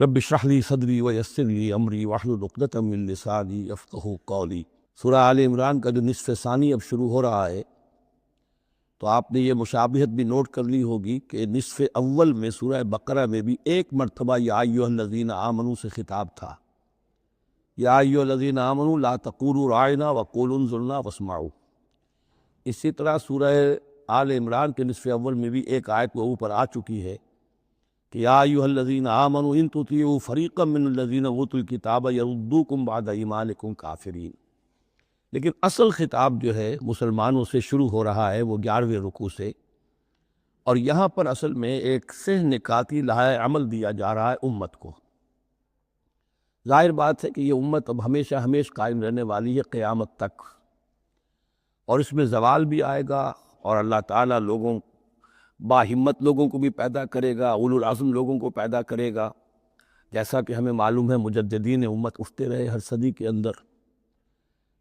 رب اشرح لی صدری ویسر لی امری واحلل عقدۃ من لسانی یفقہوا قولی۔ سورہ آل عمران کا جو نصف ثانی اب شروع ہو رہا ہے، تو آپ نے یہ مشابہت بھی نوٹ کر لی ہوگی کہ نصف اول میں سورہ بقرہ میں بھی ایک مرتبہ یا ایھا الذین آمنوا سے خطاب تھا، یا ایھا الذین آمنوا لا تقولوا راعنا وقولوا انظرنا واسمعوا۔ اسی طرح سورہ آل عمران کے نصف اول میں بھی ایک آیت وہ اوپر آ چکی ہے کہ یا ایھا الذین آمنوا ان تطیعوا فریقا من الذین اوتوا الکتاب یردوکم بعد ایمانکم کافرین۔ لیکن اصل خطاب جو ہے مسلمانوں سے شروع ہو رہا ہے وہ 11ویں رکوع سے، اور یہاں پر اصل میں ایک سہ نکاتی لائحہ عمل دیا جا رہا ہے امت کو۔ ظاہر بات ہے کہ یہ امت اب ہمیشہ ہمیشہ قائم رہنے والی ہے قیامت تک، اور اس میں زوال بھی آئے گا، اور اللہ تعالیٰ با ہمت لوگوں کو بھی پیدا کرے گا، اولو العزم لوگوں کو پیدا کرے گا، جیسا کہ ہمیں معلوم ہے مجددین امت اٹھتے رہے ہر صدی کے اندر۔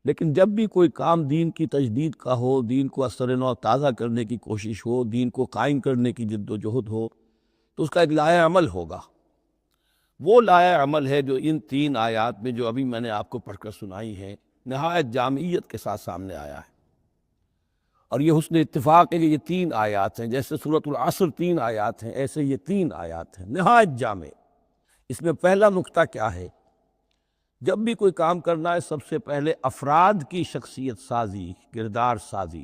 لیکن جب بھی کوئی کام دین کی تجدید کا ہو، دین کو اثر نو تازہ کرنے کی کوشش ہو، دین کو قائم کرنے کی جد و جہد ہو، تو اس کا ایک لائحہ عمل ہوگا۔ وہ لائحہ عمل ہے جو ان 3 آیات میں جو ابھی میں نے آپ کو پڑھ کر سنائی ہے نہایت جامعیت کے ساتھ سامنے آیا ہے۔ اور یہ حسن اتفاق ہے کہ یہ 3 آیات ہیں، جیسے سورۃ العصر 3 آیات ہیں، ایسے یہ 3 آیات ہیں نہایت جامع۔ اس میں پہلا نقطہ کیا ہے؟ جب بھی کوئی کام کرنا ہے سب سے پہلے افراد کی شخصیت سازی، کردار سازی۔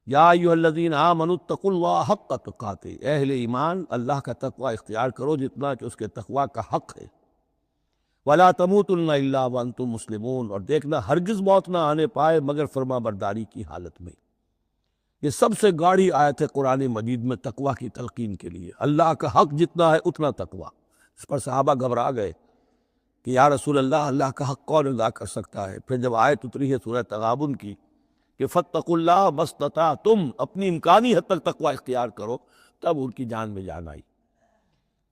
یا ایھا الذین آمنوا اتقوا اللہ حق تقاتہ، اہل ایمان اللہ کا تقوی اختیار کرو جتنا کہ اس کے تقوی کا حق ہے۔ ولا تموتن الا وانتم مسلمون، اور دیکھنا ہرگز موت نہ آنے پائے مگر فرما برداری کی حالت میں۔ یہ سب سے گاڑھی آیت ہے قرآن مجید میں تقوی کی تلقین کے لیے۔ اللہ کا حق جتنا ہے اتنا تقوی۔ اس پر صحابہ گھبرا گئے کہ یا رسول اللہ کا حق کون ادا کر سکتا ہے؟ پھر جب آیت اتری ہے سورہ تغابن کی کہ فاتقوا اللہ ما استطعتم، اپنی امکانی حد تک تقوی اختیار کرو، تب ان کی جان میں جان آئی۔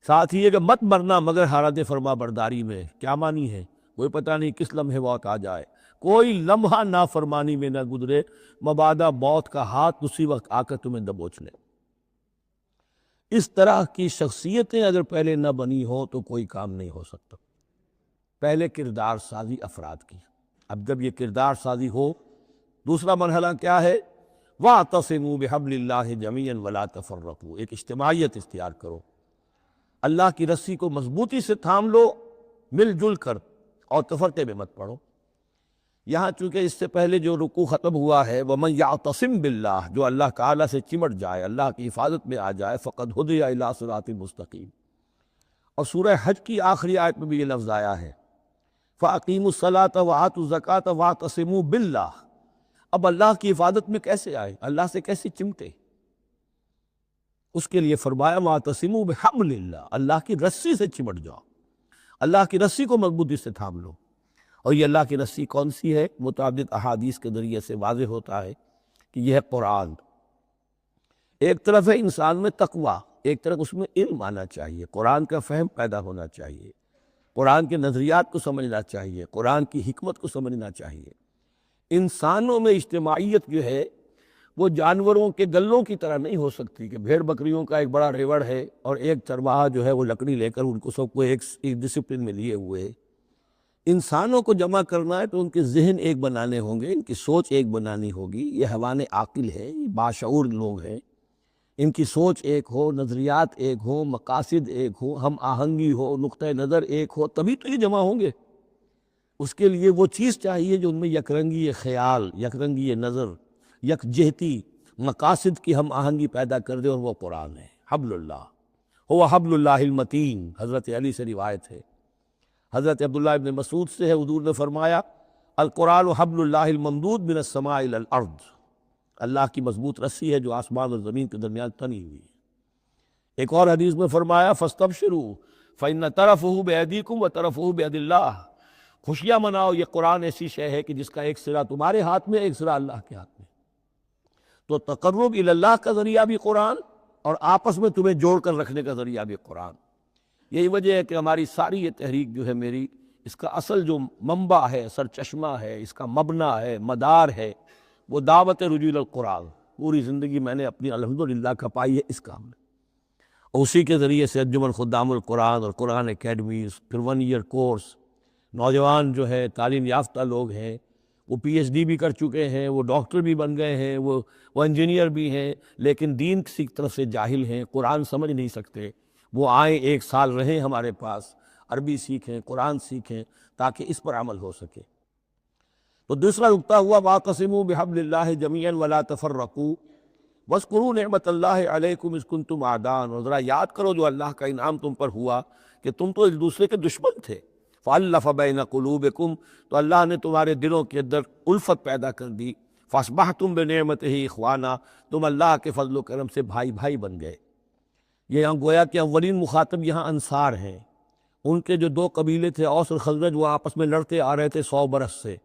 ساتھ ہی یہ کہ مت مرنا مگر حالت فرما برداری میں۔ کیا معنی ہے؟ کوئی پتہ نہیں کس لمحے موت آ جائے، کوئی لمحہ نافرمانی میں نہ گزرے، مبادا موت کا ہاتھ اسی وقت آ کر تمہیں دبوچ لے۔ اس طرح کی شخصیتیں اگر پہلے نہ بنی ہو تو کوئی کام نہیں ہو سکتا۔ پہلے کردار سازی افراد کی۔ اب جب یہ کردار سازی ہو، دوسرا مرحلہ کیا ہے؟ وَاعْتَصِمُوا بِحَبْلِ اللَّهِ جَمِيعًا وَلَا تَفَرَّقُوا، ایک اجتماعیت اختیار کرو، اللہ کی رسی کو مضبوطی سے تھام لو، مل جل کر، اور تفرقے میں مت پڑو۔ یہاں چونکہ اس سے پہلے جو رکوع ختم ہوا ہے وَمَن يَعْتَصِم بِاللَّهِ، جو اللہ تعالیٰ سے چمٹ جائے، اللہ کی حفاظت میں آ جائے، فَقَدْ هُدِیَ إِلَىٰ صِرَاطٍ مُسْتَقِيمٍ۔ اور سورہ حج کی آخری آیت میں بھی یہ لفظ آیا ہے فَأَقِیمُوا الصَّلَاةَ وَآتُوا الزَّکَاةَ وَاعْتَصِمُوا بِاللَّهِ۔ اب اللہ کی حفاظت میں کیسے آئے؟ اللہ سے کیسے چمٹے؟ اس کے لیے فرمایا وَاعْتَصِمُوا بِحَبْلِ اللَّهِ، اللہ کی رسی سے چمٹ جاؤ، اللہ کی رسی کو مضبوطی سے تھام لو۔ اور یہ اللہ کی رسی کون سی ہے؟ متعدد احادیث کے ذریعے سے واضح ہوتا ہے کہ یہ ہے قرآن۔ ایک طرف ہے انسان میں تقوی، ایک طرف اس میں علم آنا چاہیے، قرآن کا فہم پیدا ہونا چاہیے، قرآن کے نظریات کو سمجھنا چاہیے، قرآن کی حکمت کو سمجھنا چاہیے۔ انسانوں میں اجتماعیت جو ہے وہ جانوروں کے گلوں کی طرح نہیں ہو سکتی کہ بھیڑ بکریوں کا ایک بڑا ریوڑ ہے اور ایک چرواہا جو ہے وہ لکڑی لے کر ان کو سب کو ایک ڈسپلن میں لیے ہوئے ہے۔ انسانوں کو جمع کرنا ہے تو ان کے ذہن ایک بنانے ہوں گے، ان کی سوچ ایک بنانی ہوگی۔ یہ حیوان عاقل ہے، یہ باشعور لوگ ہیں، ان کی سوچ ایک ہو، نظریات ایک ہو، مقاصد ایک ہو، ہم آہنگی ہو، نقطہ نظر ایک ہو، تبھی تو یہ جمع ہوں گے۔ اس کے لیے وہ چیز چاہیے جو ان میں یکرنگی خیال، یکرنگی نظر، یکجہتی مقاصد کی ہم آہنگی پیدا کر دے، اور وہ قرآن ہے۔ حبل اللہ ہو حبل اللہ المتین، حضرت علی سے روایت ہے، حضرت عبداللہ ابن مسعود سے ہے، حضور نے فرمایا القرآن حبل اللہ الممدود من السماء الی الارض، اللہ کی مضبوط رسی ہے جو آسمان اور زمین کے درمیان تنی ہوئی ہے۔ ایک اور حدیث میں فرمایا فاستبشروا فإن طرفہ بأیدیکم وطرفہ بید اللہ، خوشیاں مناؤ، یہ قرآن ایسی شے ہے کہ جس کا ایک سرا تمہارے ہاتھ میں، ایک سرا اللہ کے ہاتھ میں۔ تو تقرب الی اللہ کا ذریعہ بھی قرآن، اور آپس میں تمہیں جوڑ کر رکھنے کا ذریعہ بھی قرآن۔ یہی وجہ ہے کہ ہماری ساری یہ تحریک جو ہے میری، اس کا اصل جو منبع ہے، سر چشمہ ہے، اس کا مبنی ہے، مدار ہے، وہ دعوت رجوع القرآن۔ پوری زندگی میں نے اپنی الحمدللہ کھپائی ہے اس کام میں۔ اسی کے ذریعے سے انجمن خدام القرآن اور قرآن اکیڈمیز، پھر 1 ایئر کورس، نوجوان جو ہے تعلیم یافتہ لوگ ہیں، وہ پی ایچ ڈی بھی کر چکے ہیں، وہ ڈاکٹر بھی بن گئے ہیں، وہ انجینئر بھی ہیں، لیکن دین کی طرف سے جاہل ہیں، قرآن سمجھ نہیں سکتے۔ وہ آئیں، 1 سال رہیں ہمارے پاس، عربی سیکھیں، قرآن سیکھیں، تاکہ اس پر عمل ہو سکے۔ تو دوسرا نقطہ ہوا وَاعْتَصِمُوا بِحَبْلِ اللَّهِ جَمِيعًا وَلَا تَفَرَّقُوا وَاذْكُرُوا نِعْمَتَ اللَّهِ عَلَيْكُمْ إِذْ كُنْتُمْ أَعْدَاءً، اور ذرا یاد کرو جو اللہ کا انعام تم پر ہوا کہ تم تو ایک دوسرے کے دشمن تھے۔ فَأَلَّفَ بَيْنَ قُلُوبِكُمْ، تو اللہ نے تمہارے دلوں کے اندر الفت پیدا کر دی۔ فَأَصْبَحْتُمْ بِنِعْمَتِهِ إِخْوَانًا، تم اللہ کے فضل و کرم سے بھائی بھائی بن گئے۔ یہ یہاں گویا کہ اولین مخاطب یہاں انصار ہیں۔ ان کے جو 2 قبیلے تھے اوس اور خزرج، وہ آپس میں لڑتے آ رہے تھے 100 برس سے،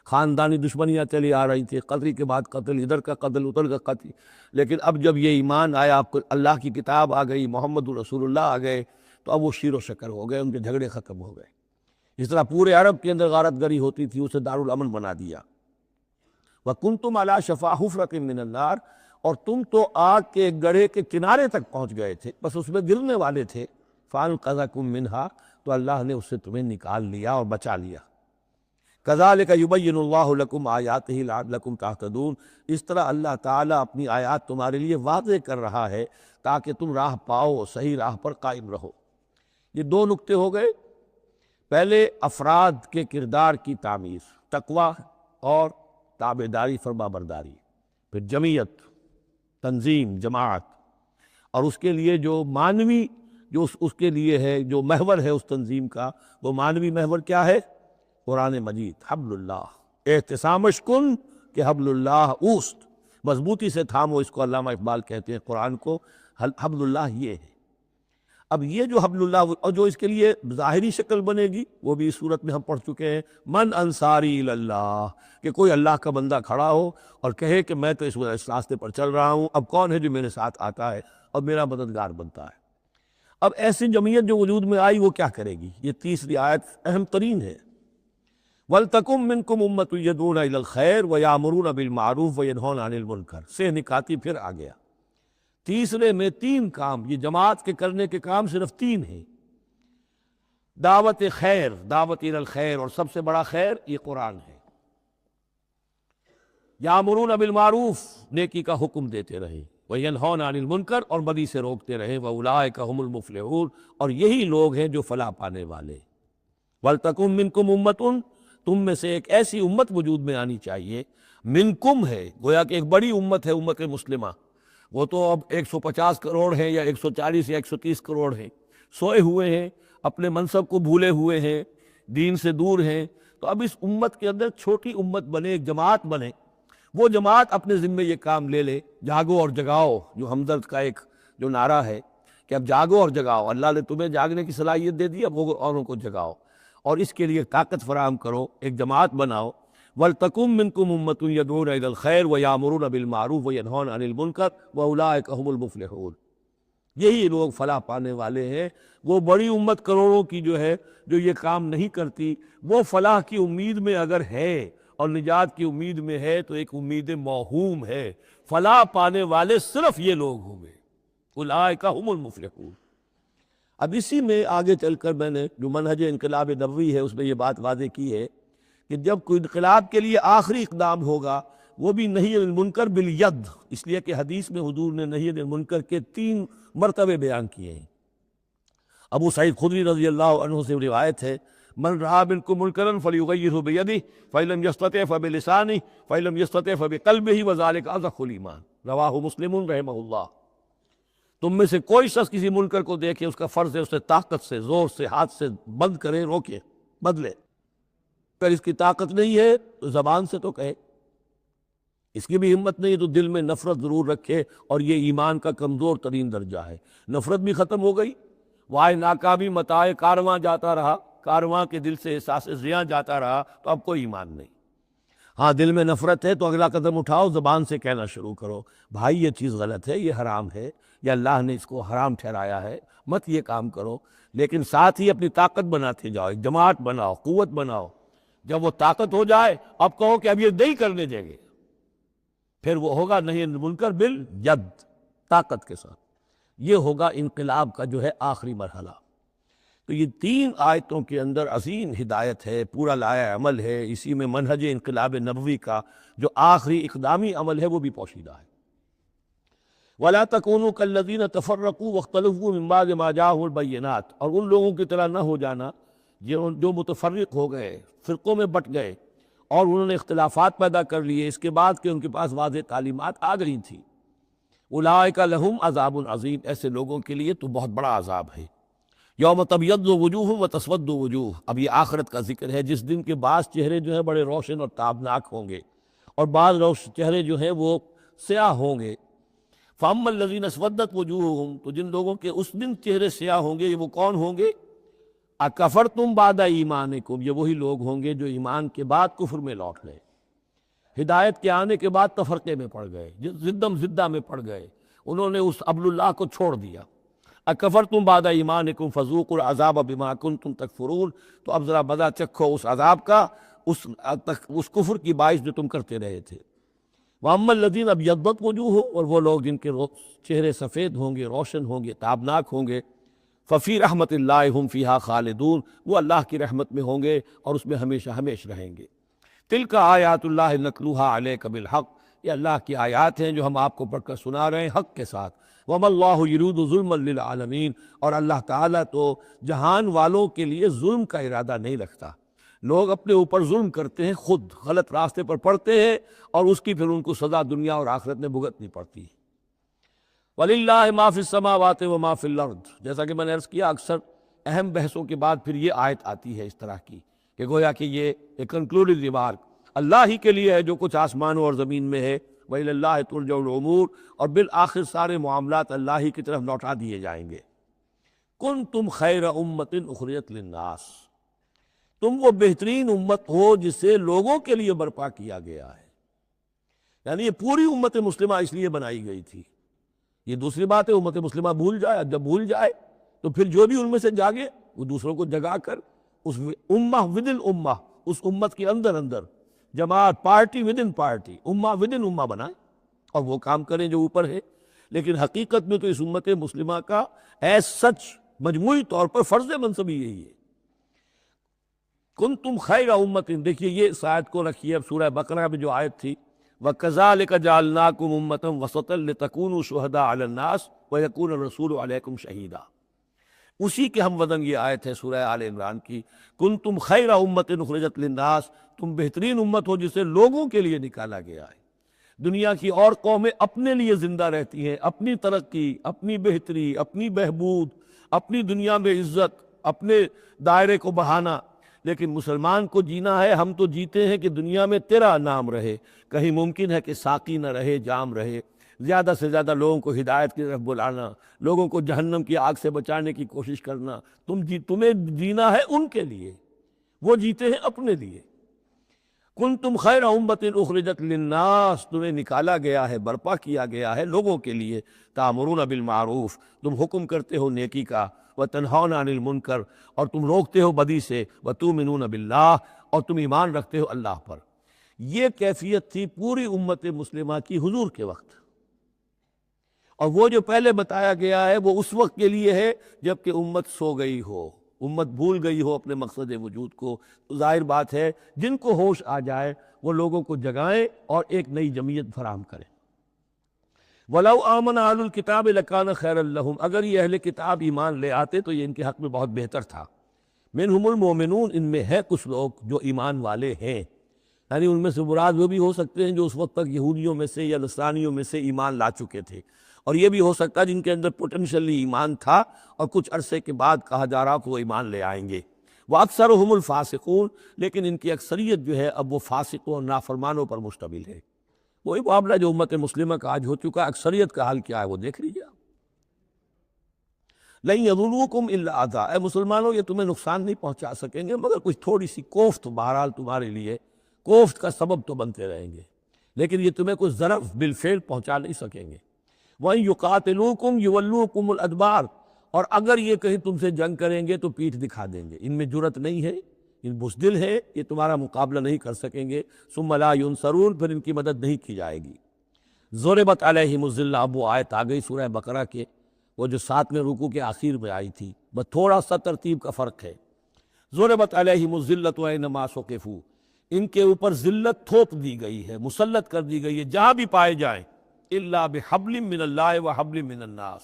خاندانی دشمنیاں چلی آ رہی تھی، قتل کے بعد قتل، ادھر کا قتل ادھر کا قتل، لیکن اب جب یہ ایمان آیا، اللہ کی کتاب آ گئی، محمد رسول اللہ آ گئے، تو اب وہ شیر و شکر ہو گئے، ان کے جھگڑے ختم ہو گئے۔ اس طرح پورے عرب کے اندر غارت گری ہوتی تھی، اسے دارالامن بنا دیا۔ وَكُنْتُمْ عَلَىٰ شَفَا حُفْرَةٍ مِّنَ النَّارِ، اور تم تو آگ کے ایک گڑھے کے کنارے تک پہنچ گئے تھے، بس اس میں گرنے والے تھے۔ فَأَنْقَذَكُم مِّنْهَا، تو اللہ نے اس سے تمہیں نکال لیا اور بچا لیا۔ كَذَلِكَ يُبَيِّنُ اللَّهُ لَكُمْ آيَاتِهِ لَعَلَّكُمْ تَهْتَدُونَ، اس طرح اللہ تعالیٰ اپنی آیات تمہارے لیے واضح کر رہا ہے تاکہ تم راہ پاؤ، صحیح راہ پر قائم رہو۔ یہ 2 نکتے ہو گئے۔ پہلے افراد کے کردار کی تعمیر، تقوی اور تابعداری، فرما برداری، پھر جمعیت، تنظیم، جماعت، اور اس کے لیے جو معنوی جو اس کے لیے ہے، جو محور ہے اس تنظیم کا، وہ معنوی محور کیا ہے؟ قرآن مجید، حبل اللہ، اعتصامش کن کہ حبل اللہ اوست، مضبوطی سے تھامو، اس کو علامہ اقبال کہتے ہیں قرآن کو، حبل اللہ یہ ہے۔ اب یہ جو حبل اللہ، اور جو اس کے لیے ظاہری شکل بنے گی، وہ بھی اس صورت میں ہم پڑھ چکے ہیں، من انصاری اللہ، کہ کوئی اللہ کا بندہ کھڑا ہو اور کہے کہ میں تو اس راستے پر چل رہا ہوں، اب کون ہے جو میرے ساتھ آتا ہے اور میرا مددگار بنتا ہے۔ اب ایسی جمعیت جو وجود میں آئی، وہ کیا کرے گی؟ یہ تیسری آیت اہم ترین ہے۔ وَلْتَكُن مِّنكُمْ أُمَّةٌ يَدْعُونَ إِلَى الْخَيْرِ وَيَأْمُرُونَ بِالْمَعْرُوفِ وَيَنْهَوْنَ عَنِ الْمُنكَرِ، سے نکاتی پھر آ گیا۔ تیسرے میں 3 کام، یہ جماعت کے کرنے کے کام صرف 3 ہیں۔ دعوت خیر، دعوت الى الخیر، اور سب سے بڑا خیر یہ قرآن ہے۔ یامرون بالمعروف، نیکی کا حکم دیتے رہیں، وینہون عن المنکر، اور بدی سے روکتے رہیں، واولئک هم المفلحون، اور یہی لوگ ہیں جو فلاح پانے والے۔ ولتکن منکم امۃ، تم میں سے ایک ایسی امت وجود میں آنی چاہیے، منکم ہے، گویا کہ ایک بڑی امت ہے امت مسلمہ، وہ تو اب 150 کروڑ ہیں یا 140 یا 130 کروڑ ہیں، سوئے ہوئے ہیں، اپنے منصب کو بھولے ہوئے ہیں، دین سے دور ہیں۔ تو اب اس امت کے اندر چھوٹی امت بنے، ایک جماعت بنے، وہ جماعت اپنے ذمے یہ کام لے لے، جاگو اور جگاؤ، جو ہمدرد کا ایک جو نعرہ ہے کہ اب جاگو اور جگاؤ، اللہ نے تمہیں جاگنے کی صلاحیت دے دی، اب وہ اوروں کو جگاؤ، اور اس کے لیے طاقت فراہم کرو، ایک جماعت بناؤ۔ وَلْتَكُن مِّنكُمْ أُمَّةٌ يَدْعُونَ إِلَى الْخَيْرِ وَيَأْمُرُونَ بِالْمَعْرُوفِ وَيَنْهَوْنَ عَنِ الْمُنكَرِ وَأُولَٰئِكَ هُمُ الْمُفْلِحُونَ، یہی لوگ فلاح پانے والے ہیں۔ وہ بڑی امت کروڑوں کی جو ہے، جو یہ کام نہیں کرتی، وہ فلاح کی امید میں اگر ہے اور نجات کی امید میں ہے تو ایک امید موہوم ہے۔ فلاح پانے والے صرف یہ لوگ ہوں گے، اولئک هم المفلحون۔ اب اسی میں آگے چل کر میں نے جو منہج انقلاب نبوی ہے اس میں یہ بات واضح کی ہے کہ جب کوئی انقلاب کے لیے آخری اقدام ہوگا، وہ بھی نہی عن المنکر بالید، اس لیے کہ حدیث میں حضور نے نہی عن المنکر کے 3 مرتبے بیان کیے ہیں۔ ابو سعید خدری رضی اللہ عنہ سے روایت ہے، من رأى منکم منکرا فلیغیرہ بیدہ فإن لم یستطع فبلسانہ فإن لم یستطع فبقلبہ وذلک اضعف الایمان، رواہ مسلم رحمہ اللہ۔ تم میں سے کوئی شخص کسی منکر کو دیکھے، اس کا فرض ہے اسے طاقت سے، زور سے، ہاتھ سے بند کرے، روکے، بدلے۔ اگر اس کی طاقت نہیں ہے تو زبان سے تو کہے، اس کی بھی ہمت نہیں ہے تو دل میں نفرت ضرور رکھے، اور یہ ایمان کا کمزور ترین درجہ ہے۔ نفرت بھی ختم ہو گئی، وائے ناکامی متاع کارواں جاتا رہا، کارواں کے دل سے احساس زیاں جاتا رہا، تو اب کوئی ایمان نہیں۔ ہاں دل میں نفرت ہے تو اگلا قدم اٹھاؤ، زبان سے کہنا شروع کرو، بھائی یہ چیز غلط ہے، یہ حرام ہے، یا اللہ نے اس کو حرام ٹھہرایا ہے، مت یہ کام کرو۔ لیکن ساتھ ہی اپنی طاقت بناتے جاؤ، ایک جماعت بناؤ، قوت بناؤ۔ جب وہ طاقت ہو جائے، اب کہو کہ اب یہ نہیں کرنے دیں گے، پھر وہ ہوگا نہیں منکر بالید، طاقت کے ساتھ۔ یہ ہوگا انقلاب کا جو ہے آخری مرحلہ۔ تو یہ 3 آیتوں کے اندر عظیم ہدایت ہے، پورا لایا عمل ہے، اسی میں منہج انقلاب نبوی کا جو آخری اقدامی عمل ہے وہ بھی پوشیدہ ہے۔ وَلَا تَكُونُوا كَالَّذِينَ تَفَرَّقُوا وَاخْتَلَفُوا مِن بَعْدِ مَا جَاءَهُمُ الْبَيِّنَاتُ، اور ان لوگوں کی طرح نہ ہو جانا جو متفرق ہو گئے، فرقوں میں بٹ گئے اور انہوں نے اختلافات پیدا کر لیے اس کے بعد کہ ان کے پاس واضح تعلیمات آ گئی تھیں۔ اولئک لہم عذاب عظیم، ایسے لوگوں کے لیے تو بہت بڑا عذاب ہے۔ یوم تبیض وجوہ وتسود وجوہ، اب یہ آخرت کا ذکر ہے جس دن کے بعض چہرے جو ہیں بڑے روشن اور تابناک ہوں گے اور بعض چہرے جو ہیں وہ سیاہ ہوں گے۔ فَأَمَّا الَّذِينَ اسْوَدَّتْ وُجُوهُهُمْ، تو جن لوگوں کے اس دن چہرے سیاہ ہوں گے یہ وہ کون ہوں گے؟ اَكَفَرْتُمْ بَعْدَ ایمانکم، یہ وہی لوگ ہوں گے جو ایمان کے بعد کفر میں لوٹ گئے، ہدایت کے آنے کے بعد تفرقے میں پڑ گئے، زدم زدہ میں پڑ گئے، انہوں نے اس عبد اللہ کو چھوڑ دیا۔ اَكَفَرْتُمْ بَعْدَ ایمانکم فَذُوقُوا الْعَذَابَ بِمَا كُنْتُمْ تَكْفُرُونَ، تو اب ذرا مزہ چکھو اس عذاب کا، اس کفر کی باعث جو تم کرتے رہے تھے۔ وَأَمَّا الَّذِينَ ابْيَضَّتْ وُجُوهُهُمْ، اور وہ لوگ جن کے چہرے سفید ہوں گے، روشن ہوں گے، تابناک ہوں گے، فَفِي رَحْمَةِ اللَّهِ هُمْ فِيهَا خَالِدُونَ، وہ اللہ کی رحمت میں ہوں گے اور اس میں ہمیشہ ہمیشہ رہیں گے۔ تِلْكَ آیاتُ اللَّهِ نَتْلُوهَا عَلَيْكَ بِالْحَقِّ، یہ اللہ کی آیات ہیں جو ہم آپ کو پڑھ کر سنا رہے ہیں حق کے ساتھ۔ وَمَا اللَّهُ يُرِيدُ ظُلْمًا لِلْعَالَمِينَ، اور اللہ تعالیٰ تو جہان والوں کے لیے ظلم کا ارادہ نہیں رکھتا۔ لوگ اپنے اوپر ظلم کرتے ہیں، خود غلط راستے پر پڑتے ہیں اور اس کی پھر ان کو سزا دنیا اور آخرت میں بھگتنی پڑتی ہے۔ وَلِلَّهِ مَا فِي السَّمَاوَاتِ وَمَا فِي الْأَرْضِ، جیسا کہ میں نے عرض کیا اکثر اہم بحثوں کے بعد پھر یہ آیت آتی ہے اس طرح کی کہ گویا کہ یہ ایک کنکلوڈڈ ریمارک، اللہ ہی کے لیے ہے جو کچھ آسمانوں اور زمین میں ہے، وَإِلَى اللَّهِ تُرْجَعُ الْأُمُورُ، اور بالآخر سارے معاملات اللہ ہی کی طرف لوٹا دیے جائیں گے۔ كُنْتُمْ خَيْرَ أُمَّةٍ أُخْرِجَتْ لِلنَّاسِ، تم وہ بہترین امت ہو جسے لوگوں کے لیے برپا کیا گیا ہے، یعنی یہ پوری امت مسلمہ اس لیے بنائی گئی تھی۔ یہ دوسری بات ہے امت مسلمہ بھول جائے، جب بھول جائے تو پھر جو بھی ان میں سے جاگے وہ دوسروں کو جگا کر اس امہ ودن امہ، اس امت کے اندر اندر جماعت، پارٹی ودن پارٹی، امہ ودن امہ بنائیں اور وہ کام کریں جو اوپر ہے۔ لیکن حقیقت میں تو اس امت مسلمہ کا ایز سچ مجموعی طور پر فرض منصبی یہی ہے۔ کنتم خیر امت، دیکھیے یہ اس آیت کو رکھیے اب سورہ بقرہ میں جو آیت تھی، وَكَذَلِكَ جَعَلْنَاكُمْ أُمَّةً وَسَطًا لِتَكُونُوا شُهَدَاءَ عَلَى النَّاسِ وَيَكُونَ الرَّسُولُ عَلَيْكُمْ شَهِيدًا، اسی کے ہم وزن یہ آیت ہے سورہ آل عمران کی، کنتم خیر امت اخرجت للناس، تم بہترین امت ہو جسے لوگوں کے لیے نکالا گیا ہے۔ دنیا کی اور قومیں اپنے لیے زندہ رہتی ہیں، اپنی ترقی، اپنی بہتری، اپنی بہبود، اپنی دنیا میں عزت، اپنے دائرے کو بڑھانا، لیکن مسلمان کو جینا ہے، ہم تو جیتے ہیں کہ دنیا میں تیرا نام رہے، کہیں ممکن ہے کہ ساقی نہ رہے، جام رہے، زیادہ سے زیادہ لوگوں کو ہدایت کی طرف بلانا، لوگوں کو جہنم کی آگ سے بچانے کی کوشش کرنا، تمہیں جینا ہے ان کے لیے، وہ جیتے ہیں اپنے لیے۔ کنتم خیر امت اخرجت للناس، تمہیں نکالا گیا ہے، برپا کیا گیا ہے لوگوں کے لیے، تامرون بالمعروف، تم حکم کرتے ہو نیکی کا، وتنہون عن المنکر، اور تم روکتے ہو بدی سے، وتؤمنون باللہ، اور تم ایمان رکھتے ہو اللہ پر۔ یہ کیفیت تھی پوری امت مسلمہ کی حضور کے وقت، اور وہ جو پہلے بتایا گیا ہے وہ اس وقت کے لیے ہے جب کہ امت سو گئی ہو، امت بھول گئی ہو اپنے مقصد وجود کو۔ تو ظاہر بات ہے جن کو ہوش آ جائے وہ لوگوں کو جگائیں اور ایک نئی جمعیت فراہم کریں۔ وَلَوْ آمَنَ أَهْلُ الْكِتَابِ لَكَانَ خَيْرًا لَهُمْ، اگر یہ اہل کتاب ایمان لے آتے تو یہ ان کے حق میں بہت بہتر تھا۔ مِنْهُمُ الْمُؤْمِنُونَ، ان میں ہے کچھ لوگ جو ایمان والے ہیں، یعنی ان میں سے مراد وہ بھی ہو سکتے ہیں جو اس وقت تک یہودیوں میں سے یا نصرانیوں میں سے ایمان لا چکے تھے، اور یہ بھی ہو سکتا ہے جن کے اندر پوٹینشلی ایمان تھا اور کچھ عرصے کے بعد کہا جا رہا کہ وہ ایمان لے آئیں گے۔ وَأَكْثَرُهُمُ الْفَاسِقُونَ، لیکن ان کی اکثریت جو ہے اب وہ فاسقوں اور نافرمانوں پر مشتمل ہے۔ وہی معاملہ جو امت مسلمہ کا آج ہو چکا، اکثریت کا حال کیا ہے وہ دیکھ لیجیے آپ۔ لَن يَضُرُّوكُمْ إِلَّا أَذًى، اے مسلمانوں یہ تمہیں نقصان نہیں پہنچا سکیں گے مگر کچھ تھوڑی سی کوفت، بہرحال تمہارے لیے کوفت کا سبب تو بنتے رہیں گے، لیکن یہ تمہیں کچھ ضرر بالفعل پہنچا نہیں سکیں گے۔ وَإِن يُقَاتِلُوكُمْ يُوَلُّوكُمُ الْأَدْبَارَ، اور اگر یہ کہیں تم سے جنگ کریں گے تو پیٹھ دکھا دیں گے، ان میں جرأت نہیں ہے، ان بزدل ہے، یہ تمہارا مقابلہ نہیں کر سکیں گے۔ ثُمَّ لَا يُنصَرُونَ، پھر ان کی مدد نہیں کی جائے گی۔ ضُرِبَتْ عَلَيْهِمُ الذِّلَّةُ، اب وہ آیت آ گئی سورہ بقرہ کے، وہ جو 7ویں رکوع کے آخر میں آئی تھی، بس تھوڑا سا ترتیب کا فرق ہے۔ ضربت علیہم الذلۃ اینما ثقفوا، ان کے اوپر ذلت تھوپ دی گئی ہے، مسلط کر دی گئی ہے جہاں بھی پائے جائیں، الا بحبل من اللہ وحبل من الناس،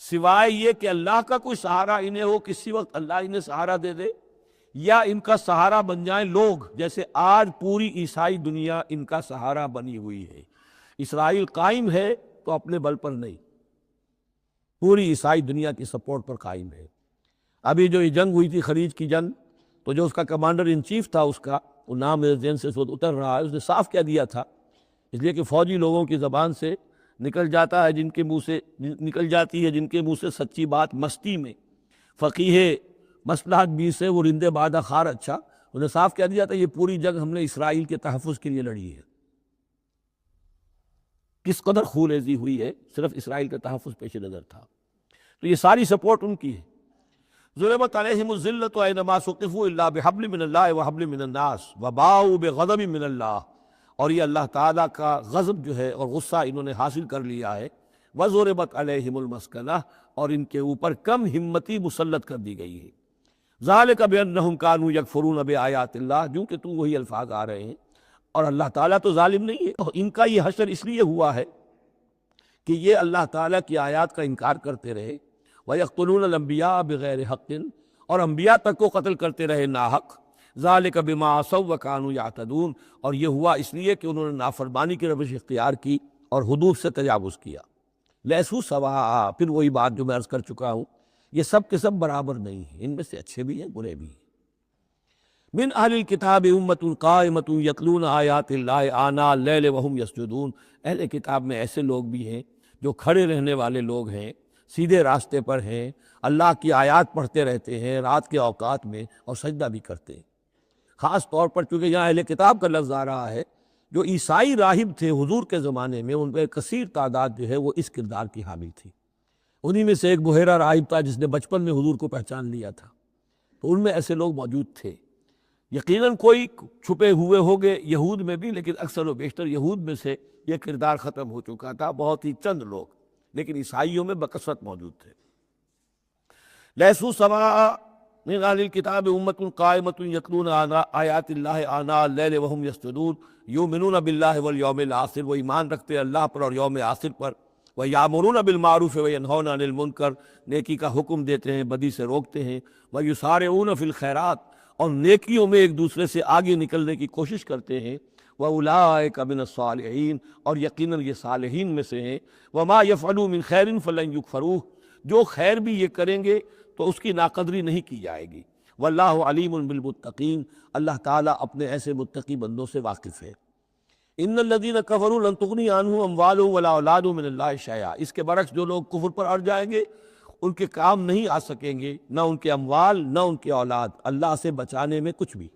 سوائے یہ کہ اللہ کا کوئی سہارا انہیں ہو، کسی وقت اللہ انہیں سہارا دے دے، یا ان کا سہارا بن جائیں لوگ، جیسے آج پوری عیسائی دنیا ان کا سہارا بنی ہوئی ہے۔ اسرائیل قائم ہے تو اپنے بل پر نہیں، پوری عیسائی دنیا کی سپورٹ پر قائم ہے۔ ابھی جو یہ جنگ ہوئی تھی خلیج کی جنگ، تو جو اس کا کمانڈر ان چیف تھا، اس کا وہ نام میرے ذہن سے اس وقت اتر رہا ہے، اس نے صاف کہہ دیا تھا، اس لیے کہ فوجی لوگوں کی زبان سے نکل جاتا ہے، جن کے منہ سے نکل جاتی ہے، جن کے منہ سے سچی بات مستی میں، فقیہ مصلحت بھی سے وہ رندے بادہ خار اچھا، انہوں نے صاف کہہ دیا تھا یہ پوری جنگ ہم نے اسرائیل کے تحفظ کے لیے لڑی ہے۔ کس قدر خونریزی ہوئی ہے، صرف اسرائیل کا تحفظ پیش نظر تھا، تو یہ ساری سپورٹ ان کی ہے۔ ضربت علیہم الذلۃ اینما ثقفوا الا بحبل من اللہ وحبل من الناس وباؤوا بغضب من اللہ، اور یہ اللہ تعالیٰ کا غضب جو ہے اور غصہ انہوں نے حاصل کر لیا ہے۔ وضربت علیہم المسکنہ، اور ان کے اوپر کم ہمتی مسلط کر دی گئی ہے۔ ذالک بانہم کانوا یکفرون بآیات اللہ، جو کہ تو وہی الفاظ آ رہے ہیں، اور اللہ تعالیٰ تو ظالم نہیں ہے، اور ان کا یہ حشر اس لیے ہوا ہے کہ یہ اللہ تعالیٰ کی آیات کا انکار کرتے رہے، وَيَقْتُلُونَ الْأَنْبِيَاءَ بِغَيْرِ حَقٍّ، اور انبیاء تک کو قتل کرتے رہے ناحق۔ ذَلِكَ بِمَا عَصَوْا وَكَانُوا يَعْتَدُونَ، اور یہ ہوا اس لیے کہ انہوں نے نافرمانی کی روش اختیار کی اور حدود سے تجاوز کیا۔ لیسوا سواء، پھر وہی بات جو میں عرض کر چکا ہوں، یہ سب کے سب برابر نہیں ہیں، ان میں سے اچھے بھی ہیں برے بھی ہیں۔ من اہل الکتاب امۃ قائمۃ یتلون آیات اللہ آناء اللیل وہم یسجدون، اہل کتاب میں ایسے لوگ بھی ہیں جو کھڑے رہنے والے لوگ ہیں، سیدھے راستے پر ہیں، اللہ کی آیات پڑھتے رہتے ہیں رات کے اوقات میں اور سجدہ بھی کرتے ہیں۔ خاص طور پر چونکہ یہاں اہل کتاب کا لفظ آ رہا ہے، جو عیسائی راہب تھے حضور کے زمانے میں، ان پہ کثیر تعداد جو ہے وہ اس کردار کی حامل تھی۔ انہی میں سے ایک بحیرہ راہب تھا جس نے بچپن میں حضور کو پہچان لیا تھا، تو ان میں ایسے لوگ موجود تھے۔ یقیناً کوئی چھپے ہوئے ہوگے یہود میں بھی، لیکن اکثر و بیشتر یہود میں سے یہ کردار ختم ہو چکا تھا، بہت ہی چند لوگ، لیکن عیسائیوں میں بکثرت موجود تھے۔ لیسوا سواء من اہل الکتاب امۃ قائمۃ یتلون آیات اللہ آناء اللیل وہم یسجدون یؤمنون باللہ والیوم الآخر، وہ ایمان رکھتے اللہ پر اور یوم آخر پر، وَيَأْمُرُونَ بِالْمَعْرُوفِ وَيَنْهَوْنَ عَنِ الْمُنْكَرِ، نیکی کا حکم دیتے ہیں بدی سے روکتے ہیں، وَيُسَارِعُونَ فِي الْخَيْرَاتِ، اور نیکیوں میں ایک دوسرے سے آگے نکلنے کی کوشش کرتے ہیں، وَأُولَٰئِكَ مِنَ الصَّالِحِينَ، اور یقیناً یہ صالحین میں سے ہیں، وَمَا يَفْعَلُوا مِنْ خَيْرٍ فَلَنْ يُكْفَرُوهُ، جو خیر بھی یہ کریں گے تو اس کی ناقدری نہیں کی جائے گی۔ وَاللَّهُ عَلِيمٌ بِالْمُتَّقِينَ، اللہ تعالیٰ اپنے ایسے متقی بندوں سے واقف ہے۔ ان الذین کفروا لن تغنی عنہم اموالہم ولا اولادہم من اللہ شیئا، اس کے برعکس جو لوگ کفر پر اڑ جائیں گے ان کے کام نہیں آ سکیں گے، نہ ان کے اموال نہ ان کے اولاد، اللہ سے بچانے میں کچھ بھی۔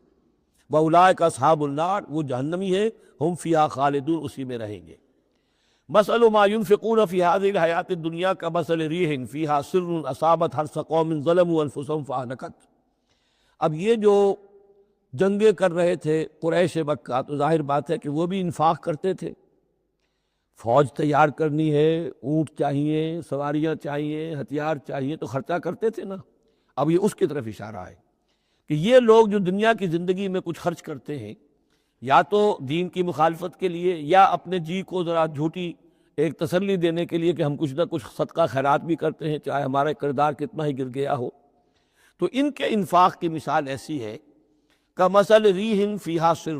وَأُولَٰئِکَ أَصْحَابُ النَّارِ، وہ جہنمی ہے، ہم فیہا خالدون، اسی میں رہیں گے۔ مَثَلُ مَا يُنْفِقُونَ فِي هَٰذِهِ الْحَيَاةِ الدُّنْيَا كَمَثَلِ رِيحٍ فِيهَا سِرٌّ أَصَابَتْ حَرْثَ قَوْمٍ ظَلَمُوا أَنفُسَهُمْ فَأَهْلَكَتْهُ۔ اب یہ جو جنگیں کر رہے تھے قریش مکہ، تو ظاہر بات ہے کہ وہ بھی انفاق کرتے تھے، فوج تیار کرنی ہے، اونٹ چاہیے، سواریاں چاہیے، ہتھیار چاہیے، تو خرچہ کرتے تھے نا۔ اب یہ اس کی طرف اشارہ ہے کہ یہ لوگ جو دنیا کی زندگی میں کچھ خرچ کرتے ہیں، یا تو دین کی مخالفت کے لیے، یا اپنے جی کو ذرا جھوٹی ایک تسلی دینے کے لیے کہ ہم کچھ نہ کچھ صدقہ خیرات بھی کرتے ہیں، چاہے ہمارا کردار کتنا ہی گر گیا ہو، تو ان کے انفاق کی مثال ایسی ہے کمثل ریح فیہا سر،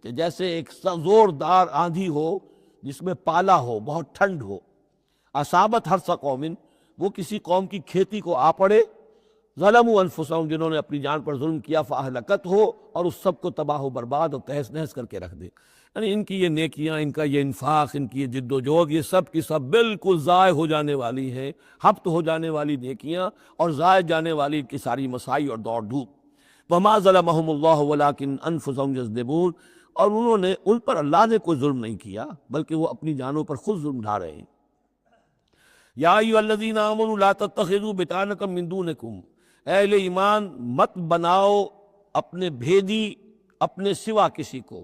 کہ جیسے ایک زوردار آندھی ہو جس میں پالا ہو، بہت ٹھنڈ ہو، اصابت حرث قوم، وہ کسی قوم کی کھیتی کو آ پڑے، ظلموا انفسہم، جنہوں نے اپنی جان پر ظلم کیا، فاہلکت ہو، اور اس سب کو تباہ و برباد اور تہس نہس کر کے رکھ دے۔ یعنی ان کی یہ نیکیاں، ان کا یہ انفاق، ان کی یہ جد و جہد، یہ سب کی سب بالکل ضائع ہو جانے والی ہیں، ہبط ہو جانے والی نیکیاں، اور ضائع جانے والی ان کی ساری مساعی اور دوڑ دھوپ۔ وَمَا ظَلَمَهُمُ اللَّهُ وَلَٰكِنْ أَنفُسَهُمْ يَظْلِمُونَ، اور انہوں نے، ان پر اللہ نے کوئی ظلم نہیں کیا، بلکہ وہ اپنی جانوں پر خود ظلم ڈھا رہے ہیں۔ یا ایھا الذین آمنوا لا تتخذوا بطانة من دونکم، اے اہل ایمان مت بناؤ اپنے بھیدی اپنے سوا کسی کو،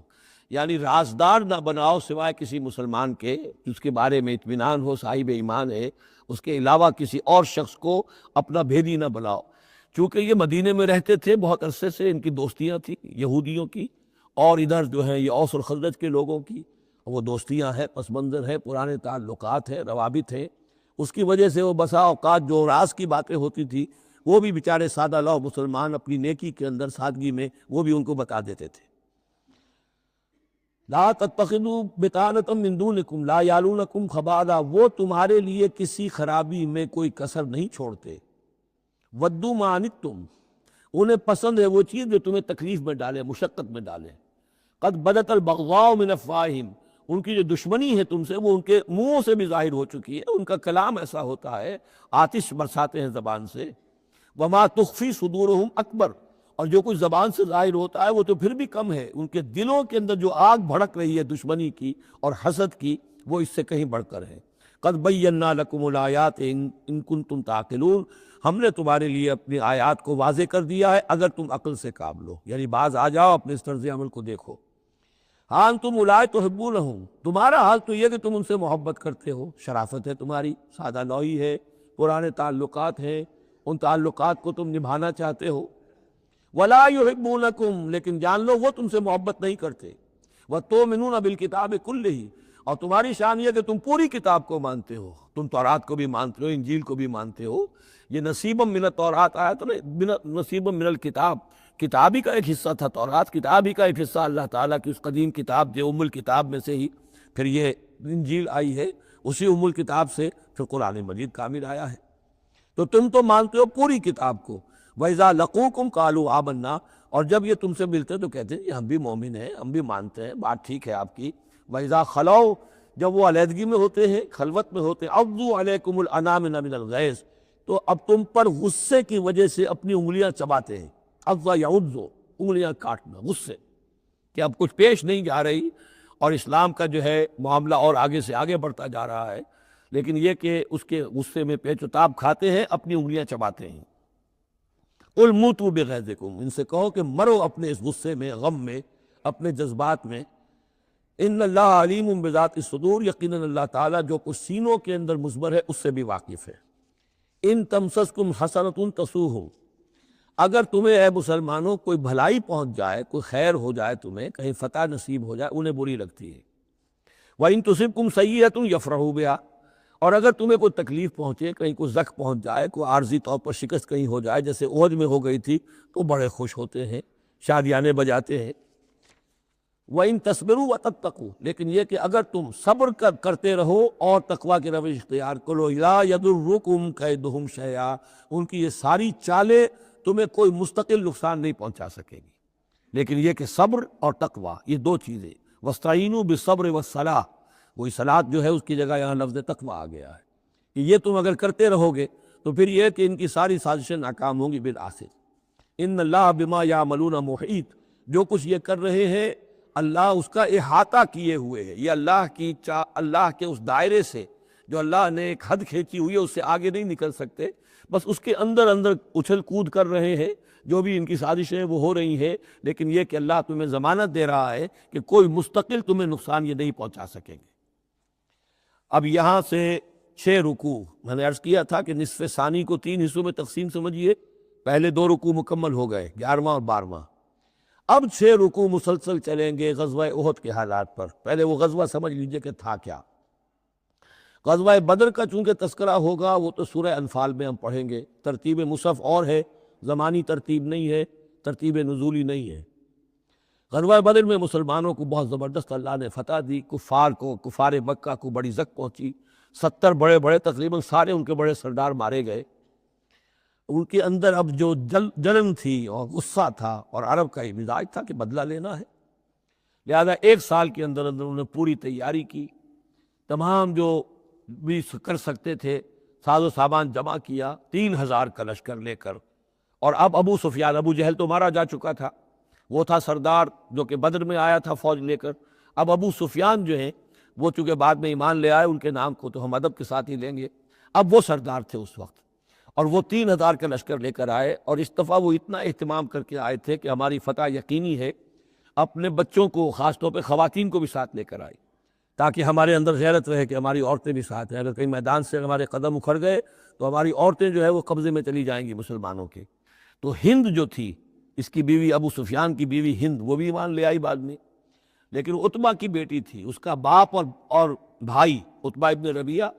یعنی رازدار نہ بناؤ سوائے کسی مسلمان کے جس کے بارے میں اطمینان ہو، صاحب ایمان ہے، اس کے علاوہ کسی اور شخص کو اپنا بھیدی نہ بناؤ۔ چونکہ یہ مدینے میں رہتے تھے بہت عرصے سے، ان کی دوستیاں تھیں یہودیوں کی، اور ادھر جو ہے یہ اوس اور خزرج کے لوگوں کی، وہ دوستیاں ہیں، پس منظر ہے، پرانے تعلقات ہیں، روابط ہیں، اس کی وجہ سے وہ بسا اوقات جو راز کی باتیں ہوتی تھی وہ بھی بیچارے سادہ لوح مسلمان اپنی نیکی کے اندر، سادگی میں، وہ بھی ان کو بتا دیتے تھے۔ لا تتخذوا بطانة من دونکم لا یالونکم خبالا، وہ تمہارے لیے کسی خرابی میں کوئی کسر نہیں چھوڑتے۔ ودوا ما عنتم، انہیں پسند ہے وہ چیز جو تمہیں تکلیف میں ڈالے، مشقت میں ڈالے۔ قد بدت البغضاء من افواہہم، ان کی جو دشمنی ہے تم سے وہ ان کے منہوں سے بھی ظاہر ہو چکی ہے، ان کا کلام ایسا ہوتا ہے، آتش برساتے ہیں زبان سے۔ وما تخفی صدورہم اکبر، اور جو کچھ زبان سے ظاہر ہوتا ہے وہ تو پھر بھی کم ہے، ان کے دلوں کے اندر جو آگ بھڑک رہی ہے دشمنی کی اور حسد کی، وہ اس سے کہیں بڑھ کر ہے۔ قد بینا لکم الآیات ان کنتم تعقلون، ہم نے تمہارے لیے اپنی آیات کو واضح کر دیا ہے اگر تم عقل سے کام لو، یعنی باز آ جاؤ، اپنے اس طرز عمل کو دیکھو۔ ہاں تم اولئک تحبونہم، تمہارا حال تو یہ کہ تم ان سے محبت کرتے ہو، شرافت ہے تمہاری، سادہ لوحی ہے، پرانے تعلقات ہیں، ان تعلقات کو تم نبھانا چاہتے ہو۔ ولا یحبونکم، لیکن جان لو وہ تم سے محبت نہیں کرتے۔ وتؤمنون بالکتاب کلہ، اور تمہاری شان یہ کہ تم پوری کتاب کو مانتے ہو، تم تورات کو بھی مانتے ہو، انجیل کو بھی مانتے ہو۔ یہ نصیبا من التورات آیا تو نصیبا من الکتاب، کتاب ہی کا ایک حصہ تھا تورات، کتاب ہی کا ایک حصہ اللہ تعالیٰ کی اس قدیم کتاب جو ام الکتاب میں سے ہی پھر یہ انجیل آئی ہے، اسی ام الکتاب سے پھر قرآن مجید کامل آیا ہے۔ تو تم تو مانتے ہو پوری کتاب کو۔ وَإِذَا لَقُوكُمْ قَالُوا آمَنَّا، اور جب یہ تم سے ملتے تو کہتے ہیں ہم بھی مومن ہیں، ہم بھی مانتے ہیں، بات ٹھیک ہے آپ کی۔ وَإِذَا خَلَوْا، جب وہ علیحدگی میں ہوتے ہیں، خلوت میں ہوتے ہیں، عَضُّوا عَلَيْكُمُ الْأَنَامِنَ مِنَ الْغَيْظِ، تو اب تم پر غصے کی وجہ سے اپنی انگلیاں چباتے ہیں۔ عَضَّ يَعُضُّ، انگلیاں کاٹنا، غصے کہ اب کچھ پیش نہیں جا رہی اور اسلام کا جو ہے معاملہ اور آگے سے آگے بڑھتا جا رہا ہے، لیکن یہ کہ اس کے غصے میں پیچ و تاب کھاتے ہیں، اپنی انگلیاں چباتے ہیں۔ قُلْ مُوتُوا بِغَیظِکُم، ان سے کہو کہ مرو اپنے اس غصے میں، غم میں، اپنے جذبات میں۔ ان اللہ علیم بذات الصدور، یقیناً اللہ تعالیٰ جو کچھ سینوں کے اندر مضمر ہے اس سے بھی واقف ہے۔ ان تمسسکم حسنۃ تسؤہم، اگر تمہیں اے مسلمانوں کوئی بھلائی پہنچ جائے، کوئی خیر ہو جائے، تمہیں کہیں فتح نصیب ہو جائے، انہیں بری لگتی ہے۔ وَإِن تُصِبْكُمْ سَیِّئَةٌ یفرحوا بِہَا، اور اگر تمہیں کوئی تکلیف پہنچے، کہیں کوئی زخم پہنچ جائے، کوئی عارضی طور پر شکست کہیں ہو جائے، جیسے احد میں ہو گئی تھی، تو بڑے خوش ہوتے ہیں، شادیانے بجاتے ہیں۔ وَإِن تَصْبِرُوا وَتَتَّقُوا، لیکن یہ کہ اگر تم صبر کرتے رہو اور تقویٰ کی روش اختیار کرو، لَا يَضُرُّكُمْ كَيْدُهُمْ شَيْئًا، ان کی یہ ساری چالیں تمہیں کوئی مستقل نقصان نہیں پہنچا سکے گی، لیکن یہ کہ صبر اور تقویٰ، یہ دو چیزیں۔ وَاسْتَعِینُوا بِالصَّبْرِ وَالصَّلَاةِ، وہی صلاۃ جو ہے اس کی جگہ یہاں لفظ تقویٰ آ گیا ہے کہ یہ تم اگر کرتے رہو گے تو پھر یہ کہ ان کی ساری سازشیں ناکام ہوں گی بالآخر۔ ان اللہ بما یعملون محیط، جو کچھ یہ کر رہے ہیں اللہ اس کا احاطہ کیے ہوئے ہے، یہ اللہ کے اس دائرے سے جو اللہ نے ایک حد کھینچی ہوئی ہے اس سے آگے نہیں نکل سکتے، بس اس کے اندر اندر اچھل کود کر رہے ہیں، جو بھی ان کی سازشیں وہ ہو رہی ہیں، لیکن یہ کہ اللہ تمہیں ضمانت دے رہا ہے کہ کوئی مستقل تمہیں نقصان یہ نہیں پہنچا سکیں گے۔ اب یہاں سے 6 رکوع، میں نے عرض کیا تھا کہ نصف ثانی کو 3 حصوں میں تقسیم سمجھیے، پہلے 2 رکوع مکمل ہو گئے، 11واں اور 12واں۔ اب 6 رکوع مسلسل چلیں گے غزوہ احد کے حالات پر۔ پہلے وہ غزوہ سمجھ لیجئے کہ تھا کیا۔ غزوہ بدر کا چونکہ تذکرہ ہوگا وہ تو سورہ انفال میں ہم پڑھیں گے، ترتیب مصحف اور ہے، زمانی ترتیب نہیں ہے، ترتیب نزولی نہیں ہے۔ غزوہ بدر میں مسلمانوں کو بہت زبردست اللہ نے فتح دی، کفار مکہ کو بڑی زک پہنچی، 70 بڑے بڑے تقریباً سارے ان کے بڑے سردار مارے گئے۔ ان کے اندر اب جو جلن تھی اور غصہ تھا، اور عرب کا یہ مزاج تھا کہ بدلہ لینا ہے، لہذا 1 سال کے اندر انہوں نے پوری تیاری کی، تمام جو بھی کر سکتے تھے ساز و سامان جمع کیا، 3000 کا لشکر لے کر۔ اور اب ابو سفیان، ابو جہل تو مارا جا چکا تھا، وہ تھا سردار جو کہ بدر میں آیا تھا فوج لے کر۔ اب ابو سفیان جو ہیں وہ چونکہ بعد میں ایمان لے آئے، ان کے نام کو تو ہم ادب کے ساتھ ہی لیں گے، اب وہ سردار تھے اس وقت، اور وہ 3000 کا لشکر لے کر آئے، اور اس دفعہ وہ اتنا اہتمام کر کے آئے تھے کہ ہماری فتح یقینی ہے، اپنے بچوں کو، خاص طور پہ خواتین کو بھی ساتھ لے کر آئی، تاکہ ہمارے اندر غیرت رہے کہ ہماری عورتیں بھی ساتھ ہیں، اگر کہیں میدان سے ہمارے قدم اکھڑ گئے تو ہماری عورتیں جو ہے وہ قبضے میں چلی جائیں گی مسلمانوں کے۔ تو ہند جو تھی، اس کی بیوی، ابو سفیان کی بیوی ہند، وہ بھی ایمان لے آئی بعد میں، لیکن عتبہ کی بیٹی تھی، اس کا باپ اور بھائی عتبہ ابن ربیعہ،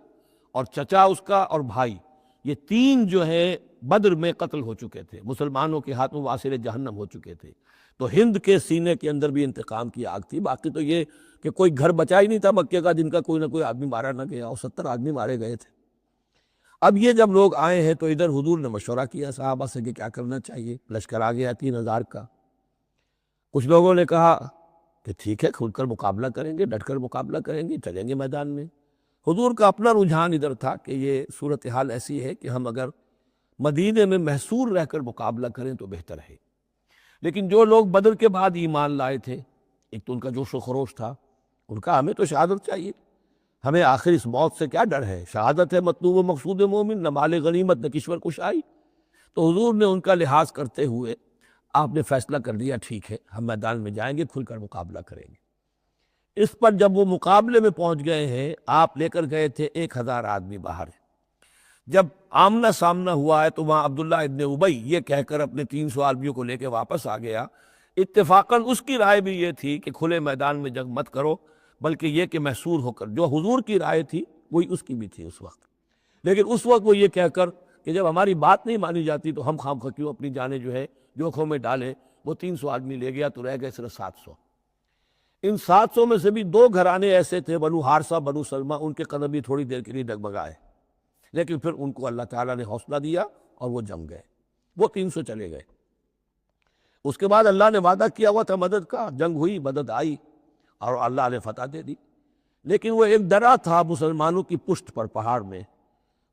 اور چچا اس کا اور بھائی، یہ تین جو ہے بدر میں قتل ہو چکے تھے، مسلمانوں کے ہاتھوں واصل جہنم ہو چکے تھے۔ تو ہند کے سینے کے اندر بھی انتقام کی آگ تھی۔ باقی تو یہ کہ کوئی گھر بچا ہی نہیں تھا مکے کا جن کا کوئی نہ کوئی آدمی مارا نہ گیا، اور 70 آدمی مارے گئے تھے۔ اب یہ جب لوگ آئے ہیں تو ادھر حضور نے مشورہ کیا صحابہ سے کہ کیا کرنا چاہیے، لشکر آ گیا 3000 کا۔ کچھ لوگوں نے کہا کہ ٹھیک ہے، کھل کر مقابلہ کریں گے، ڈٹ کر مقابلہ کریں گے، چلیں گے میدان میں۔ حضور کا اپنا رجحان ادھر تھا کہ یہ صورتحال ایسی ہے کہ ہم اگر مدینے میں محصور رہ کر مقابلہ کریں تو بہتر ہے۔ لیکن جو لوگ بدر کے بعد ایمان لائے تھے، ایک تو ان کا جوش و خروش تھا، ان کا ہمیں تو شہادت چاہیے، ہمیں آخر اس موت سے کیا ڈر ہے، شہادت ہے مطلوب و مقصود مومن، نہ مال غنیمت نہ کشور کشائی۔ تو حضور نے ان کا لحاظ کرتے ہوئے آپ نے فیصلہ کر دیا ٹھیک ہے، ہم میدان میں جائیں گے، کھل کر مقابلہ کریں گے۔ اس پر جب وہ مقابلے میں پہنچ گئے ہیں، آپ لے کر گئے تھے 1000 آدمی باہر۔ جب آمنا سامنا ہوا ہے تو وہاں عبداللہ ابن ابی یہ کہہ کر اپنے 300 آدمیوں کو لے کے واپس آ گیا۔ اتفاقاً اس کی رائے بھی یہ تھی کہ کھلے میدان میں جنگ مت کرو، بلکہ یہ کہ محصور ہو کر، جو حضور کی رائے تھی وہی اس کی بھی تھی اس وقت۔ لیکن اس وقت وہ یہ کہہ کر کہ جب ہماری بات نہیں مانی جاتی تو ہم خام خواہ کیوں اپنی جانیں جو ہے جوکھوں میں ڈالیں۔ وہ 300 آدمی لے گیا تو رہ گئے صرف 700۔ ان 700 میں سے بھی 2 گھرانے ایسے تھے، بنو حارثہ بنو سلمہ، ان کے قدم بھی تھوڑی دیر کے لیے ڈگمگائے، لیکن پھر ان کو اللہ تعالیٰ نے حوصلہ دیا اور وہ جم گئے، وہ 300 چلے گئے۔ اس کے بعد اللہ نے وعدہ کیا ہوا تھا مدد کا، جنگ ہوئی، مدد آئی اور اللہ نے فتح دے دی۔ لیکن وہ ایک درہ تھا مسلمانوں کی پشت پر پہاڑ میں۔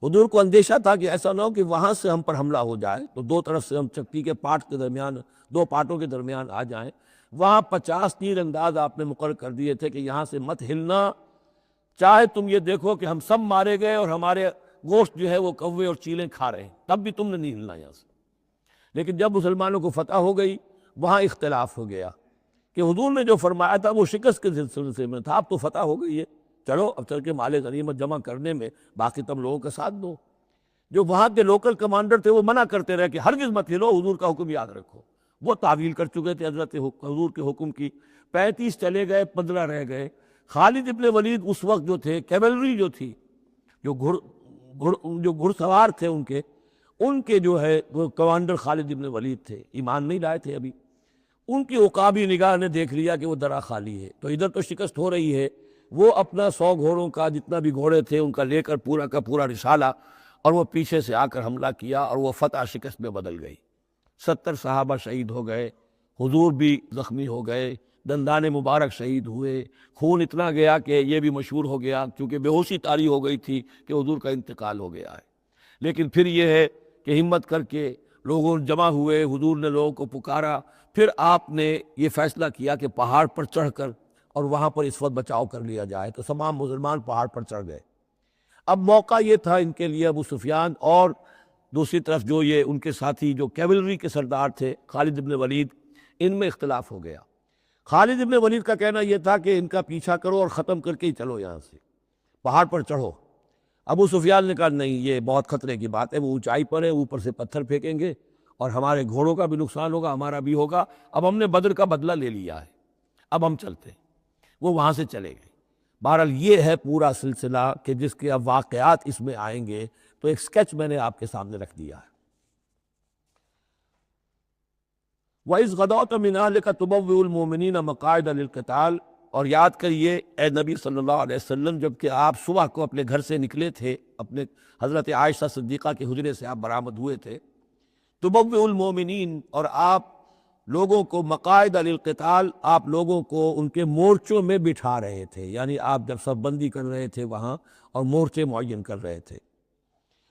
حضور کو اندیشہ تھا کہ ایسا نہ ہو کہ وہاں سے ہم پر حملہ ہو جائے، تو 2 طرف سے ہم چکی کے پاٹ کے درمیان، 2 پاٹوں کے درمیان آ جائیں۔ وہاں 50 تیر انداز آپ نے مقرر کر دیے تھے کہ یہاں سے مت ہلنا، چاہے تم یہ دیکھو کہ ہم سب مارے گئے اور ہمارے گوشت جو ہے وہ کوے اور چیلیں کھا رہے ہیں، تب بھی تم نے نہیں ہلنا یہاں سے۔ لیکن جب مسلمانوں کو فتح ہو گئی، وہاں اختلاف ہو گیا کہ حضور نے جو فرمایا تھا وہ شکست کے سلسلے میں تھا، اب تو فتح ہو گئی ہے، چلو اب چل کے مال غنیمت جمع کرنے میں باقی تم لوگوں کا ساتھ دو۔ جو وہاں کے لوکل کمانڈر تھے وہ منع کرتے رہے کہ ہرگز مت ہلو، حضور کا حکم یاد رکھو۔ وہ تعویل کر چکے تھے حضرت حضور کے حکم کی۔ 35 چلے گئے، 15 رہ گئے۔ خالد ابن ولید اس وقت جو تھے، کیولری جو تھی، جو گھڑ سوار تھے ان کے جو ہے وہ کمانڈر خالد ابن ولید تھے، ایمان نہیں لائے تھے ابھی۔ ان کی عقابی نگاہ نے دیکھ لیا کہ وہ درہ خالی ہے، تو ادھر تو شکست ہو رہی ہے۔ وہ اپنا 100 گھوڑوں کا جتنا بھی گھوڑے تھے ان کا لے کر پورا کا پورا رسالہ، اور وہ پیچھے سے آ کر حملہ کیا اور وہ فتح شکست میں بدل گئی۔ 70 صحابہ شہید ہو گئے، حضور بھی زخمی ہو گئے، دندان مبارک شہید ہوئے، خون اتنا گیا کہ یہ بھی مشہور ہو گیا کیونکہ بے ہوشی طاری ہو گئی تھی کہ حضور کا انتقال ہو گیا ہے۔ لیکن پھر یہ ہے کہ ہمت کر کے لوگوں جمع ہوئے، حضور نے لوگوں کو پکارا، پھر آپ نے یہ فیصلہ کیا کہ پہاڑ پر چڑھ کر اور وہاں پر اس وقت بچاؤ کر لیا جائے، تو تمام مسلمان پہاڑ پر چڑھ گئے۔ اب موقع یہ تھا ان کے لیے، ابو سفیان اور دوسری طرف جو یہ ان کے ساتھی جو کیولری کے سردار تھے خالد ابن ولید، ان میں اختلاف ہو گیا۔ خالد ابن ولید کا کہنا یہ تھا کہ ان کا پیچھا کرو اور ختم کر کے ہی چلو، یہاں سے پہاڑ پر چڑھو۔ ابو سفیان نے کہا نہیں، یہ بہت خطرے کی بات ہے، وہ اونچائی پر ہے، اوپر سے پتھر پھینکیں گے اور ہمارے گھوڑوں کا بھی نقصان ہوگا، ہمارا بھی ہوگا۔ اب ہم نے بدر کا بدلہ لے لیا ہے، اب ہم چلتے ہیں۔ وہ وہاں سے چلے گئے۔ بہرحال یہ ہے پورا سلسلہ کہ جس کے اب واقعات اس میں آئیں گے، تو ایک سکیچ میں نے آپ کے سامنے رکھ دیا ہے۔ وَإِذْ غَدَوْتَ مِنْ أَهْلِكَ تُبَوِّئُ الْمُؤْمِنِينَ مَقَاعِدَ لِلْقِتَالِ، اور یاد کریے اے نبی صلی اللہ علیہ وسلم، جب کہ آپ صبح کو اپنے گھر سے نکلے تھے، اپنے حضرت عائشہ صدیقہ کے حجرے سے آپ برآمد ہوئے تھے، تُبَوِّئُ الْمُؤْمِنِينَ، اور آپ لوگوں کو مقاعد للقتال، آپ لوگوں کو ان کے مورچوں میں بٹھا رہے تھے، یعنی آپ جب صف بندی کر رہے تھے وہاں اور مورچے معین کر رہے تھے۔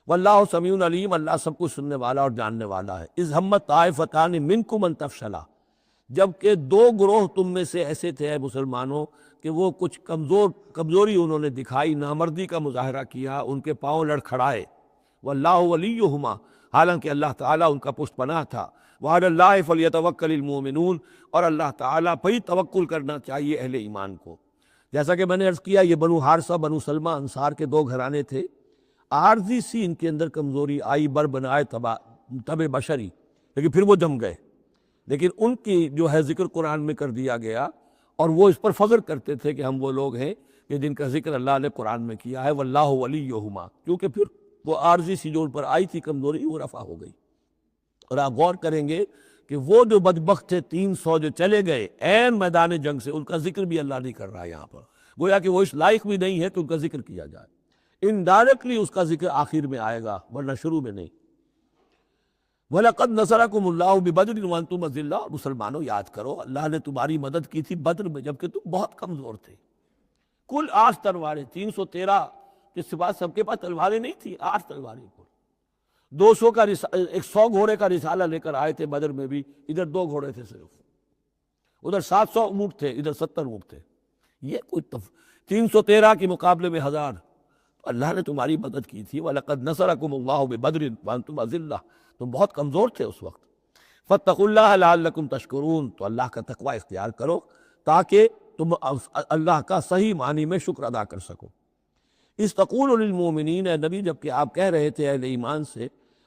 واللہ سمیع علیم، اللہ سب کچھ سننے والا اور جاننے والا ہے۔ اذ ہمت طائفتان منکم ان تفشلا، جبکہ 2 گروہ تم میں سے ایسے تھے اے مسلمانوں کہ وہ کچھ کمزوری انہوں نے دکھائی، نامردی کا مظاہرہ کیا، ان کے پاؤں لڑکھڑائے۔ واللہ ولیہما، حالانکہ اللہ تعالیٰ ان کا پشت پناہ تھا۔ وعلی اللہ فلیتوکل المؤمنون، اور اللہ تعالیٰ پر ہی توکل کرنا چاہیے اہل ایمان کو۔ جیسا کہ میں نے عرض کیا، یہ بنو حارثہ بنو سلمہ انصار کے دو گھرانے تھے، عارضی سی ان کے اندر کمزوری آئی، بر بنائے تب بشری، لیکن پھر وہ جم گئے۔ لیکن ان کی جو ہے ذکر قرآن میں کر دیا گیا، اور وہ اس پر فخر کرتے تھے کہ ہم وہ لوگ ہیں کہ جن کا ذکر اللہ نے قرآن میں کیا ہے، واللہ ولیہما، کیونکہ پھر وہ عارضی سی جو ان پر آئی تھی کمزوری وہ رفع ہو گئی۔ اور آپ غور کریں گے کہ وہ جو بدبخت تھے 300 جو چلے گئے عین میدان جنگ سے، ان کا ذکر بھی اللہ نہیں کر رہا ہے یہاں پر، گویا کہ وہ اس لائق بھی نہیں ہے کہ ان کا ذکر کیا جائے۔ انڈائریکٹلی اس کا ذکر آخر میں آئے گا، ورنہ شروع میں نہیں۔ وَلَقَدْ نَصَرَكُمُ اللَّهُ بِبَدْرٍ وَأَنْتُمْ أَذِلَّةٌ، اور مسلمانوں یاد کرو اللہ نے تمہاری مدد کی تھی بدر میں جبکہ تم بہت کمزور تھے۔ کل 8 تلواریں، 313 کے سوا سب کے پاس تلواریں نہیں تھیں، 8 تلواریں کل۔ 200 کا 100 گھوڑے کا رسالہ لے کر آئے تھے بدر میں بھی، ادھر 2 گھوڑے تھے صرف، ادھر 700 اونٹ تھے، ادھر 70 اونٹ تھے۔ یہ کوئی 313 کے مقابلے میں 1000، اللہ نے تمہاری مدد کی تھی۔ وَلَقَدْ نَصَرَكُمُ اللَّهُ بِبَدْرٍ وَأَنْتُمْ أَذِلَّةٌ، تم بہت کمزور تھے اس وقت۔ فَاتَّقُوا اللَّهَ لَعَلَّكُمْ تَشْكُرُونَ، تو اللہ کا تقوی اختیار کرو تاکہ تم اللہ کا صحیح معنی میں شکر ادا کر سکو۔ اِذْ تَقُولُ لِلْمُؤْمِنِينَ، اے نبی جبکہ آپ کہہ رہے تھے اہل ایمان سے،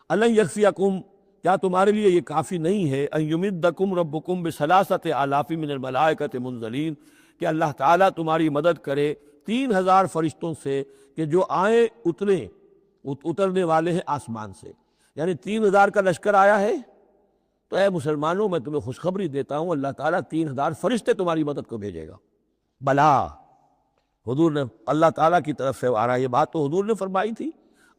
أَلَنْ يَكْفِيَكُمْ، کیا تمہارے لیے یہ کافی نہیں ہے، أَن يُمِدَّكُمْ رَبُّكُمْ بِثَلَاثَةِ آلَافٍ مِّنَ الْمَلَائِكَةِ مُنزَلِينَ، کہ اللہ تعالیٰ تمہاری مدد کرے 3000 فرشتوں سے کہ جو آئیں اترنے والے ہیں آسمان سے، یعنی 3000 کا لشکر آیا ہے۔ تو اے مسلمانوں میں تمہیں خوشخبری دیتا ہوں، اللہ تعالیٰ 3000 فرشتے تمہاری مدد کو بھیجے گا۔ بلا، حضور نے اللہ تعالیٰ کی طرف سے آ رہا ہے، یہ بات تو حضور نے فرمائی تھی۔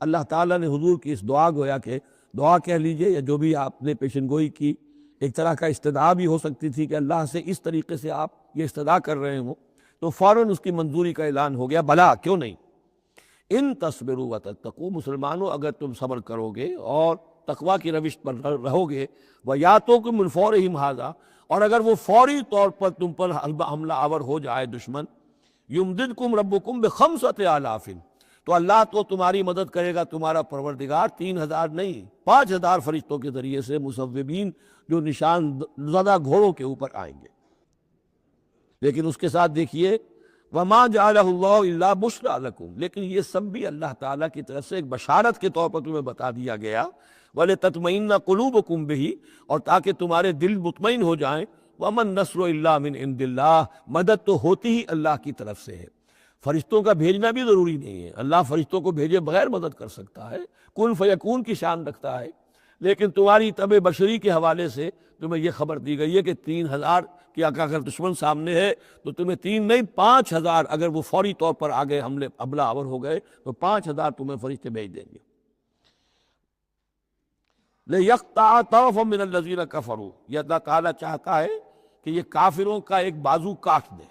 اللہ تعالیٰ نے حضور کی اس دعا، گویا کہ دعا کہہ لیجئے یا جو بھی آپ نے پیشن گوئی کی، ایک طرح کا استدعا بھی ہو سکتی تھی کہ اللہ سے اس طریقے سے آپ یہ استدعا کر رہے ہوں، تو فوراً اس کی منظوری کا اعلان ہو گیا، بلا کیوں نہیں۔ ان تصبروا وتتقوا، مسلمانوں اگر تم صبر کرو گے اور تقوی کی روش پر رہو گے، وَيَأْتُوكُم مِّن فَوْرِهِمْ هَٰذَا، اور اگر وہ فوری طور پر تم پر حملہ آور ہو جائے دشمن، يُمْدِدْكُمْ رَبُّكُمْ بِخَمْسَةِ آلَافٍ، تو اللہ تو تمہاری مدد کرے گا تمہارا پروردگار 3000 نہیں 5000 فرشتوں کے ذریعے سے، مصوبین جو نشان زدہ گھوڑوں کے اوپر آئیں گے۔ لیکن اس کے ساتھ دیکھیے وَمَا جَعَلَهُ اللَّهُ إِلَّا بُشْرَىٰ لَكُمْ، لیکن یہ سب بھی اللہ تعالیٰ کی طرف سے ایک بشارت کے طور پر تمہیں بتا دیا گیا، وَلِتَطْمَئِنَّ قُلُوبُكُمْ بِهِ، اور تاکہ تمہارے دل مطمئن ہو جائیں۔ وَمَا النَّصْرُ إِلَّا مِنْ عِنْدِ اللَّهِ، مدد تو ہوتی ہی اللہ کی طرف سے ہے، فرشتوں کا بھیجنا بھی ضروری نہیں ہے، اللہ فرشتوں کو بھیجے بغیر مدد کر سکتا ہے، کن فیکون کی شان رکھتا ہے۔ لیکن تمہاری طبع بشری کے حوالے سے تمہیں یہ خبر دی گئی ہے کہ 3000 کی اگر دشمن سامنے ہے تو تمہیں 3 نہیں 5000، اگر وہ فوری طور پر آگے حملہ آور ہو گئے تو 5000 تمہیں فرشتے بھیج دیں گے۔ لِيَقْطَعَ طَرَفًا مِّنَ الَّذِينَ كَفَرُوا، یہ اللہ تعالیٰ چاہتا ہے کہ یہ کافروں کا ایک بازو کاٹ دے،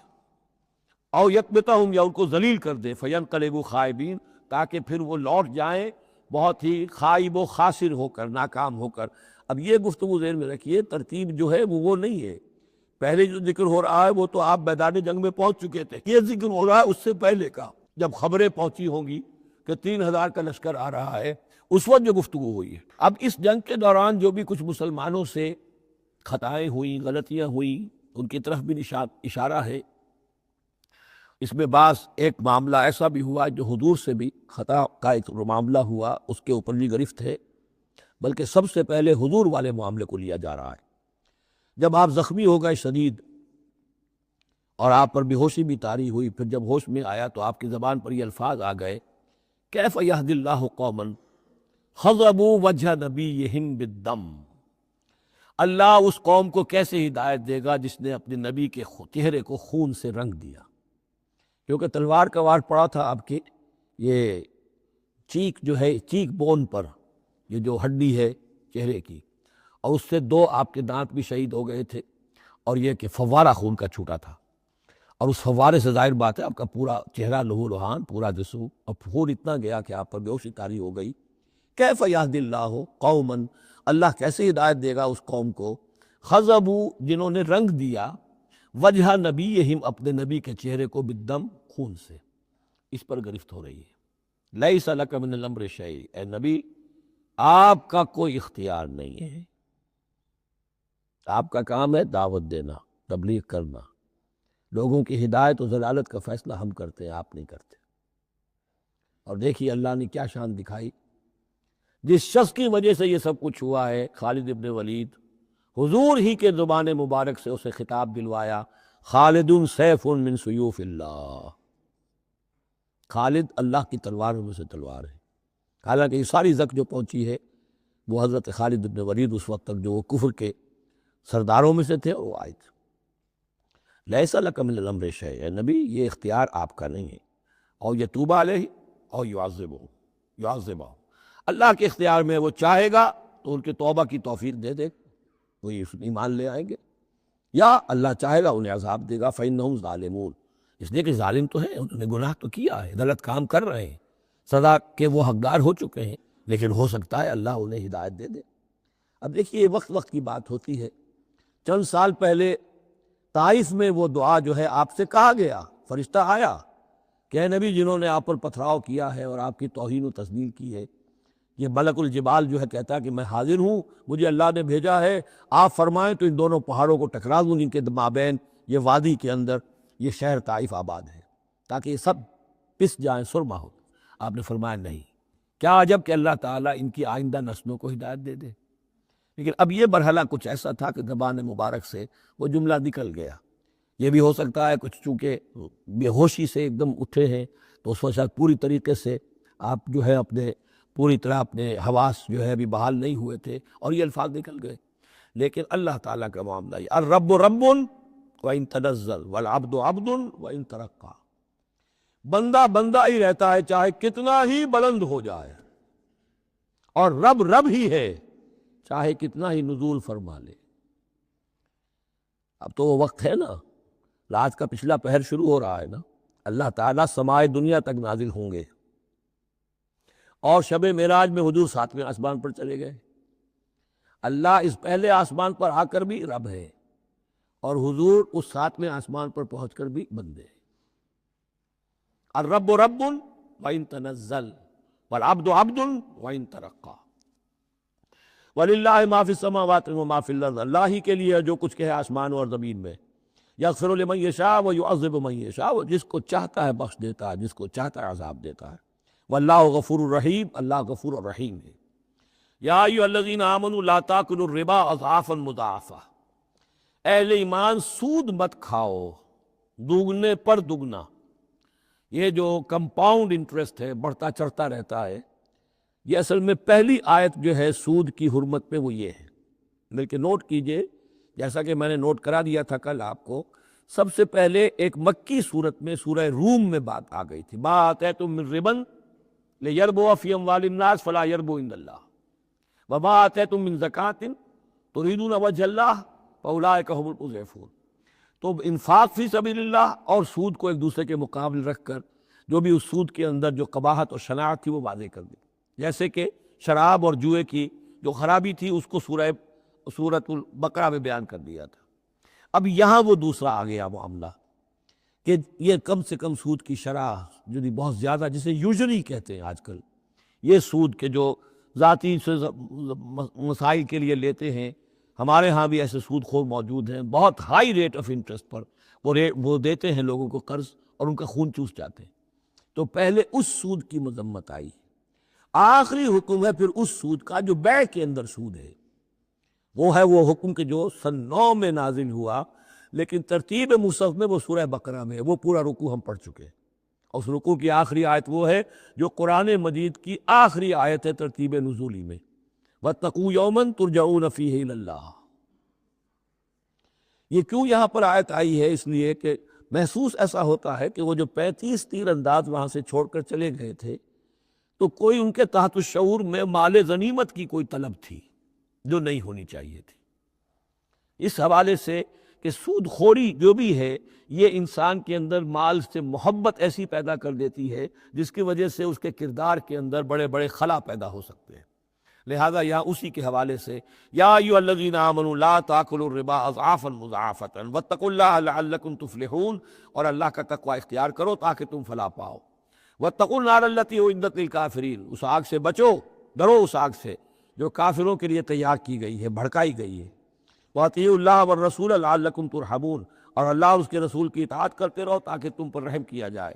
او یکبتہم، یا ان کو ذلیل کر دے، فینقلبوا خائبین، تاکہ پھر وہ لوٹ جائیں بہت ہی خائب و خاسر ہو کر، ناکام ہو کر۔ اب یہ گفتگو ذہن میں رکھیے، ترتیب جو ہے وہ نہیں ہے، پہلے جو ذکر ہو رہا ہے وہ تو آپ میدان جنگ میں پہنچ چکے تھے، یہ ذکر ہو رہا ہے اس سے پہلے کا، جب خبریں پہنچی ہوں گی کہ 3000 کا لشکر آ رہا ہے، اس وقت جو گفتگو ہوئی ہے۔ اب اس جنگ کے دوران جو بھی کچھ مسلمانوں سے خطائیں ہوئیں، غلطیاں ہوئیں، ان کی طرف بھی اشارہ ہے۔ اس میں بعض ایک معاملہ ایسا بھی ہوا جو حضور سے بھی خطا کا ایک معاملہ ہوا، اس کے اوپر بھی گرفت ہے، بلکہ سب سے پہلے حضور والے معاملے کو لیا جا رہا ہے۔ جب آپ زخمی ہو گئے شدید اور آپ پر بے ہوشی بھی طاری ہوئی، پھر جب ہوش میں آیا تو آپ کی زبان پر یہ الفاظ آ گئے، کیف یہدی اللہ قوما خضبوا وجہ نبیہم بالدم، اللہ اس قوم کو کیسے ہدایت دے گا جس نے اپنے نبی کے چہرے کو خون سے رنگ دیا، کیونکہ تلوار کا وار پڑا تھا آپ کے یہ چیک جو ہے، چیک بون پر، یہ جو ہڈی ہے چہرے کی، اور اس سے 2 آپ کے دانت بھی شہید ہو گئے تھے، اور یہ کہ فوارہ خون کا چھوٹا تھا، اور اس فوارے سے ظاہر بات ہے آپ کا پورا چہرہ لہو لہان، پورا جسم، اور خون اتنا گیا کہ آپ پر بے ہوشی طاری ہو گئی۔ کیف یہدی اللہ قوما، اللہ کیسے ہدایت دے گا اس قوم کو، خضبوا، جنہوں نے رنگ دیا، وجہ نبیہم، اپنے نبی کے چہرے کو، بالدم، خون سے۔ اس پر گرفت ہو رہی ہے، لیس لک من الامر شیء، اے نبی آپ کا کوئی اختیار نہیں ہے، آپ کا کام ہے دعوت دینا، تبلیغ کرنا، لوگوں کی ہدایت و ضلالت کا فیصلہ ہم کرتے ہیں، آپ نہیں کرتے۔ اور دیکھیے اللہ نے کیا شان دکھائی، جس شخص کی وجہ سے یہ سب کچھ ہوا ہے، خالد ابن ولید، حضور ہی کے زبان مبارک سے اسے خطاب دلوایا، خالد سیف من سیوف اللہ، خالد اللہ کی تلواروں میں سے تلوار ہے۔ حالانکہ یہ ساری زک جو پہنچی ہے وہ حضرت خالد ابن ولید اس وقت تک جو وہ کفر کے سرداروں میں سے تھے وہ آئے تھے۔ لیس لک من الامر شیء، اے نبی یہ اختیار آپ کا نہیں ہے، اور یتوب علیہ اور یعذبہ، اللہ کے اختیار میں، وہ چاہے گا تو ان کے توبہ کی توفیق دے دے، وہ ایمان لے آئیں گے، یا اللہ چاہے گا انہیں عذاب دے گا، فإنہم ظالمون، اس لیے کہ ظالم تو ہیں، انہوں نے گناہ تو کیا ہے، غلط کام کر رہے ہیں، سزا کے وہ حقدار ہو چکے ہیں، لیکن ہو سکتا ہے اللہ انہیں ہدایت دے دے۔ اب دیکھیے یہ وقت وقت کی بات ہوتی ہے، چند سال پہلے طائف میں وہ دعا جو ہے آپ سے کہا گیا، فرشتہ آیا کہ اے نبی جنہوں نے آپ پر پتھراؤ کیا ہے اور آپ کی توہین و تذلیل کی ہے، یہ ملک الجبال جو ہے کہتا ہے کہ میں حاضر ہوں، مجھے اللہ نے بھیجا ہے، آپ فرمائیں تو ان دونوں پہاڑوں کو ٹکرا دوں جن کے مابین یہ وادی کے اندر یہ شہر طائف آباد ہے، تاکہ یہ سب پس جائیں، سرما ہو۔ آپ نے فرمایا نہیں، کیا عجب کہ اللہ تعالیٰ ان کی آئندہ نسلوں کو ہدایت دے دے۔ لیکن اب یہ مرحلہ کچھ ایسا تھا کہ زبان مبارک سے وہ جملہ نکل گیا۔ یہ بھی ہو سکتا ہے کچھ چونکہ بے ہوشی سے ایک دم اٹھے ہیں تو اس وقت شاید پوری طریقے سے آپ جو ہے پوری طرح اپنے حواس جو ہے ابھی بحال نہیں ہوئے تھے اور یہ الفاظ نکل گئے۔ لیکن اللہ تعالیٰ کا معاملہ یہ الرب رب وَإِن تنزل والعبد عبد وَإِن ترقى، بندہ بندہ ہی رہتا ہے چاہے کتنا ہی بلند ہو جائے، اور رب رب ہی ہے چاہے کتنا ہی نزول فرما لے۔ اب تو وہ وقت ہے نا، رات کا پچھلا پہر شروع ہو رہا ہے نا، اللہ تعالیٰ سمائے دنیا تک نازل ہوں گے، اور شب معراج میں حضور 7ویں آسمان پر چلے گئے۔ اللہ اس پہلے آسمان پر آ کر بھی رب ہے، اور حضور اس 7ویں آسمان پر پہنچ کر بھی بندے۔ الرب رب وَإِن تنزل والعبد عبد وَإِن ترقى وَلِلَّهِ مَا فِي السَّمَاوَاتِ وَمَا فِي الْأَرْضِ، اللہ ہی کے لیے جو کچھ کہ ہے آسمانوں اور زمین میں، یغفر لمن یشاء ویعذب من یشاء، وہ جس کو چاہتا ہے بخش دیتا ہے، جس کو چاہتا ہے عذاب دیتا ہے۔ واللہ غفور الرحیم، اللہ غفور الرحیم ہے۔ یا ایھا الذین آمنوا لا تاکلوا الربا اضعافا مضاعفہ، اہل ایمان سود مت کھاؤ دوگنے پر دگنا۔ یہ جو کمپاؤنڈ انٹرسٹ ہے، بڑھتا چڑھتا رہتا ہے، یہ اصل میں پہلی آیت جو ہے سود کی حرمت میں وہ یہ ہے۔ بلکہ نوٹ کیجئے، جیسا کہ میں نے نوٹ کرا دیا تھا کل آپ کو، سب سے پہلے ایک مکی صورت میں سورہ روم میں بات آ گئی تھی، ما آتیتم من ربا لیربو فی اموال الناس فلا یربو عند اللہ وما آتیتم من زکاۃ تریدون وجہ اللہ فاولئک هم المضعفون۔ تو انفاق فی سبیل اللہ اور سود کو ایک دوسرے کے مقابل رکھ کر جو بھی اس سود کے اندر جو قباحت اور شناعت تھی وہ واضح کر دی، جیسے کہ شراب اور جوئے کی جو خرابی تھی اس کو سورۃ البقرہ میں بیان کر دیا تھا۔ اب یہاں وہ دوسرا آ گیا معاملہ کہ یہ کم سے کم سود کی شرح جو بہت زیادہ، جسے یوزلی کہتے ہیں آج کل، یہ سود کے جو ذاتی مسائل کے لیے لیتے ہیں، ہمارے ہاں بھی ایسے سود خور موجود ہیں، بہت ہائی ریٹ آف انٹرسٹ پر وہ دیتے ہیں لوگوں کو قرض اور ان کا خون چوس جاتے ہیں۔ تو پہلے اس سود کی مذمت آئی، آخری حکم ہے پھر اس سود کا جو بیع کے اندر سود ہے، وہ ہے وہ حکم کہ جو سن 9 میں نازل ہوا، لیکن ترتیب مصحف میں وہ سورہ بقرہ میں ہے، وہ پورا رکوع ہم پڑھ چکے ہیں۔ اس رکوع کی آخری آیت وہ ہے جو قرآن مجید کی آخری آیت ہے ترتیب نزولی میں، وَاتَّقُوا يَوْمًا تُرْجَعُونَ فِيهِ إِلَى اللَّهِ۔ یہ کیوں یہاں پر آیت آئی ہے؟ اس لیے کہ محسوس ایسا ہوتا ہے کہ وہ جو 35 تیر انداز وہاں سے چھوڑ کر چلے گئے تھے تو کوئی ان کے تحت الشعور میں مال غنیمت کی کوئی طلب تھی جو نہیں ہونی چاہیے تھی۔ اس حوالے سے کہ سود خوری جو بھی ہے یہ انسان کے اندر مال سے محبت ایسی پیدا کر دیتی ہے جس کی وجہ سے اس کے کردار کے اندر بڑے بڑے خلا پیدا ہو سکتے ہیں۔ لہذا یہاں اسی کے حوالے سے یا ایھا الذین آمنوا لا تاکلوا الربا اضعافا مضاعفۃ واتقوا اللہ لعلکم تفلحون، اور اللہ کا تقوی اختیار کرو تاکہ تم فلاح پاؤ۔ واتقوا النار التی اعدت للکافرین، اس آگ سے بچو، ڈرو اس آگ سے جو کافروں کے لیے تیار کی گئی ہے، بھڑکائی گئی ہے۔ وَأَطِیعُوا اللَّهَ وَالرَّسُولَ لَعَلَّکُمْ تُرْحَمُونَ، اور اللہ اور اس کے رسول کی اطاعت کرتے رہو تاکہ تم پر رحم کیا جائے۔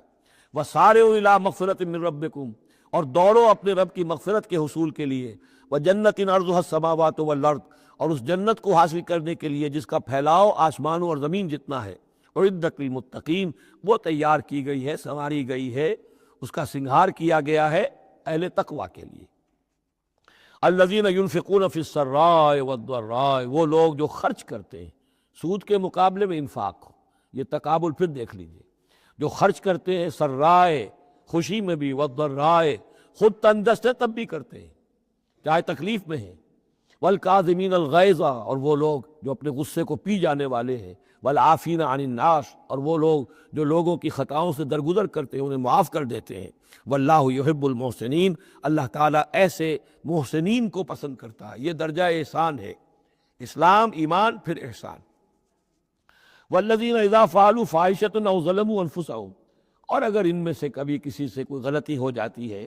وَسَارِعُوا إِلَىٰ مَغْفِرَةٍ مِّن رَّبِّکُمْ، اور دوڑو اپنے رب کی مغفرت کے حصول کے لیے۔ وَجَنَّةٍ عَرْضُهَا السَّمَاوَاتُ وَالْأَرْضُ، اور اس جنت کو حاصل کرنے کے لیے جس کا پھیلاؤ آسمانوں اور زمین جتنا ہے۔ اعدت للمتقین، وہ تیار کی گئی ہے، سنواری گئی ہے، اس کا سنگھار کیا گیا ہے اہل تقوی کے لیے۔ الذین ینفقون فی السراء والضراء، وہ لوگ جو خرچ کرتے ہیں، سود کے مقابلے میں انفاق، یہ تقابل پھر دیکھ لیجئے، جو خرچ کرتے ہیں سرائے، خوشی میں بھی، والضراء، خود تندرست ہے تب بھی کرتے ہیں چاہے تکلیف میں ہیں، والکاظمین الغیظ، اور وہ لوگ جو اپنے غصے کو پی جانے والے ہیں، والعافین عن الناس، اور وہ لوگ جو لوگوں کی خطاؤں سے درگزر کرتے ہیں، انہیں معاف کر دیتے ہیں۔ واللہ یحب المحسنین، اللہ تعالیٰ ایسے محسنین کو پسند کرتا ہے، یہ درجہ احسان ہے، اسلام، ایمان، پھر احسان۔ والذین اذا فعلوا فاحشۃ او ظلموا انفسهم، اور اگر ان میں سے کبھی کسی سے کوئی غلطی ہو جاتی ہے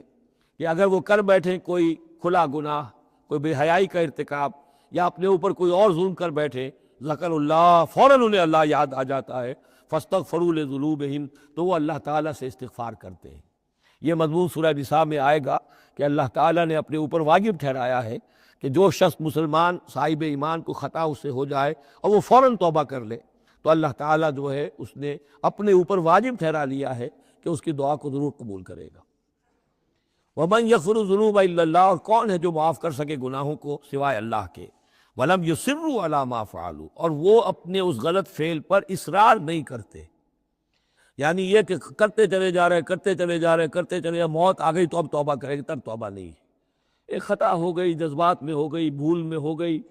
کہ اگر وہ کر بیٹھیں کوئی کھلا گناہ، کوئی بے حیائی کا ارتکاب، یا اپنے اوپر کوئی اور ظلم کر بیٹھے، ذکر اللہ، فوراً انہیں اللہ یاد آ جاتا ہے، فاستغفروا لذنوبہم، تو وہ اللہ تعالیٰ سے استغفار کرتے ہیں۔ یہ مضمون سورہ نساء میں آئے گا کہ اللہ تعالیٰ نے اپنے اوپر واجب ٹھہرایا ہے کہ جو شخص مسلمان صاحب ایمان کو خطا اس سے ہو جائے اور وہ فوراً توبہ کر لے، تو اللہ تعالیٰ جو ہے اس نے اپنے اوپر واجب ٹھہرا لیا ہے کہ اس کی دعا کو ضرور قبول کرے گا۔ وَمَن يَغْفِرُ الذُّنُوبَ إِلَّا اللَّهُ، اور کون ہے جو معاف کر سکے گناہوں کو سوائے اللہ کے۔ وَلَمْ يُصِرُّوا عَلَىٰ مَا فَعَلُوا، اور وہ اپنے اس غلط فعل پر اصرار نہیں کرتے، یعنی یہ کہ کرتے چلے جا رہے، کرتے چلے جا رہے، کرتے چلے جا، موت آ گئی تو اب توبہ کریں گے، تب توبہ نہیں ہے۔ ایک خطا ہو گئی، جذبات میں ہو گئی، بھول میں ہو گئی،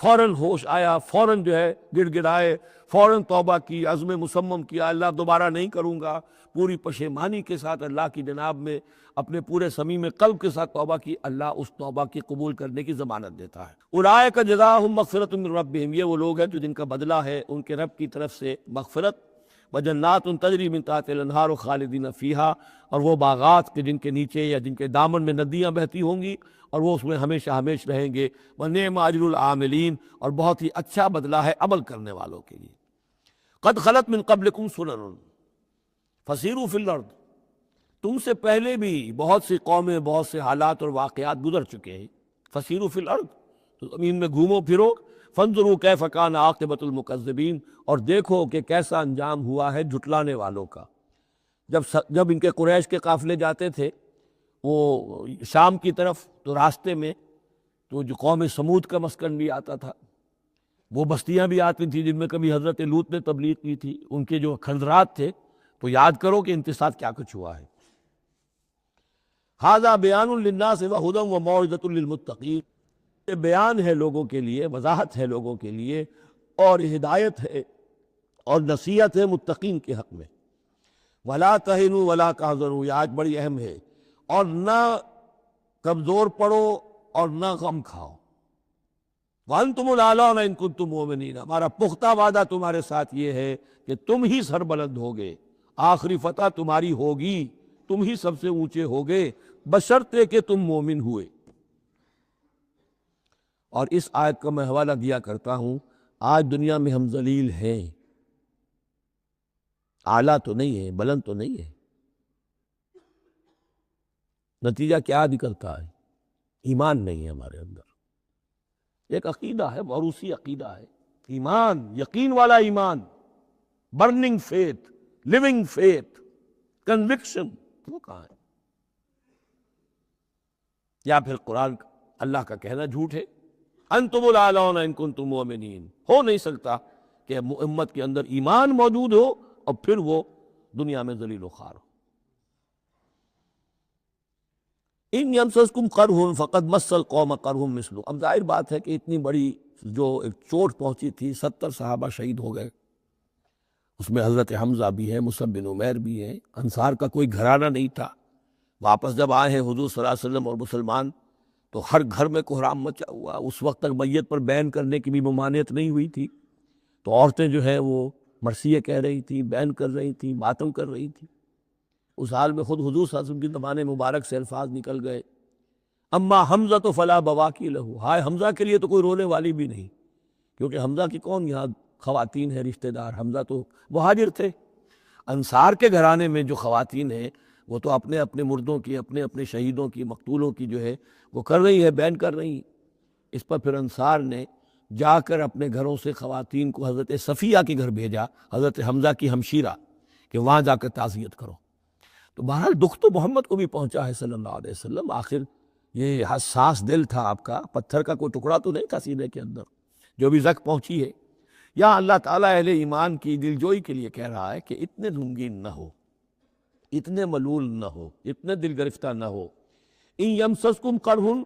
فوراً ہوش آیا، فوراً جو ہے گڑ گڑائے، فوراً توبہ کی، عزم مصمم کیا، اللہ دوبارہ نہیں کروں گا، پوری پشیمانی کے ساتھ اللہ کی جناب میں اپنے پورے صمیم قلب کے ساتھ توبہ کی، اللہ اس توبہ کی قبول کرنے کی ضمانت دیتا ہے۔ اولئک جزاؤہم مغفرۃ من ربہم، یہ وہ لوگ ہیں جو جن کا بدلہ ہے ان کے رب کی طرف سے مغفرت، وجنات تجری من تحتہا الانہار خالدین فیہا، اور وہ باغات کے جن کے نیچے یا جن کے دامن میں ندیاں بہتی ہوں گی اور وہ اس میں ہمیشہ ہمیش رہیں گے۔ وَنِعْمَ أَجْرُ الْعَامِلِينَ، اور بہت ہی اچھا بدلہ ہے عمل کرنے والوں کے لیے۔ قد خلت من قبلکم سنن فسیروا فی الارض، تم سے پہلے بھی بہت سی قومیں، بہت سے حالات اور واقعات گزر چکے ہیں۔ فسیروا فی الارض، تو زمین میں گھومو پھرو، فانظروا کیف کان عاقبۃ المکذبین، اور دیکھو کہ کیسا انجام ہوا ہے جھٹلانے والوں کا۔ جب ان کے قریش کے قافلے جاتے تھے وہ شام کی طرف، تو راستے میں تو جو قوم سمود کا مسکن بھی آتا تھا، وہ بستیاں بھی آتی تھیں جن میں کبھی حضرت لوط نے تبلیغ کی تھی، ان کے جو خنزرات تھے، تو یاد کرو کہ ان کے ساتھ کیا کچھ ہوا ہے۔ ھذا بیان للناس وہدی وموعظۃ للمتقین، یہ بیان ہے لوگوں کے لیے، وضاحت ہے لوگوں کے لیے، اور ہدایت ہے اور نصیحت ہے متقین کے حق میں۔ ولا تہنوا ولا تحزنوا، یہ آج بڑی اہم ہے، اور نہ کمزور پڑو اور نہ غم کھاؤ۔ وانتم الاعلون ان کنتم مؤمنین، ہمارا پختہ وعدہ تمہارے ساتھ یہ ہے کہ تم ہی سربلند ہوگے، آخری فتح تمہاری ہوگی، تم ہی سب سے اونچے ہوگے، بشرطے کہ تم مومن ہوئے۔ اور اس آیت کا میں حوالہ دیا کرتا ہوں، آج دنیا میں ہم ذلیل ہیں، اعلیٰ تو نہیں ہے، بلند تو نہیں ہے، نتیجہ کیا نکلتا ہے؟ ایمان نہیں ہے ہمارے اندر، ایک عقیدہ ہے، موروثی عقیدہ ہے، ایمان، یقین والا ایمان، burning faith, living faith, conviction, وہ کہاں ہے؟ یا پھر قرآن اللہ کا کہنا جھوٹ ہے، انتم الاعلون ان کنتم مؤمنین، ہو نہیں سکتا کہ امت کے اندر ایمان موجود ہو اور پھر وہ دنیا میں ذلیل و خوار ہو۔ ان یمسسکم قرح فقد مس القوم قرح مثلہ، اب ظاہر بات ہے کہ اتنی بڑی جو ایک چوٹ پہنچی تھی، 70 صحابہ شہید ہو گئے، اس میں حضرت حمزہ بھی ہے، مصعب بن عمیر بھی ہے، انصار کا کوئی گھرانہ نہیں تھا۔ واپس جب آئے ہیں حضور صلی اللہ علیہ وسلم اور مسلمان، تو ہر گھر میں کوہرام مچا ہوا، اس وقت تک میت پر بین کرنے کی بھی ممانعت نہیں ہوئی تھی، تو عورتیں جو ہیں وہ مرثیے کہہ رہی تھیں، بین کر رہی تھیں، ماتم کر رہی تھیں۔ اس حال میں خود حضور صلی اللہ علیہ وسلم کی زبان مبارک سے الفاظ نکل گئے، اما حمزہ تو فلا بواکی لہو، ہائے حمزہ کے لیے تو کوئی رونے والی بھی نہیں، کیونکہ حمزہ کی کون یہاں خواتین ہیں رشتہ دار؟ حمزہ تو مہاجر تھے۔ انصار کے گھرانے میں جو خواتین ہیں وہ تو اپنے اپنے مردوں کی، اپنے اپنے شہیدوں کی، مقتولوں کی جو ہے وہ کر رہی ہے، بیان کر رہی ہیں۔ اس پر پھر انصار نے جا کر اپنے گھروں سے خواتین کو حضرت صفیہ کے گھر بھیجا، حضرت حمزہ کی ہمشیرہ، کہ وہاں جا کر تعزیت کرو۔ تو بہرحال دکھ تو محمد کو بھی پہنچا ہے صلی اللہ علیہ وسلم، آخر یہ حساس دل تھا آپ کا، پتھر کا کوئی ٹکڑا تو نہیں تھا سینے کے اندر، جو بھی زخم پہنچی ہے۔ یا اللہ تعالیٰ اہل ایمان کی دلجوئی کے لیے کہہ رہا ہے کہ اتنے غمگین نہ ہو، اتنے ملول نہ ہو، اتنے دل گرفتہ نہ ہو۔ ان یمسسکم قرح،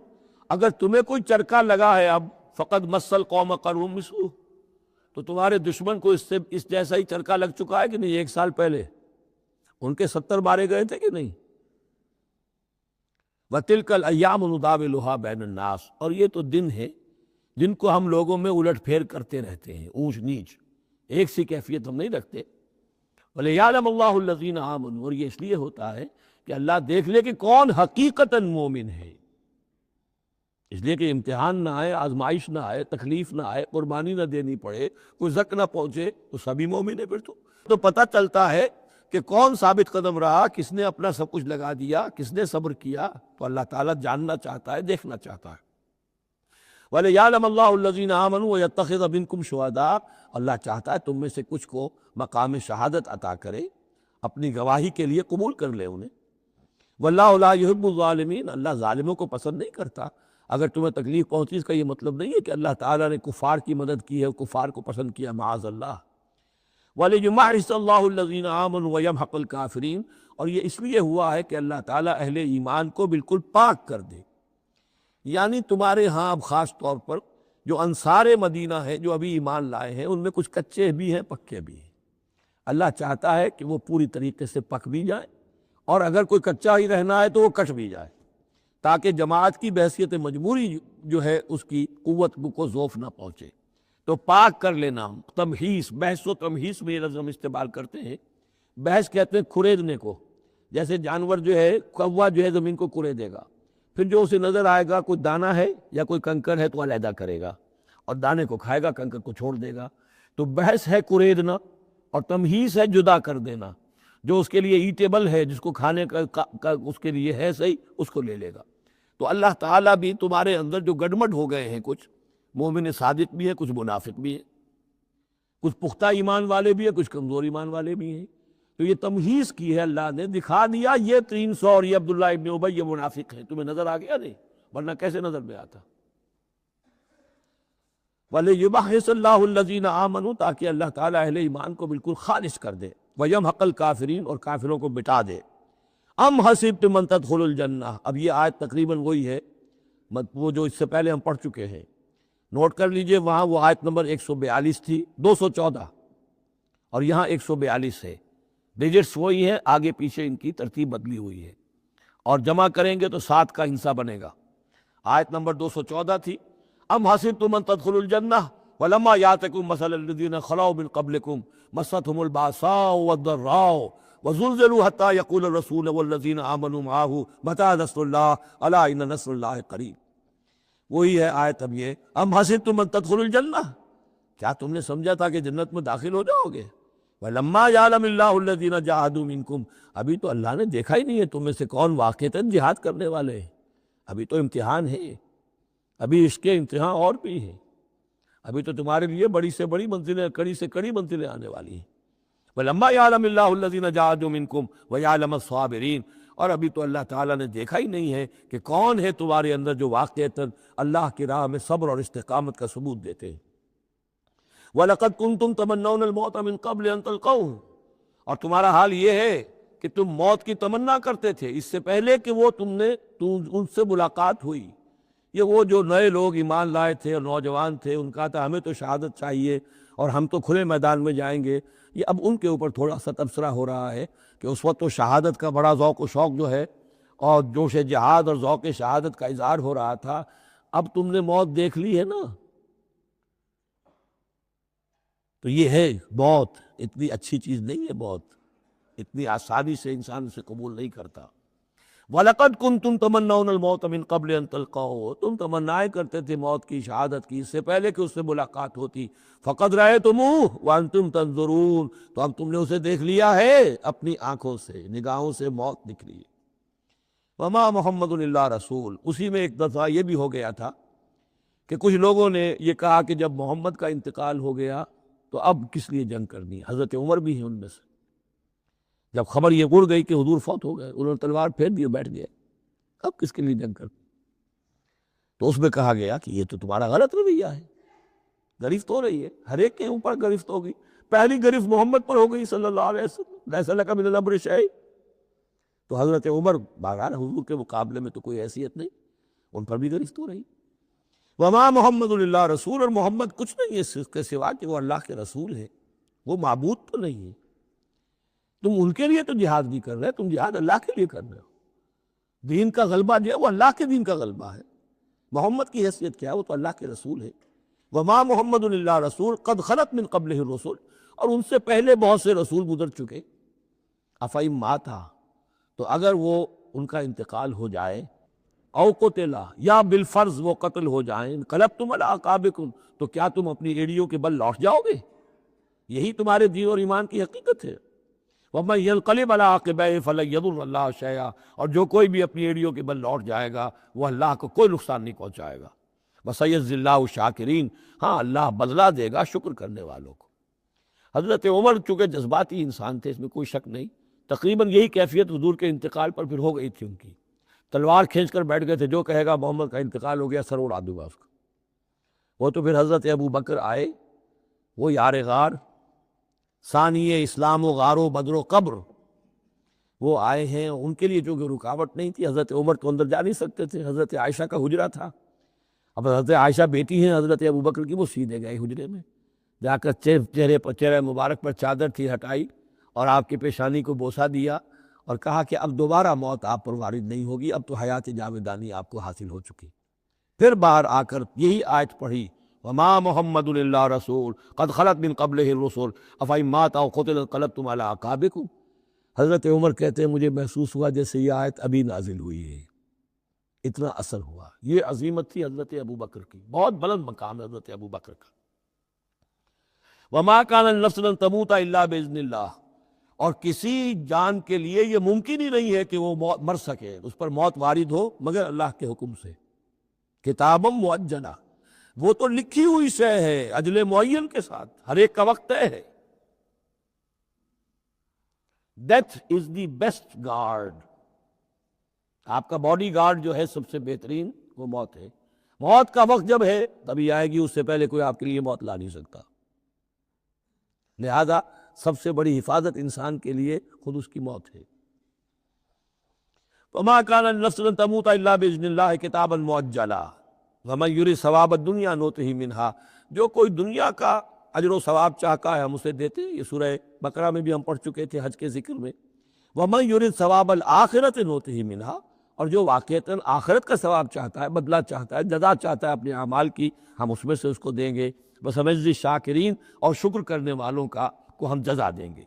اگر تمہیں کوئی چرکا لگا ہے اب، فقد مس القوم قرح مثلہ، تو تمہارے دشمن کو اس جیسا ہی چرکا لگ چکا ہے کہ نہیں؟ 1 سال پہلے ان کے 70 مارے گئے تھے کہ نہیں؟ وَتِلْكَ الْأَيَّامُ نُدَاوِلُهَا بَيْنَ النَّاسِ، اور یہ تو دن ہے جن کو ہم لوگوں میں الٹ پھیر کرتے رہتے ہیں، اونچ نیچ، ایک سی کیفیت ہم نہیں رکھتے۔ وَلِيَعْلَمَ اللَّهُ الَّذِينَ آمَنُوا، اور یہ اس لیے ہوتا ہے کہ اللہ دیکھ لے کہ کون حقیقتاً مومن ہے، اس لیے کہ امتحان نہ آئے، آزمائش نہ آئے، تکلیف نہ آئے، قربانی نہ دینی پڑے، کوئی زک نہ پہنچے، تو سبھی مومن ہے۔ پھر تو پتہ چلتا ہے کہ کون ثابت قدم رہا، کس نے اپنا سب کچھ لگا دیا، کس نے صبر کیا۔ تو اللہ تعالیٰ جاننا چاہتا ہے، دیکھنا چاہتا ہے۔ وَلِيَعْلَمَ اللَّهُ الَّذِينَ آمَنُوا وَيَتَّخِذَ مِنكُمْ شُهَدَاءَ، اللہ چاہتا ہے تم میں سے کچھ کو مقام شہادت عطا کرے، اپنی گواہی کے لیے قبول کر لے انہیں۔ وَاللَّهُ لَا يُحِبُّ الظَّالِمِينَ، اللہ ظالموں کو پسند نہیں کرتا۔ اگر تمہیں تکلیف پہنچی اس کا یہ مطلب نہیں ہے کہ اللہ تعالیٰ نے کفار کی مدد کی ہے، کفار کو پسند کیا، معاذ اللہ۔ وَلِيُمَحِّصَ اللَّهُ الَّذِينَ آمَنُوا وَيَمْحَقَ الْكَافِرِينَ، اور یہ اس لیے ہوا ہے کہ اللہ تعالیٰ اہل ایمان کو بالکل پاک کر دے۔ یعنی تمہارے ہاں اب خاص طور پر جو انصار مدینہ ہیں، جو ابھی ایمان لائے ہیں، ان میں کچھ کچے بھی ہیں، پکے بھی ہیں۔ اللہ چاہتا ہے کہ وہ پوری طریقے سے پک بھی جائیں، اور اگر کوئی کچا ہی رہنا ہے تو وہ کٹ بھی جائے، تاکہ جماعت کی بحثیت مجبوری جو ہے اس کی قوت کو ضعف نہ پہنچے۔ تو پاک کر لینا، تمحیص، بحث و تمحیص میں یہ لفظ ہم استعمال کرتے ہیں۔ بحث کہتے ہیں کھریدنے کو، جیسے جانور جو ہے، کوا جو ہے زمین کو کھرے گا، پھر جو اسے نظر آئے گا کوئی دانہ ہے یا کوئی کنکر ہے تو علیحدہ کرے گا، اور دانے کو کھائے گا، کنکر کو چھوڑ دے گا۔ تو بحث ہے کھریدنا، اور تمحیص ہے جدا کر دینا۔ جو اس کے لیے ایٹیبل ہے، جس کو کھانے کا اس کے لیے ہے صحیح، اس کو لے لے گا۔ تو اللہ تعالیٰ بھی تمہارے اندر جو گڑمٹ ہو گئے ہیں، کچھ مومن صادق بھی ہے، کچھ منافق بھی ہے، کچھ پختہ ایمان والے بھی ہیں، کچھ کمزور ایمان والے بھی ہیں، تو یہ تمحیص کی ہے اللہ نے، دکھا دیا یہ 300 اور یہ عبداللہ ابن ابی یہ منافق ہیں، تمہیں نظر آ گیا نہیں؟ ورنہ کیسے نظر میں آتا؟ وَلِيُمَحِّصَ اللَّهُ الَّذِينَ آمَنُوا، تاکہ اللہ تعالیٰ اہل ایمان کو بالکل خالص کر دے، وَيَمْحَقَ الْكَافِرِينَ، اور کافروں کو مٹا دے۔ ام حسبتم ان تدخلوا الجنہ، اب یہ آیت تقریباً وہی ہے وہ جو اس سے پہلے ہم پڑھ چکے ہیں، نوٹ کر لیجئے، وہاں وہ آیت نمبر 142 تھی، 214، اور یہاں 142 ہے، ڈیجٹس وہی ہیں، آگے پیچھے ان کی ترتیب بدلی ہوئی ہے، اور جمع کریں گے تو 7 کا حصہ بنے گا۔ آیت نمبر 214 تھی، ام حسبتم ان تدخلوا الجنہ ولما یاتکم مثل الذین خلوا من قبلکم مستهم الباساء والضراء وزلزلوا حتى يقول الرسول والذین آمنوا معه متى نصر اللہ الا ان نصر اللہ قریب۔ وہی ہے آیت اب یہ، ام حسبتم ان تدخلوا الجنہ، کیا تم نے سمجھا تھا کہ جنت میں داخل ہو جاؤ گے؟ وَلَمَّا يَعْلَمِ اللَّهُ الَّذِينَ جَاهَدُوا مِنكُمْ، ابھی تو اللہ نے دیکھا ہی نہیں ہے تم میں سے کون واقعتاً جہاد کرنے والے ہیں، ابھی تو امتحان ہے، ابھی اس کے امتحان اور بھی ہیں، ابھی تو تمہارے لیے بڑی سے بڑی منزلیں، کڑی سے کڑی منزلیں آنے والی ہیں۔ وَلَمَّا يَعْلَمِ اللَّهُ الَّذِينَ جَاهَدُوا مِنكُمْ وَيَعْلَمَ الصَّابِرِينَ، اور ابھی تو اللہ تعالیٰ نے دیکھا ہی نہیں ہے کہ کون ہے تمہارے اندر جو واقعتاً اللہ کی راہ میں صبر اور استقامت کا ثبوت دیتے ہیں۔ وَلَقَدْ كُنْتُمْ تَمَنَّوْنَ الْمَوْتَ مِنْ قَبْلِ أَنْ تَلْقَوْهُ، اور تمہارا حال یہ ہے کہ تم موت کی تمنا کرتے تھے اس سے پہلے کہ وہ ان سے ملاقات ہوئی۔ یہ وہ جو نئے لوگ ایمان لائے تھے اور نوجوان تھے، ان کا تھا ہمیں تو شہادت چاہیے اور ہم تو کھلے میدان میں جائیں گے، یہ اب ان کے اوپر تھوڑا سا تبصرہ ہو رہا ہے کہ اس وقت تو شہادت کا بڑا ذوق و شوق جو ہے اور جوش جہاد اور ذوق شہادت کا اظہار ہو رہا تھا، اب تم نے موت دیکھ لی ہے نا، تو یہ ہے موت، اتنی اچھی چیز نہیں ہے موت، اتنی آسانی سے انسان اسے قبول نہیں کرتا۔ وَلَقَدْ كُنْتُمْ تَمَنَّوْنَ الْمَوْتَ مِنْ قَبْلِ أَنْ تَلْقَوْهُ، تم تمنائیں کرتے تھے موت کی، شہادت کی، اس سے پہلے کہ اس سے ملاقات ہوتی. فَقَدْ رَأَيْتُمُوهُ وَأَنْتُمْ تَنْظُرُونَ، تو اب تم نے اسے دیکھ لیا ہے اپنی آنکھوں سے، نگاہوں سے موت دکھ رہی ہے. وَمَا مُحَمَّدٌ إِلَّا رَسُولٌ. اسی میں ایک دفعہ یہ بھی ہو گیا تھا کہ کچھ لوگوں نے یہ کہا کہ جب محمد کا انتقال ہو گیا تو اب کس لیے جنگ کرنی ہے. حضرت عمر بھی ہیں ان میں سے. جب خبر یہ اڑ گئی کہ حضور فوت ہو گئے، انہوں نے تلوار پھیر دی اور بیٹھ گئے، اب کس کے لیے جنگ کرنی. تو اس میں کہا گیا کہ یہ تو تمہارا غلط رویہ ہے، گرفت ہو رہی ہے، ہر ایک کے اوپر گرفت ہوگی. پہلی گرفت محمد پر ہو گئی صلی اللہ علیہ وسلم، لیس لک من الامر شیء. تو حضرت عمر بہرحال حضور کے مقابلے میں تو کوئی حیثیت نہیں، ان پر بھی گرفت ہو رہی. وما محمد الا رسول، اور محمد کچھ نہیں ہے اس کے سوا کہ وہ اللہ کے رسول ہے، وہ معبود تو نہیں ہے. تم ان کے لیے تو جہاد نہیں کر رہے، تم جہاد اللہ کے لیے کر رہے ہو. دین کا غلبہ جو ہے وہ اللہ کے دین کا غلبہ ہے. محمد کی حیثیت کیا ہے؟ وہ تو اللہ کے رسول ہے. وما محمد الا رسول قد خلت من قبلہ الرسل، اور ان سے پہلے بہت سے رسول گزر چکے. افئن مات، تو اگر وہ ان کا انتقال ہو جائے، او قتل، یا بالفرض وہ قتل ہو جائیں، انقلبتم علی اعقابکم، تو کیا تم اپنی ایڑیوں کے بل لوٹ جاؤ گے؟ یہی تمہارے دین اور ایمان کی حقیقت ہے. وَمَن يَنْقَلِبْ عَلَىٰ عَقِبَيْهِ فَلَن يَضُرَّ اللَّهَ شَيْئًا، اور جو کوئی بھی اپنی ایڑیوں کے بل لوٹ جائے گا وہ اللہ کو کوئی نقصان نہیں پہنچائے گا. وَسَيَجْزِي اللَّهُ الشَّاكِرِينَ، ہاں اللہ بدلہ دے گا شکر کرنے والوں کو. حضرت عمر چونکہ جذباتی انسان تھے، اس میں کوئی شک نہیں، تقریباً یہی کیفیت حضور کے انتقال پر پھر ہو گئی تھی ان کی. تلوار کھینچ کر بیٹھ گئے تھے، جو کہے گا محمد کا انتقال ہو گیا سر اڑا دوں گا اس کا. وہ تو پھر حضرت ابو بکر آئے، وہ یار غار، ثانی اسلام و غار و بدر و قبر، وہ آئے ہیں. ان کے لیے جو کہ رکاوٹ نہیں تھی. حضرت عمر تو اندر جا نہیں سکتے تھے، حضرت عائشہ کا حجرہ تھا. اب حضرت عائشہ بیٹی ہیں حضرت ابو بکر کی، وہ سیدھے گئے حجرے میں، جا کر چہرے مبارک پر چادر تھی ہٹائی اور آپ کی پیشانی کو بوسہ دیا اور کہا کہ اب دوبارہ موت آپ پر وارد نہیں ہوگی، اب تو حیات جاویدانی آپ کو حاصل ہو چکی. پھر باہر آ کر یہی آیت پڑھی، وما محمد الا رسول قد خلت من قبلہ الرسل افئن مات او قتل انقلبتم علی اعقابکم. حضرت عمر کہتے ہیں مجھے محسوس ہوا جیسے یہ آیت ابھی نازل ہوئی ہے، اتنا اثر ہوا. یہ عظیمت تھی حضرت ابو بکر کی، بہت بلند مقام ہے حضرت ابو بکر کا. وما کان لنفس ان تموت الا باذن اللہ، اور کسی جان کے لیے یہ ممکن ہی نہیں ہے کہ وہ مر سکے، اس پر موت وارد ہو مگر اللہ کے حکم سے. کتاب مؤجلہ، وہ تو لکھی ہوئی شے ہے اجل معین کے ساتھ، ہر ایک کا وقت طے ہے. Death is the best guard, آپ کا باڈی گارڈ جو ہے سب سے بہترین وہ موت ہے. موت کا وقت جب ہے تبھی آئے گی، اس سے پہلے کوئی آپ کے لیے موت لا نہیں سکتا. لہذا سب سے بڑی حفاظت انسان کے لیے خود اس کی موت ہے. وما كان لنفس ان تموت الا باذن اللہ کتابا مؤجلا ومن یرد ثواب الدنیا نؤتہ منہا. جو کوئی دنیا کا اجر و ثواب چاہتا ہے ہم اسے دیتے ہیں. یہ سورہ بقرہ میں بھی ہم پڑھ چکے تھے حج کے ذکر میں. ومن یرد ثواب الآخرۃ نؤتہ منہا، اور جو واقعتاً آخرت کا ثواب چاہتا ہے، بدلہ چاہتا ہے، جزا چاہتا ہے اپنے اعمال کی، ہم اس میں سے اس کو دیں گے. وسنجزی الشاکرین، اور شکر کرنے والوں کو ہم جزا دیں گے.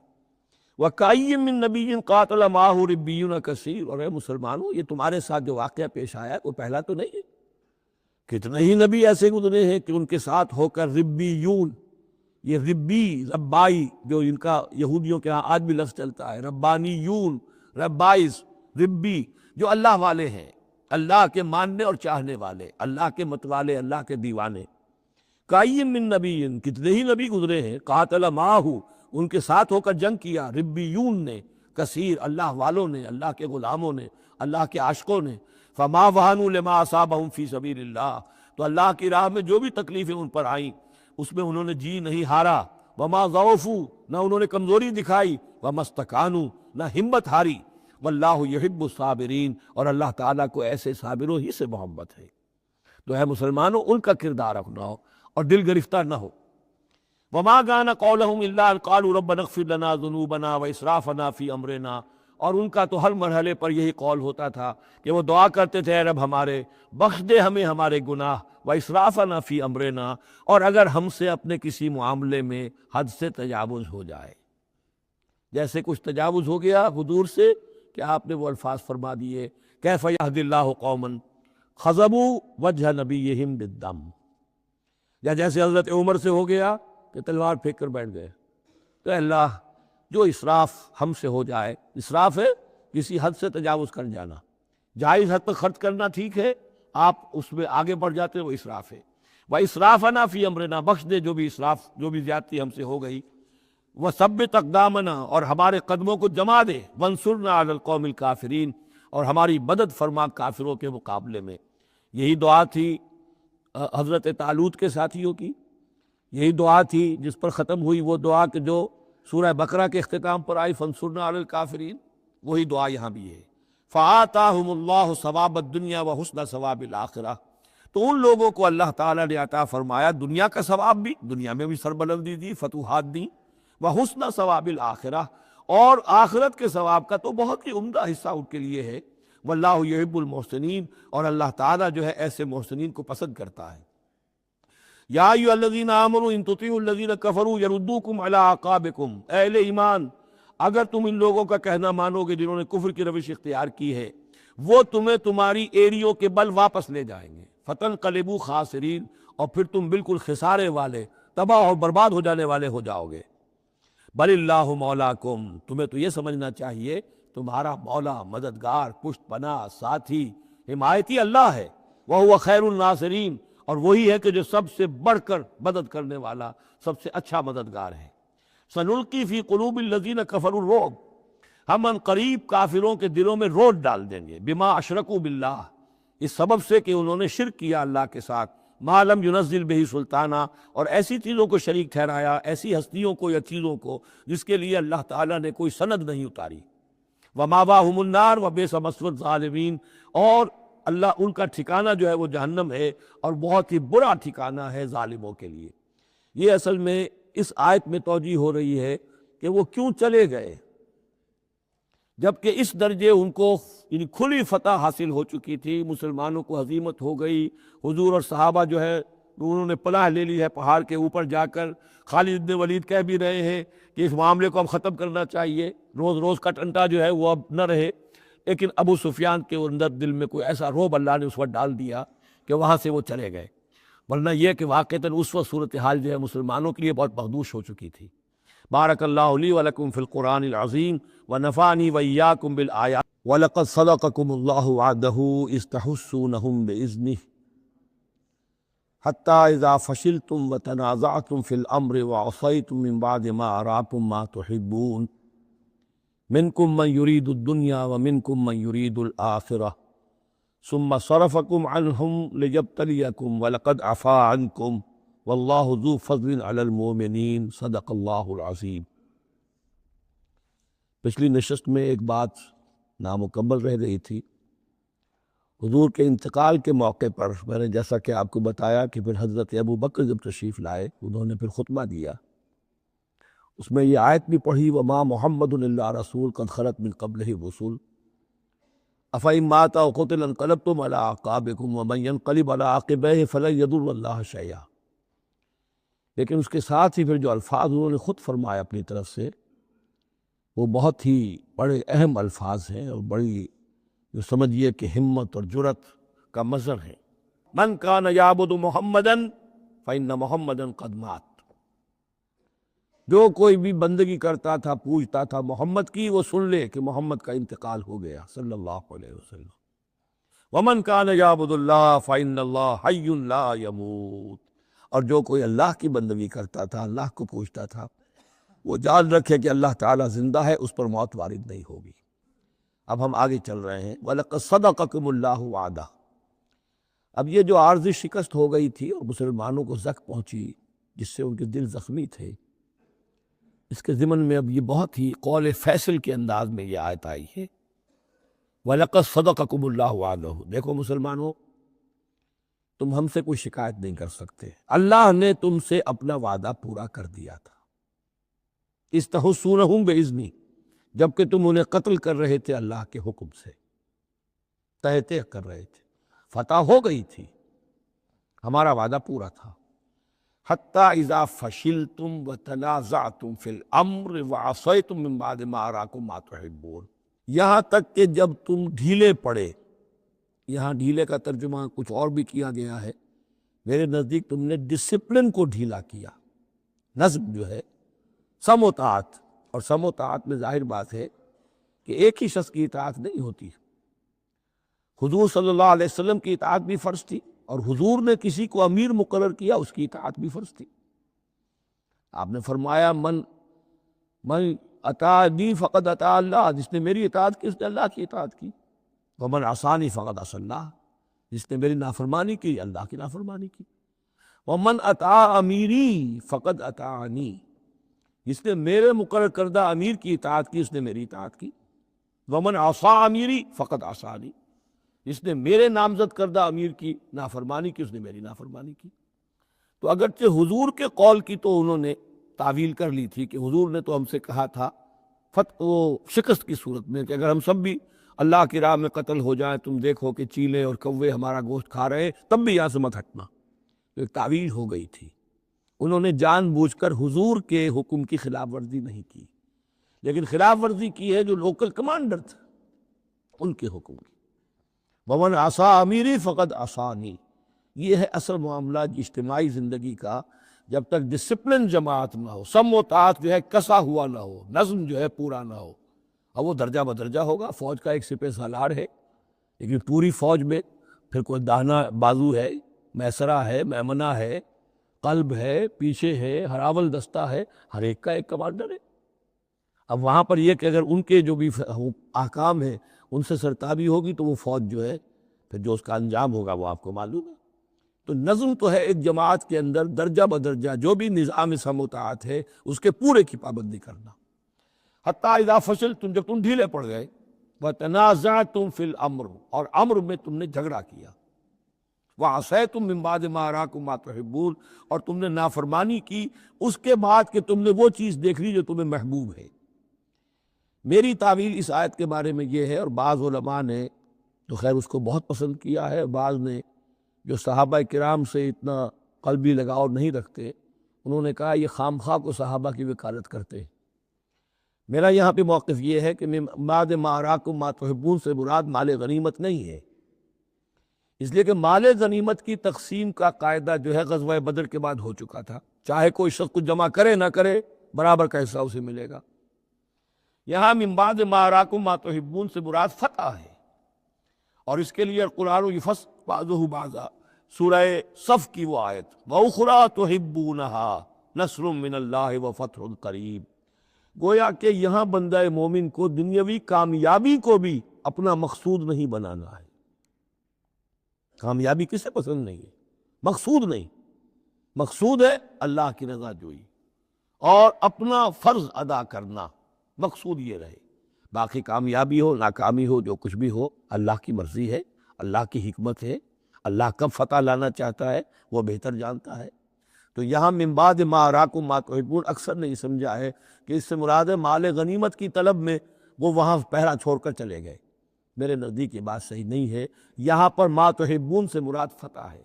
وَكَأَيٍّ مِّن نَّبِيٍّ قَاتَلَ مَعَهُ رِبِّيُّونَ كَثِيرٌ، اور اے مسلمانوں یہ تمہارے ساتھ جو واقعہ پیش آیا ہے وہ پہلا تو نہیں ہے. کتنے ہی نبی ایسے گزرے ہیں کہ ان کے ساتھ ہو کر ربیون، یہ ربی ربائی جو ان کا یہودیوں کے ہاں آج بھی لفظ چلتا ہے، ربانیون، ربائز، ربی، جو اللہ والے ہیں، اللہ کے ماننے اور چاہنے والے، اللہ کے متوالے، اللہ کے دیوانے. کَأَيٍّ مِّن نَّبِيٍّ، کتنے ہی نبی گزرے ہیں، قاتل معه، ان کے ساتھ ہو کر جنگ کیا، ربیون نے، کثیر، اللہ والوں نے، اللہ کے غلاموں نے، اللہ کے عاشقوں نے. فما وہنوا لما اصابہم فی سبیل اللہ، تو اللہ کی راہ میں جو بھی تکلیفیں ان پر آئیں اس میں انہوں نے جی نہیں ہارا. وما ضعفوا، نہ انہوں نے کمزوری دکھائی. وما استکانوا، نہ ہمت ہاری. واللہ یحب الصابرین، اور اللہ تعالیٰ کو ایسے صابروں ہی سے محبت ہے. تو اے مسلمانوں ان کا کردار رکھنا ہو اور دل گرفتہ نہ ہو. وما كان قولهم الا ان قالوا ربنا اغفر لنا ذنوبنا واسرافنا في امرنا، اور ان کا تو ہر مرحلے پر یہی قول ہوتا تھا کہ وہ دعا کرتے تھے اے رب ہمارے بخش دے ہمیں ہمارے گناہ، واسرافنا فی امرنا، اور اگر ہم سے اپنے کسی معاملے میں حد سے تجاوز ہو جائے، جیسے کچھ تجاوز ہو گیا حضور سے کہ آپ نے وہ الفاظ فرما دیے کیف یہدی اللہ قوما خضبوا وجہ نبیہم بالدم، یا جیسے حضرت عمر سے ہو گیا کہ تلوار پھینک کر بیٹھ گئے. تو اللہ جو اسراف ہم سے ہو جائے، اسراف ہے کسی حد سے تجاوز کر جانا، جائز حد تک خرچ کرنا ٹھیک ہے، آپ اس میں آگے بڑھ جاتے ہیں، وہ اسراف ہے. وَإِسْرَافَنَا فِي أَمْرِنَا، بخش دے جو بھی اسراف، جو بھی زیادتی ہم سے ہو گئی. وَثَبِّتْ أَقْدَامَنَا، اور ہمارے قدموں کو جما دے. وَانْصُرْنَا عَلَى الْقَوْمِ الْكَافِرِينَ، اور ہماری مدد فرما کافروں کے مقابلے میں. یہی دعا تھی حضرت طالوت کے ساتھیوں کی، یہی دعا تھی جس پر ختم ہوئی وہ دعا کہ جو سورہ بقرہ کے اختتام پر آئی، فَانْصُرْنَا عَلَى الْكَافِرِينَ. وہی دعا یہاں بھی ہے. فَآتَاهُمُ اللَّهُ ثَوَابَ الدُّنْيَا وَحُسْنَ ثَوَابِ الْآخِرَةِ، تو ان لوگوں کو اللہ تعالیٰ نے عطا فرمایا دنیا کا ثواب بھی، دنیا میں بھی سربلندی دی، فتوحات دی، وحسن ثواب الآخرہ، اور آخرت کے ثواب کا تو بہت ہی عمدہ حصہ ان کے لیے ہے. واللہ یحب المحسنین، اور اللہ تعالیٰ جو ہے ایسے محسنین کو پسند کرتا ہے. یا ایھا الذین آمنوا ان تطیعوا الذین کفروا یردوکم علی اعقابکم، اے اہل ایمان اگر تم ان لوگوں کا کہنا مانو گے جنہوں نے کفر کی روش اختیار کی ہے، وہ تمہیں تمہاری ایڑیوں کے بل واپس لے جائیں گے. فتنقلبوا خاسرین، اور پھر تم بالکل خسارے والے، تباہ اور برباد ہو جانے والے ہو جاؤ گے. بل اللہ مولاکم، تمہیں تو یہ سمجھنا چاہیے تمہارا مولا، مددگار، پشت پناہ، ساتھی، حمایتی اللہ ہے. وہو خیر الناصرین، اور وہی ہے کہ جو سب سے بڑھ کر مدد کرنے والا، سب سے اچھا مددگار ہے. سنلقی فی قلوب الذین کفروا الرعب، ہم ان قریب کافروں کے دلوں میں روٹ ڈال دیں گے. بما اشرکوا باللہ، اس سبب سے کہ انہوں نے شرک کیا اللہ کے ساتھ. ما لم ینزل بہ سلطانہ، اور ایسی چیزوں کو شریک ٹھہرایا، ایسی ہستیوں کو یا چیزوں کو جس کے لیے اللہ تعالیٰ نے کوئی سند نہیں اتاری. ومأواہم النار وبئس مثوی الظالمین، اور اللہ ان کا ٹھکانہ جو ہے وہ جہنم ہے، اور بہت ہی برا ٹھکانہ ہے ظالموں کے لیے. یہ اصل میں اس آیت میں توجیہ ہو رہی ہے کہ وہ کیوں چلے گئے، جبکہ اس درجے ان کو یعنی کھلی فتح حاصل ہو چکی تھی، مسلمانوں کو ہزیمت ہو گئی. حضور اور صحابہ جو ہے انہوں نے پناہ لے لی ہے پہاڑ کے اوپر جا کر. خالد بن ولید کہہ بھی رہے ہیں کہ اس معاملے کو اب ختم کرنا چاہیے، روز روز کا ٹنٹا جو ہے وہ اب نہ رہے. لیکن ابو سفیان کے اندر دل میں کوئی ایسا رعب اللہ نے اس وقت ڈال دیا کہ وہاں سے وہ چلے گئے. ورنہ یہ کہ واقعتاً اس وقت صورتحال جو ہے مسلمانوں کے لیے بہت مخدوش ہو چکی تھی. بارک اللہ لی ولکم فی القرآن العظیم ونفعنی وإیاکم بالآیات. وَلَقَدْ صَدَقَكُمُ اللَّهُ وَعْدَهُ إِذْ تَحُسُّونَهُم بِإِذْنِهِ حَتَّى إِذَا فَشِلْتُمْ وَتَنَازَعْتُمْ فِي الْأَمْرِ وَعَصَيْتُمْ مِنْ بَعْدِ مَا أَرَاكُمْ مَا تُحِبُّونَ مِنْكُمْ مَنْ يُرِيدُ الدُّنْيَا وَمِنْكُمْ مَنْ يُرِيدُ الْآخِرَةَ ثُمَّ صَرَفَكُمْ عَنْهُمْ لِيَبْتَلِيَكُمْ وَلَقَدْ عَفَا عَنْكُمْ وَاللَّهُ ذُو فَضْلٍ عَلَى الْمُؤْمِنِينَ. صدق اللہ العظیم. پچھلی نشست میں ایک بات نامکمل رہ گئی تھی. حضور کے انتقال کے موقع پر میں نے جیسا کہ آپ کو بتایا کہ پھر حضرت ابو بکر جب تشریف لائے انہوں نے پھر خطبہ دیا. اس میں یہ آیت بھی پڑھی وما محمد الا رسول قد خلت من قبلہ الرسل افإن مات أو قتل انقلبتم على أعقابكم ومن ينقلب على عقبيه فلن يضر الله شيئا. لیکن اس کے ساتھ ہی پھر جو الفاظ انہوں نے خود فرمایا اپنی طرف سے وہ بہت ہی بڑے اہم الفاظ ہیں، اور بڑی جو سمجھیے کہ ہمت اور جرت کا مظہر ہے. من کان یعبد محمدا فإن محمدا قد مات. جو کوئی بھی بندگی کرتا تھا، پوجتا تھا محمد کی، وہ سن لے کہ محمد کا انتقال ہو گیا صلی اللہ علیہ وسلم. ومن کان یعبد اللہ فإن اللہ حی لا یموت. اور جو کوئی اللہ کی بندگی کرتا تھا، اللہ کو پوجتا تھا، وہ جان رکھے کہ اللہ تعالیٰ زندہ ہے، اس پر موت وارد نہیں ہوگی. اب ہم آگے چل رہے ہیں. وَلَقَدْ صَدَقَكُمُ اللَّهُ وَعْدَهُ. اب یہ جو عارضی شکست ہو گئی تھی اور مسلمانوں کو زخم پہنچی جس سے ان کے دل زخمی تھے، اس کے ضمن میں اب یہ بہت ہی قول فیصل کے انداز میں یہ آیت آئی ہے. وَلَقَدْ صَدَقَكُمُ اللَّهُ وَعْدَهُ. دیکھو مسلمانوں، تم ہم سے کوئی شکایت نہیں کر سکتے، اللہ نے تم سے اپنا وعدہ پورا کر دیا تھا. استحسونہم بإذنہ، جبکہ تم انہیں قتل کر رہے تھے اللہ کے حکم سے، تہتے کر رہے تھے، فتح ہو گئی تھی، ہمارا وعدہ پورا تھا. حتیٰ اذا فشلتم وتنازعتم فی الامر وعصیتم من بعد ما اراکم ما تحبون. یہاں تک کہ جب تم ڈھیلے پڑے یہاں ڈھیلے کا ترجمہ کچھ اور بھی کیا گیا ہے، میرے نزدیک تم نے ڈسپلن کو ڈھیلا کیا۔ نظم جو ہے، سم و طاعت، اور سم و طاعت میں ظاہر بات ہے کہ ایک ہی شخص کی اطاعت نہیں ہوتی۔ حضور صلی اللہ علیہ وسلم کی اطاعت بھی فرض تھی، اور حضور نے کسی کو امیر مقرر کیا، اس کی اطاعت بھی فرض تھی۔ آپ نے فرمایا من اطاعنی فقد اطاع اللہ، جس نے میری اطاعت کی اس نے اللہ کی اطاعت کی۔ ومن عصانی فقد عصى اللہ، جس نے میری نافرمانی کی اللہ کی نافرمانی کی۔ ومن اطاع امیری فقد اطاعنی، جس نے میرے مقرر کردہ امیر کی اطاعت کی اس نے میری اطاعت کی۔ ومن عصى امیری فقد عصانی، جس نے میرے نامزد کردہ امیر کی نافرمانی کی اس نے میری نافرمانی کی۔ تو اگرچہ حضور کے قول کی تو انہوں نے تعویل کر لی تھی کہ حضور نے تو ہم سے کہا تھا شکست کی صورت میں کہ اگر ہم سب بھی اللہ کی راہ میں قتل ہو جائیں، تم دیکھو کہ چیلے اور کوے ہمارا گوشت کھا رہے ہیں، تب بھی یہاں سے مت ہٹنا۔ تو ایک تعویل ہو گئی تھی۔ انہوں نے جان بوجھ کر حضور کے حکم کی خلاف ورزی نہیں کی، لیکن خلاف ورزی کی ہے جو لوکل کمانڈر تھے ان کے حکم کی۔ ومن عصى امیری فقد عصانی، یہ ہے اصل معاملہ اجتماعی زندگی کا۔ جب تک ڈسپلن جماعت نہ ہو، سم و طاعت جو ہے کسا ہوا نہ ہو، نظم جو ہے پورا نہ ہو، اور وہ درجہ بدرجہ ہوگا۔ فوج کا ایک سپہ سالار ہے، لیکن پوری فوج میں پھر کوئی داہنا بازو ہے، میسرہ ہے، میمنہ ہے، قلب ہے، پیچھے ہے، ہراول دستہ ہے، ہر ایک کا ایک کمانڈر ہے۔ اب وہاں پر یہ کہ اگر ان کے جو بھی احکام ہیں ان سے سرتابی ہوگی تو وہ فوج جو ہے پھر جو اس کا انجام ہوگا وہ آپ کو معلوم ہے۔ تو نظم تو ہے ایک جماعت کے اندر درجہ بدرجہ جو بھی نظام سم و طاعت ہے اس کے پورے کی پابندی کرنا۔ حتیٰ اذا فشلتم، جب تم ڈھیلے پڑ گئے، وتنازعتم فی الامر، اور امر میں تم نے جھگڑا کیا، وعصیتم من بعد ما اراکم ما تحبون، اور تم نے نافرمانی کی اس کے بعد کہ تم نے وہ چیز دیکھ لی جو تمہیں محبوب ہے۔ میری تعویل اس آیت کے بارے میں یہ ہے، اور بعض علماء نے تو خیر اس کو بہت پسند کیا ہے، بعض نے جو صحابہ کرام سے اتنا قلبی لگاؤ نہیں رکھتے انہوں نے کہا یہ خام خواہ کو صحابہ کی وکالت کرتے ہیں۔ میرا یہاں پہ موقف یہ ہے کہ بعد ما اراکم ما تحبون سے مراد مال غنیمت نہیں ہے، اس لیے کہ مال غنیمت کی تقسیم کا قاعدہ جو ہے غزوہ بدر کے بعد ہو چکا تھا، چاہے کوئی شخص کچھ جمع کرے نہ کرے برابر کا حصہ اسے ملے گا۔ یہاں من بعد ما اراکم ما تحبون سے مراد فتح ہے، اور اس کے لیے قرآن یفصل بعضہ بعضا، سورہ صف کی وہ آیت وَأُخْرَىٰ تُحِبُّونَهَا نَصْرٌ مِّنَ اللَّهِ وَفَتْحٌ قَرِیب، گویا کہ یہاں بندہ مومن کو دنیاوی کامیابی کو بھی اپنا مقصود نہیں بنانا ہے۔ کامیابی کسے پسند نہیں ہے؟ مقصود نہیں، مقصود ہے اللہ کی رضا جوئی اور اپنا فرض ادا کرنا، مقصود یہ رہے۔ باقی کامیابی ہو ناکامی ہو جو کچھ بھی ہو اللہ کی مرضی ہے، اللہ کی حکمت ہے، اللہ کب فتح لانا چاہتا ہے وہ بہتر جانتا ہے۔ تو یہاں من بعد ما اراکم ما تحبون اکثر نے یہ سمجھا ہے کہ اس سے مراد ہے مال غنیمت کی طلب میں وہ وہاں پہرا چھوڑ کر چلے گئے۔ میرے نزدیک یہ بات صحیح نہیں ہے، یہاں پر ما تحبون سے مراد فتح ہے۔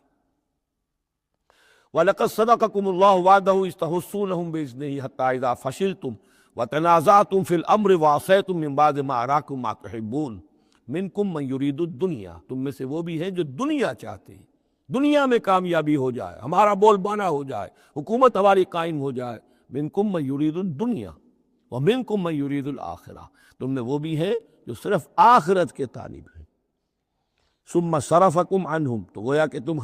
وَلَقَدْ صَدَقَكُمُ اللَّهُ وَعْدَهُ إِذْ تَحُسُّونَهُم بِإِذْنِهِ حَتَّىٰ إِذَا فَشِلْتُمْ وَتَنَازَعْتُمْ فِي الْأَمْرِ وَعَصَيْتُم مِّن بَعْدِ مَا أَرَاكُم مَّا تُحِبُّونَ مِنكُم مَّن يُرِيدُ الدُّنْيَا، تم میں سے وہ بھی ہیں جو دنیا چاہتے ہیں، دنیا میں کامیابی ہو جائے، ہمارا بول بانا ہو جائے، حکومت ہماری قائم ہو جائے۔ مِنكُم مَّن يُرِيدُ الدُّنْيَا وَمِنكُم مَّن يُرِيدُ الْآخِرَةَ، تم میں وہ بھی ہیں جو صرف آخرت کے طالب ہیں۔ ثم صرفکم عنہم، تو گویا کہ تم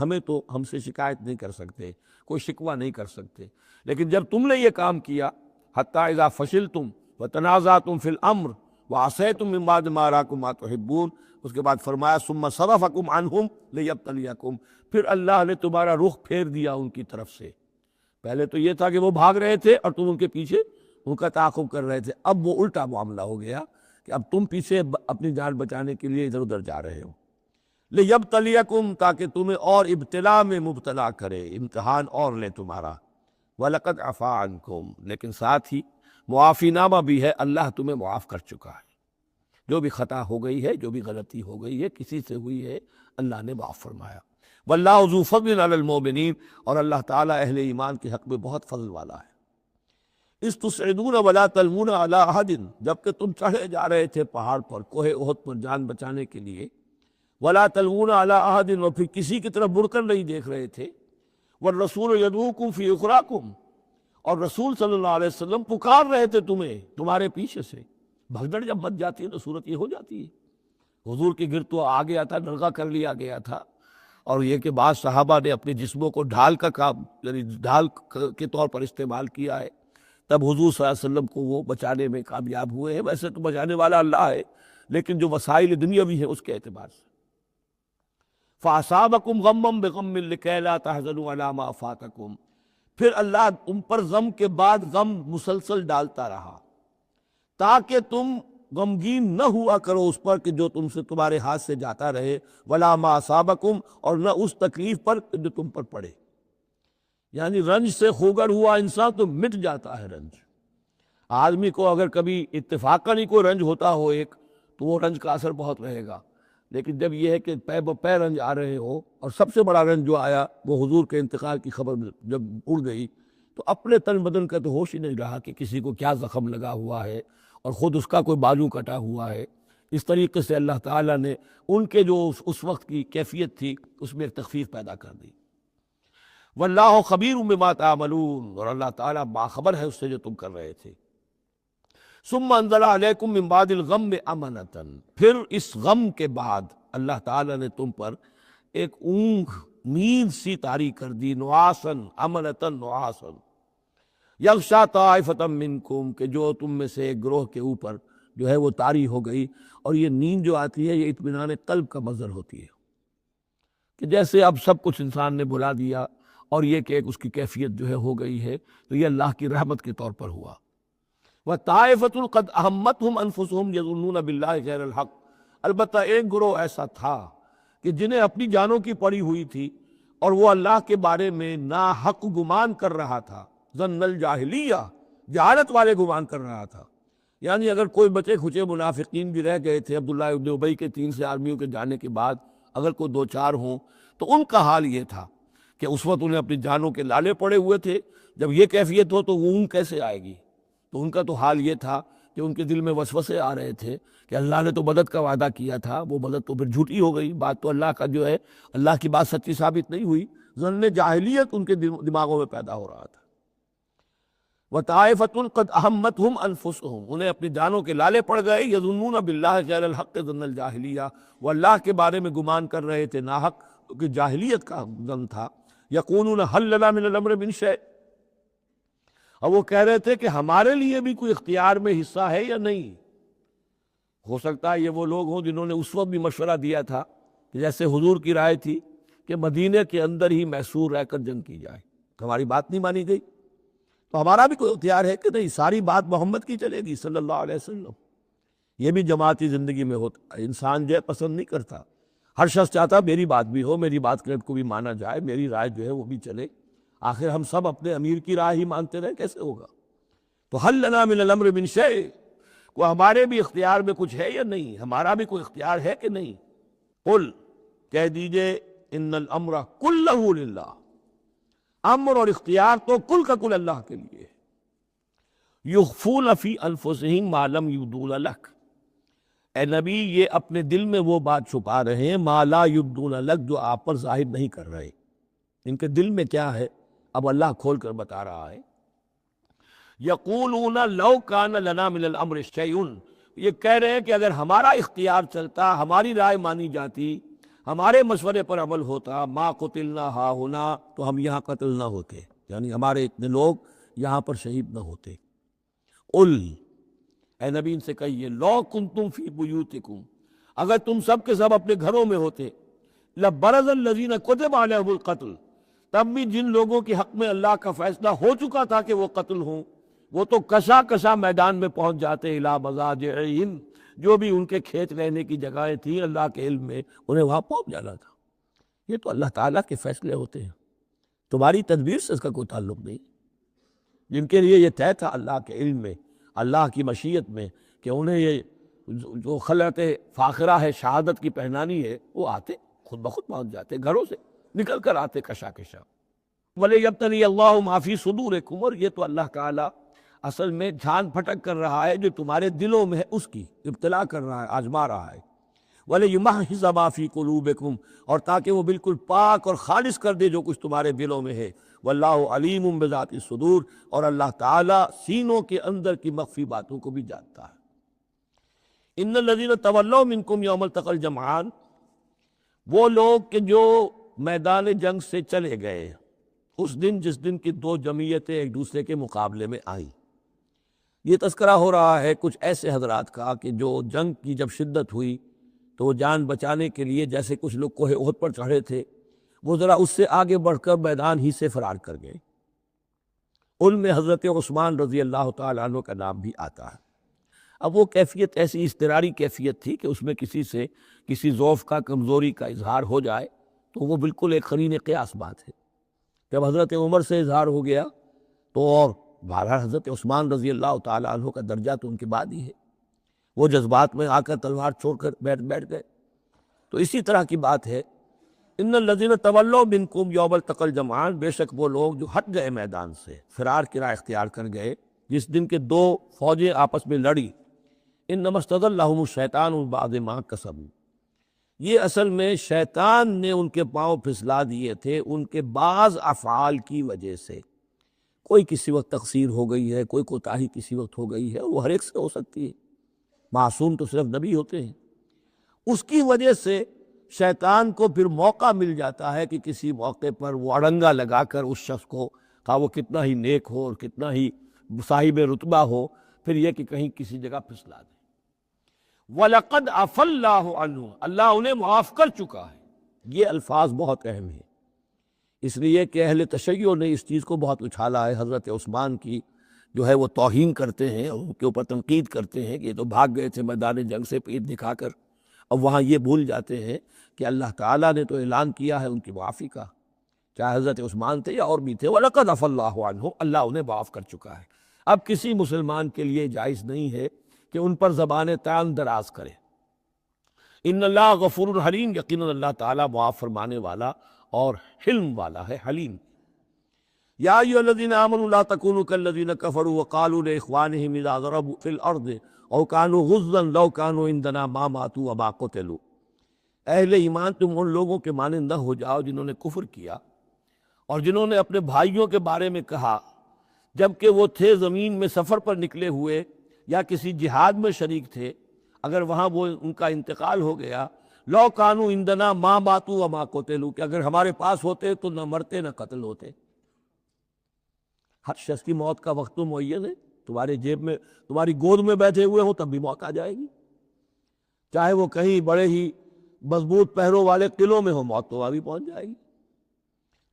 ہم سے شکایت نہیں کر سکتے، کوئی شکوہ نہیں کر سکتے، لیکن جب تم نے یہ کام کیا حتی اذا فشلتم وتنازعتم فی الامر وعصیتم من بعد ما اراکم ما تحبون، اس کے بعد فرمایا ثم صرفکم عنہم لیبتلیکم، پھر اللہ نے تمہارا رخ پھیر دیا ان کی طرف سے۔ پہلے تو یہ تھا کہ وہ بھاگ رہے تھے اور تم ان کے پیچھے ان کا تعاقب کر رہے تھے، اب وہ الٹا معاملہ ہو گیا کہ اب تم پیچھے اپنی جان بچانے کے لیے ادھر ادھر جا رہے ہو۔ لیبتلیکم، تاکہ تمہیں اور ابتلا میں مبتلا کرے، امتحان اور لے تمہارا۔ وَلَقَدْ عَفَا عَنْكُمْ، لیکن ساتھ ہی معافی نامہ بھی ہے، اللہ تمہیں معاف کر چکا ہے۔ جو بھی خطا ہو گئی ہے، جو بھی غلطی ہو گئی ہے، کسی سے ہوئی ہے، اللہ نے معاف فرمایا۔ وَاللَّهُ ذُو فَضْلٍ عَلَى الْمُؤْمِنِينَ، اور اللہ تعالیٰ اہل ایمان کے حق میں بہت فضل والا ہے۔ اِذْ تُصْعِدُونَ وَلَا تَلْوُونَ عَلَىٰ أَحَدٍ، جبکہ تم چڑھے جا رہے تھے پہاڑ پر، کوہ احد پر جان بچانے کے لیے، ولا تلوون علی احد، اور پھر کسی کی طرف مڑ کر نہیں دیکھ رہے تھے، والرسول یدعوکم فی اخراکم، اور رسول صلی اللہ علیہ وسلم پکار رہے تھے تمہیں تمہارے پیچھے سے۔ بھگدڑ جب مچ جاتی ہے تو صورت یہ ہو جاتی ہے۔ حضور کے گرد تو آ گیا تھا، نرغہ کر لیا گیا تھا، اور یہ کہ بعض صحابہ نے اپنے جسموں کو ڈھال کا کام، یعنی ڈھال کے طور پر استعمال کیا ہے، تب حضور صلی اللہ علیہ وسلم کو وہ بچانے میں کامیاب ہوئے ہیں۔ ویسے تو بچانے والا اللہ ہے، لیکن جو وسائل دنیاوی ہیں اس کے اعتبار سے۔ فَأَصَابَكُمْ غَمًّا بِغَمٍّ لِكَيْ لَا تَحْزَنُوا عَلَىٰ مَا فَاتَكُمْ، پھر اللہ ان پر غم کے بعد غم مسلسل ڈالتا رہا تاکہ تم غمگین نہ ہوا کرو اس پر کہ جو تم سے تمہارے ہاتھ سے جاتا رہے، وَلَا مَا أَصَابَكُمْ، اور نہ اس تکلیف پر جو تم پر پڑے۔ یعنی رنج سے خوگر ہوا انسان تو مٹ جاتا ہے رنج۔ آدمی کو اگر کبھی اتفاقاً ہی کوئی رنج ہوتا ہو ایک، تو وہ رنج کا اثر بہت رہے گا، لیکن جب یہ ہے کہ پے بپے رنج آ رہے ہو، اور سب سے بڑا رنج جو آیا وہ حضور کے انتقال کی خبر جب اڑ گئی، تو اپنے تن بدن کا تو ہوش ہی نہیں رہا کہ کسی کو کیا زخم لگا ہوا ہے، اور خود اس کا کوئی بازو کٹا ہوا ہے۔ اس طریقے سے اللہ تعالیٰ نے ان کے جو اس وقت کی کیفیت تھی اس میں ایک تخفیف پیدا کر دی۔ واللہ خبیر بما تعملون، اور اللہ تعالیٰ باخبر ہے اس سے جو تم کر رہے تھے۔ ثم انزل علیکم من بعد الغم امنۃ، پھر اس غم کے بعد اللہ تعالیٰ نے تم پر ایک اونگ، نیند سی طاری کر دی، نعاسن، امنۃ نعاسن، یغشا طائفۃ منکم، کہ جو تم میں سے ایک گروہ کے اوپر جو ہے وہ طاری ہو گئی۔ اور یہ نیند جو آتی ہے یہ اطمینان قلب کا مظہر ہوتی ہے، کہ جیسے اب سب کچھ انسان نے بھلا دیا، اور یہ کہ ایک اس کی کیفیت جو ہے ہو گئی ہے، تو یہ اللہ کی رحمت کے طور پر ہوا۔ وَطَائِفَةٌ قَدْ أَهَمَّتْهُمْ أَنفُسُهُمْ يَظُنُّونَ بِاللَّهِ غَيْرَ الْحَقِّ، البتہ ایک گروہ ایسا تھا کہ جنہیں اپنی جانوں کی پڑی ہوئی تھی، اور وہ اللہ کے بارے میں ناحق گمان کر رہا تھا، ظن الجاہلیہ، جہالت والے گمان کر رہا تھا۔ یعنی اگر کوئی بچے کھچے منافقین بھی رہ گئے تھے عبداللہ ابن ابی کے 3 سے آدمیوں کے جانے کے بعد، اگر کوئی 2-4 ہوں، تو ان کا حال یہ تھا کہ اس وقت انہیں اپنی جانوں کے لالے پڑے ہوئے تھے۔ جب یہ کیفیت ہو تو وہ اونگ کیسے آئے گی؟ تو ان کا تو حال یہ تھا کہ ان کے دل میں وسوسے آ رہے تھے کہ اللہ نے تو مدد کا وعدہ کیا تھا، وہ مدد تو پھر جھوٹی ہو گئی، بات تو اللہ کا جو ہے، اللہ کی بات سچی ثابت نہیں ہوئی۔ ظن جاہلیت ان کے دماغوں میں پیدا ہو رہا تھا۔ وَطَائِفَةٌ قَدْ أَهَمَّتْهُمْ أَنفُسُهُمْ، انہیں اپنی جانوں کے لالے پڑ گئے، يَظُنُّونَ بِاللَّهِ غَيْرَ الْحَقِّ ظَنَّ الْجَاهِلِيَّةِ، وہ اللہ کے بارے میں گمان کر رہے تھے ناحق، کہ جاہلیت کا ظن تھا۔ يَقُولُونَ هَلْ لَنَا مِنَ الْأَمْرِ مِنْ شَيْءٍ، اور وہ کہہ رہے تھے کہ ہمارے لیے بھی کوئی اختیار میں حصہ ہے یا نہیں۔ ہو سکتا ہے یہ وہ لوگ ہوں جنہوں نے اس وقت بھی مشورہ دیا تھا کہ جیسے حضور کی رائے تھی کہ مدینے کے اندر ہی محصور رہ کر جنگ کی جائے، ہماری بات نہیں مانی گئی تو ہمارا بھی کوئی اختیار ہے کہ نہیں، ساری بات محمد کی چلے گی صلی اللہ علیہ وسلم۔ یہ بھی جماعتی زندگی میں ہوتا ہے، انسان جو ہے پسند نہیں کرتا، ہر شخص چاہتا میری بات بھی ہو، میری بات کو بھی مانا جائے، میری رائے جو ہے وہ بھی چلے۔ آخر ہم سب اپنے امیر کی رائے ہی مانتے رہے، کیسے ہوگا؟ تو حل لنا من الامر من شیء، کو ہمارے بھی اختیار میں کچھ ہے یا نہیں، ہمارا بھی کوئی اختیار ہے کہ نہیں؟ قل، کہہ دیجئے، ان الامر کلہ للہ، امر اور اختیار تو کل کا کل اللہ کے لیے۔ یخفون فی انفسہم ما لم یبدون لک، اے نبی یہ اپنے دل میں وہ بات چھپا رہے ہیں ما لا یبدون لک، جو آپ پر ظاہر نہیں کر رہے۔ ان کے دل میں کیا ہے اب اللہ کھول کر بتا رہا ہے۔ یقولون لو کان لنا من الامر شیء، یہ کہہ رہے ہیں کہ اگر ہمارا اختیار چلتا، ہماری رائے مانی جاتی، ہمارے مشورے پر عمل ہوتا، ما قتلنا ہا ہونا، تو ہم یہاں قتل نہ ہوتے، یعنی ہمارے اتنے لوگ یہاں پر شہید نہ ہوتے۔ قل، اے نبی ان سے کہیے، لو کنتم فی بیوتکم، اگر تم سب کے سب اپنے گھروں میں ہوتے، لبرز الذین کتب علیہم القتل، تب بھی جن لوگوں کے حق میں اللہ کا فیصلہ ہو چکا تھا کہ وہ قتل ہوں، وہ تو کشا کشا میدان میں پہنچ جاتے، الی مضاجعہم، جو بھی ان کے کھیت رہنے کی جگہیں تھیں اللہ کے علم میں، انہیں وہاں پہنچ جانا تھا۔ یہ تو اللہ تعالیٰ کے فیصلے ہوتے ہیں، تمہاری تدبیر سے اس کا کوئی تعلق نہیں۔ جن کے لیے یہ طے تھا اللہ کے علم میں، اللہ کی مشیت میں، کہ انہیں یہ جو خلعت فاخرہ ہے، شہادت کی پہنانی ہے، وہ آتے، خود بخود پہنچ جاتے، گھروں سے نکل کر آتے کشا کشا۔ وَلِيَبْتَلِيَ اللَّهُ مَا فِي صُدُورِكُمْ، اور یہ تو اللہ تعالیٰ اصل میں جھان پھٹک کر رہا ہے جو تمہارے دلوں میں ہے، اس کی ابتلا کر رہا ہے، آزما رہا ہے۔ وَلِيُمَحِّصَ مَا فِي قُلُوبِكُمْ، اور تاکہ وہ بالکل پاک اور خالص کر دے جو کچھ تمہارے دلوں میں ہے۔ وَاللَّهُ عَلِيمٌ بِذَاتِ الصُّدُورِ، اور اللہ تعالیٰ سینوں کے اندر کی مخفی باتوں کو بھی جانتا ہے۔ ان الذین تولوا منکم یوم التقى الجمعان، وہ لوگ کہ جو میدان جنگ سے چلے گئے اس دن جس دن کی دو جمعیتیں ایک دوسرے کے مقابلے میں آئیں۔ یہ تذکرہ ہو رہا ہے کچھ ایسے حضرات کا کہ جو جنگ کی جب شدت ہوئی تو وہ جان بچانے کے لیے جیسے کچھ لوگ کوہ احد پر چڑھے تھے، وہ ذرا اس سے آگے بڑھ کر میدان ہی سے فرار کر گئے۔ ان میں حضرت عثمان رضی اللہ تعالیٰ عنہ کا نام بھی آتا ہے۔ اب وہ کیفیت ایسی اضطراری کیفیت تھی کہ اس میں کسی سے کسی ضعف کا، کمزوری کا اظہار ہو جائے تو وہ بالکل ایک قرین قیاس بات ہے۔ جب حضرت عمر سے اظہار ہو گیا تو اور بہرحال حضرت عثمان رضی اللہ تعالیٰ عنہ کا درجہ تو ان کے بعد ہی ہے، وہ جذبات میں آ کر تلوار چھوڑ کر بیٹھ گئے۔ تو اسی طرح کی بات ہے، ان الذین تولوا منکم یوم التقى الجمعان، بے شک وہ لوگ جو ہٹ گئے میدان سے، فرار کی راہ اختیار کر گئے جس دن کے دو فوجیں آپس میں لڑی۔ انما استزلهم الشیطان بعض ما کسبوا، یہ اصل میں شیطان نے ان کے پاؤں پھسلا دیے تھے ان کے بعض افعال کی وجہ سے۔ کوئی کسی وقت تقصیر ہو گئی ہے، کوئی کوتاہی کسی وقت ہو گئی ہے، وہ ہر ایک سے ہو سکتی ہے، معصوم تو صرف نبی ہوتے ہیں۔ اس کی وجہ سے شیطان کو پھر موقع مل جاتا ہے کہ کسی موقع پر وہ اڑنگا لگا کر اس شخص کو، خواہ وہ کتنا ہی نیک ہو اور کتنا ہی صاحب رتبہ ہو، پھر یہ کہ کہیں کسی جگہ پھسلا دے۔ وَلَقَدْ عَفَا اللَّهُ عَنْهُ، اللہ انہیں معاف کر چکا ہے۔ یہ الفاظ بہت اہم ہیں، اس لیے کہ اہل تشیع نے اس چیز کو بہت اچھالا ہے۔ حضرت عثمان کی جو ہے وہ توہین کرتے ہیں، ان کے اوپر تنقید کرتے ہیں کہ یہ تو بھاگ گئے تھے میدان جنگ سے پیٹھ دکھا کر، اب وہاں یہ بھول جاتے ہیں کہ اللہ تعالیٰ نے تو اعلان کیا ہے ان کی معافی کا، چاہے حضرت عثمان تھے یا اور بھی تھے۔ وَلَقَدْ عَفَا اللَّهُ عَنْهُ، اللہ انہیں معاف کر چکا ہے۔ اب کسی مسلمان کے لیے جائز نہیں ہے کہ ان پر زبان طعن دراز کرے۔ ان اللہ غفور حلیم، یقیناً اللہ تعالیٰ معاف فرمانے والا اور حلم والا ہے، حلیم۔ یا ایھا الذین آمنوا لا تکونوا کالذین کفروا وقالوا لاخوانہم اذا ضربوا فی الارض او کانوا غزا لو کانوا عندنا ما ماتوا وما قتلوا، اہل ایمان تم ان لوگوں کے مانند نہ ہو جاؤ جنہوں نے کفر کیا اور جنہوں نے اپنے بھائیوں کے بارے میں کہا جبکہ وہ تھے زمین میں سفر پر نکلے ہوئے یا کسی جہاد میں شریک تھے، اگر وہاں وہ ان کا انتقال ہو گیا، لو کانوا عندنا ما ماتوا وما قتلوا، کہ اگر ہمارے پاس ہوتے تو نہ مرتے نہ قتل ہوتے۔ ہر شخص کی موت کا وقت تو معین ہے، تمہارے جیب میں، تمہاری گود میں بیٹھے ہوئے ہوں تب بھی موت آ جائے گی، چاہے وہ کہیں بڑے ہی مضبوط پہروں والے قلعوں میں ہو، موت تو وہاں بھی پہنچ جائے گی۔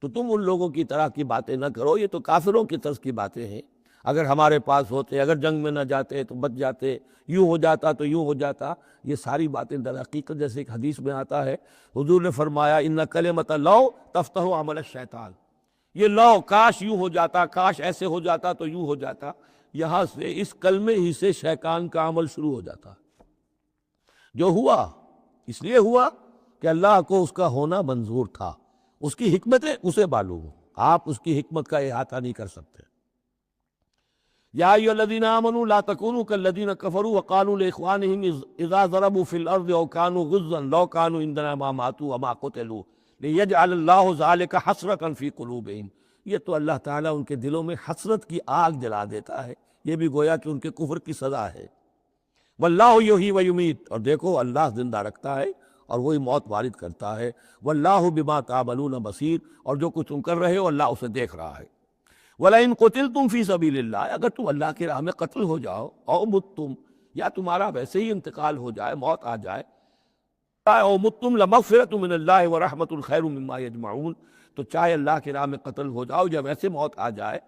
تو تم ان لوگوں کی طرح کی باتیں نہ کرو، یہ تو کافروں کی طرز کی باتیں ہیں۔ اگر ہمارے پاس ہوتے، اگر جنگ میں نہ جاتے تو بچ جاتے، یوں ہو جاتا تو یوں ہو جاتا، یہ ساری باتیں در حقیقت جیسے ایک حدیث میں آتا ہے، حضور نے فرمایا ان کلمۃ لو تفتح عمل الشیطان، یہ لو کاش یوں ہو جاتا، کاش ایسے ہو جاتا تو یوں ہو جاتا، یہاں سے اس کلمے ہی سے شیطان کا عمل شروع ہو جاتا۔ جو ہوا اس لیے ہوا کہ اللہ کو اس کا ہونا منظور تھا، اس کی حکمتیں اسے معلوم، آپ اس کی حکمت کا احاطہ نہیں کر سکتے۔ یا ایھا الذین آمنوا لا تکونوا کالذین کفروا وقالوا لاخوانہم اذا ضربوا فی الارض او کانوا غزا لو کانوا عندنا ما ماتوا وما قتلوا لیجعل اللہ ذلک حسرۃ فی قلوبہم، یہ تو اللہ تعالیٰ ان کے دلوں میں حسرت کی آگ جلا دیتا ہے، یہ بھی گویا کہ ان کے کفر کی سزا ہے۔ واللہ یحیی و یمیت، اور دیکھو اللہ زندہ رکھتا ہے اور وہی موت وارد کرتا ہے۔ واللہ بما تعملون بصیر، اور جو کچھ تم کر رہے ہو اللہ اسے دیکھ رہا ہے۔ وَلَئِن قُتِلْتُمْ فِي سَبِيلِ اللَّهِ، اگر تم اللہ کی راہ میں قتل ہو جاؤ، او متم، یا تمہارا ویسے ہی انتقال ہو جائے، موت آ جائے، او متم لَمَغْفِرَةٌ مِّنَ اللَّهِ وَرَحْمَةٌ خَيْرٌ مِّمَّا يَجْمَعُونَ، تو چاہے اللہ کی راہ میں قتل ہو جاؤ یا ویسے موت آ جائے،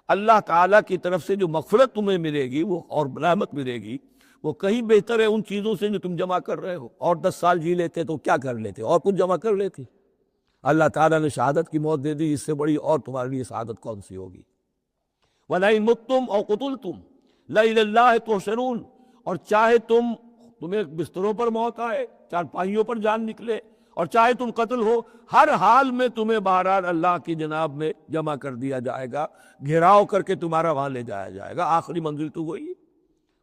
اللہ تعالیٰ کی طرف سے جو مغفرت تمہیں ملے گی وہ اور رحمت ملے گی، وہ کہیں بہتر ہے ان چیزوں سے جو تم جمع کر رہے ہو۔ اور 10 سال جی لیتے تو کیا کر لیتے، اور کچھ جمع کر لیتے۔ اللہ تعالیٰ نے شہادت کی موت دے دی، اس سے بڑی اور تمہارے لیے شہادت کون سی ہوگی۔ وَلَئِن مُتُّمْ أَوْ قُتِلْتُمْ لَإِلَى اللَّهِ تُحْشَرُونَ، اور چاہے تمہیں بستروں پر موت آئے، چارپائیوں پر جان نکلے، اور چاہے تم قتل ہو، ہر حال میں تمہیں بہرحال اللہ کی جناب میں جمع کر دیا جائے گا، گھیراؤ کر کے تمہارا وہاں لے جایا جائے گا، آخری منزل تو وہی ہے۔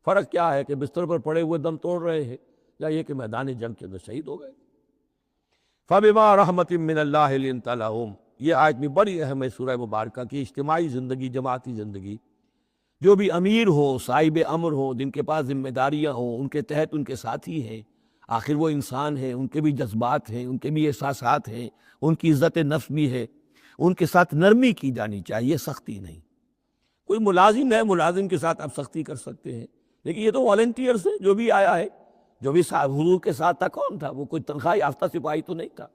فرق کیا ہے کہ بستر پر پڑے ہوئے دم توڑ رہے ہیں، یا یہ کہ میدان جنگ کے اندر شہید ہو گئے۔ فَبِمَا رَحْمَةٍ مِّنَ اللَّهِ لِنْتَ لَهُمْ، یہ آیت بھی بڑی اہم ہے سورہ مبارکہ کی۔ اجتماعی زندگی، جماعتی زندگی، جو بھی امیر ہو، صاحب امر ہو، جن کے پاس ذمہ داریاں ہوں، ان کے تحت ان کے ساتھی ہیں، آخر وہ انسان ہیں، ان کے بھی جذبات ہیں، ان کے بھی احساسات ہیں، ان کی عزت نفس بھی ہے، ان کے ساتھ نرمی کی جانی چاہیے، سختی نہیں۔ کوئی ملازم ہے، ملازم کے ساتھ آپ سختی کر سکتے ہیں، لیکن یہ تو والنٹیئرس ہے، جو بھی آیا ہے، جو بھی حضور کے ساتھ تھا، کون تھا؟ وہ کوئی تنخواہ یافتہ سپاہی تو نہیں تھا،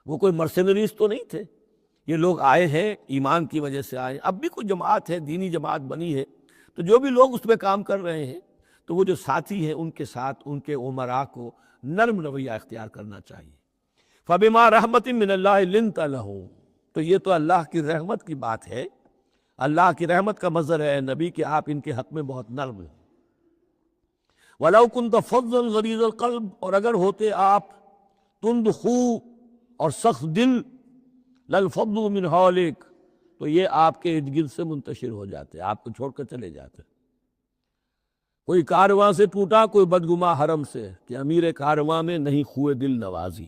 وہ کوئی مرسنریز تو نہیں تھے۔ یہ لوگ آئے ہیں، ایمان کی وجہ سے آئے ہیں۔ اب بھی کوئی جماعت ہے، دینی جماعت بنی ہے، تو جو بھی لوگ اس پہ کام کر رہے ہیں، تو وہ جو ساتھی ہیں ان کے ساتھ ان کے امراء کو نرم رویہ اختیار کرنا چاہیے۔ فَبِمَا رَحْمَةٍ مِّنَ اللَّهِ لِنْتَ لَهُمْ، تو یہ تو اللہ کی رحمت کی بات ہے۔ اللہ کی رحمت کا مظہر ہے نبی کہ آپ ان کے حق میں بہت نرم ہیں۔ وَلَوْ كُنْتَ فَظًّا غَلِيظَ الْقَلْبِ، اور اگر ہوتے آپ تند خو اور سخت دل، لَانفَضُّوا مِنْ حَوْلِكَ، تو یہ آپ کے ارد گرد سے منتشر ہو جاتے، آپ کو چھوڑ کر چلے جاتے۔ کوئی کارواں سے ٹوٹا، کوئی بدگماں حرم سے، کہ امیر کارواں میں نہیں خوئے دل نوازی۔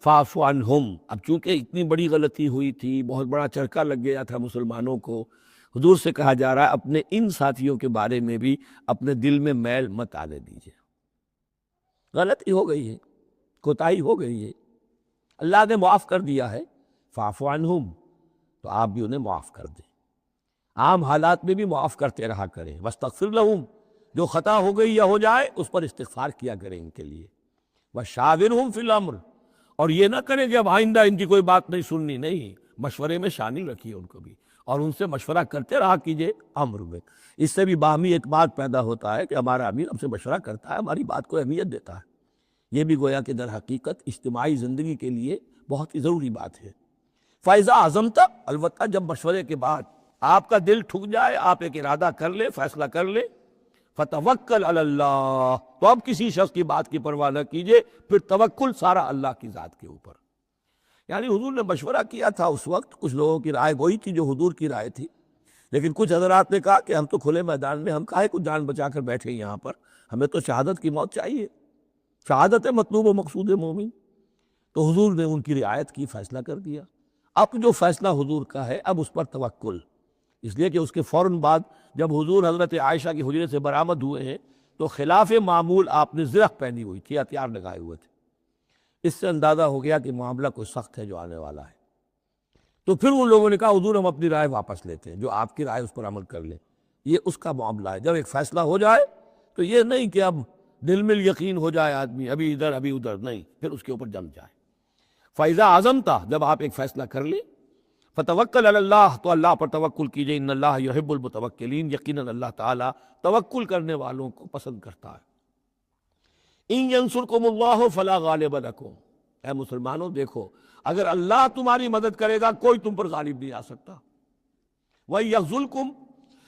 فَاعْفُ عَنْهُمْ، اب چونکہ اتنی بڑی غلطی ہوئی تھی، بہت بڑا چرکا لگ گیا تھا مسلمانوں کو، حضور سے کہا جا رہا ہے اپنے ان ساتھیوں کے بارے میں بھی اپنے دل میں میل مت آنے دیجیے۔ غلطی ہو گئی ہے، کوتاہی ہو گئی ہے، اللہ نے معاف کر دیا ہے۔ فَاعْفُ عَنْهُمْ، تو آپ بھی انہیں معاف کر دیں، عام حالات میں بھی معاف کرتے رہا کریں۔ وَاسْتَغْفِرْ لَهُمْ، جو خطا ہو گئی یا ہو جائے اس پر استغفار کیا کریں ان کے لیے۔ وَشَاوِرْهُمْ فِي الْأَمْرِ، اور یہ نہ کریں کہ اب آئندہ ان کی کوئی بات نہیں سننی، نہیں، مشورے میں شامل رکھیے ان کو بھی، اور ان سے مشورہ کرتے رہا کیجیے امر میں۔ اس سے بھی باہمی اعتماد پیدا ہوتا ہے کہ ہمارا امیر ہم سے مشورہ کرتا ہے، ہماری بات کو اہمیت دیتا ہے۔ یہ بھی گویا کہ در حقیقت اجتماعی زندگی کے لیے بہت ہی ضروری بات ہے۔ فَإِذَا عَزَمْتَ، البتہ جب مشورے کے بعد آپ کا دل ٹھک جائے، آپ ایک ارادہ کر لیں، فیصلہ کر لیں، فَتَوَكَّلْ عَلَى اللَّهِ، تو اب کسی شخص کی بات کی پرواہ نہ کیجیے، پھر توکل سارا اللہ کی ذات کے اوپر۔ یعنی حضور نے مشورہ کیا تھا اس وقت، کچھ لوگوں کی رائے وہی تھی جو حضور کی رائے تھی، لیکن کچھ حضرات نے کہا کہ ہم تو کھلے میدان میں، ہم کاہے کو جان بچا کر بیٹھے یہاں پر، ہمیں تو شہادت کی موت چاہیے، شہادت ہے مطلوب و مقصود مومن۔ تو حضور نے ان کی رعایت کی، فیصلہ کر دیا۔ اب جو فیصلہ حضور کا ہے، اب اس پر توکل، اس لیے کہ اس کے فوراً بعد جب حضور حضرت عائشہ کی حجرے سے برآمد ہوئے ہیں تو خلاف معمول آپ نے زرق پہنی ہوئی تھی، ہتھیار لگائے ہوئے تھے۔ اس سے اندازہ ہو گیا کہ معاملہ کوئی سخت ہے جو آنے والا ہے۔ تو پھر ان لوگوں نے کہا حضور ہم اپنی رائے واپس لیتے ہیں، جو آپ کی رائے اس پر عمل کر لیں۔ یہ اس کا معاملہ ہے، جب ایک فیصلہ ہو جائے تو یہ نہیں کہ اب دل میں یقین ہو جائے آدمی، ابھی ادھر ابھی ادھر، نہیں، پھر اس کے اوپر جم جائے۔ فَإِذَا عَزَمْتَ، جب آپ ایک فیصلہ کر لیں، فَتَوَكَّلْ عَلَى اللَّهِ، تو اللہ پر توکل کیجئے، ان اللہ یحب المتوکلین، یقیناً اللہ تعالیٰ توکل کرنے والوں کو پسند کرتا ہے۔ ان ینصرکم اللہ فلا غالب لکم، اے مسلمانوں دیکھو، اگر اللہ تمہاری مدد کرے گا کوئی تم پر غالب نہیں آ سکتا۔ وَإِن یخذلکم،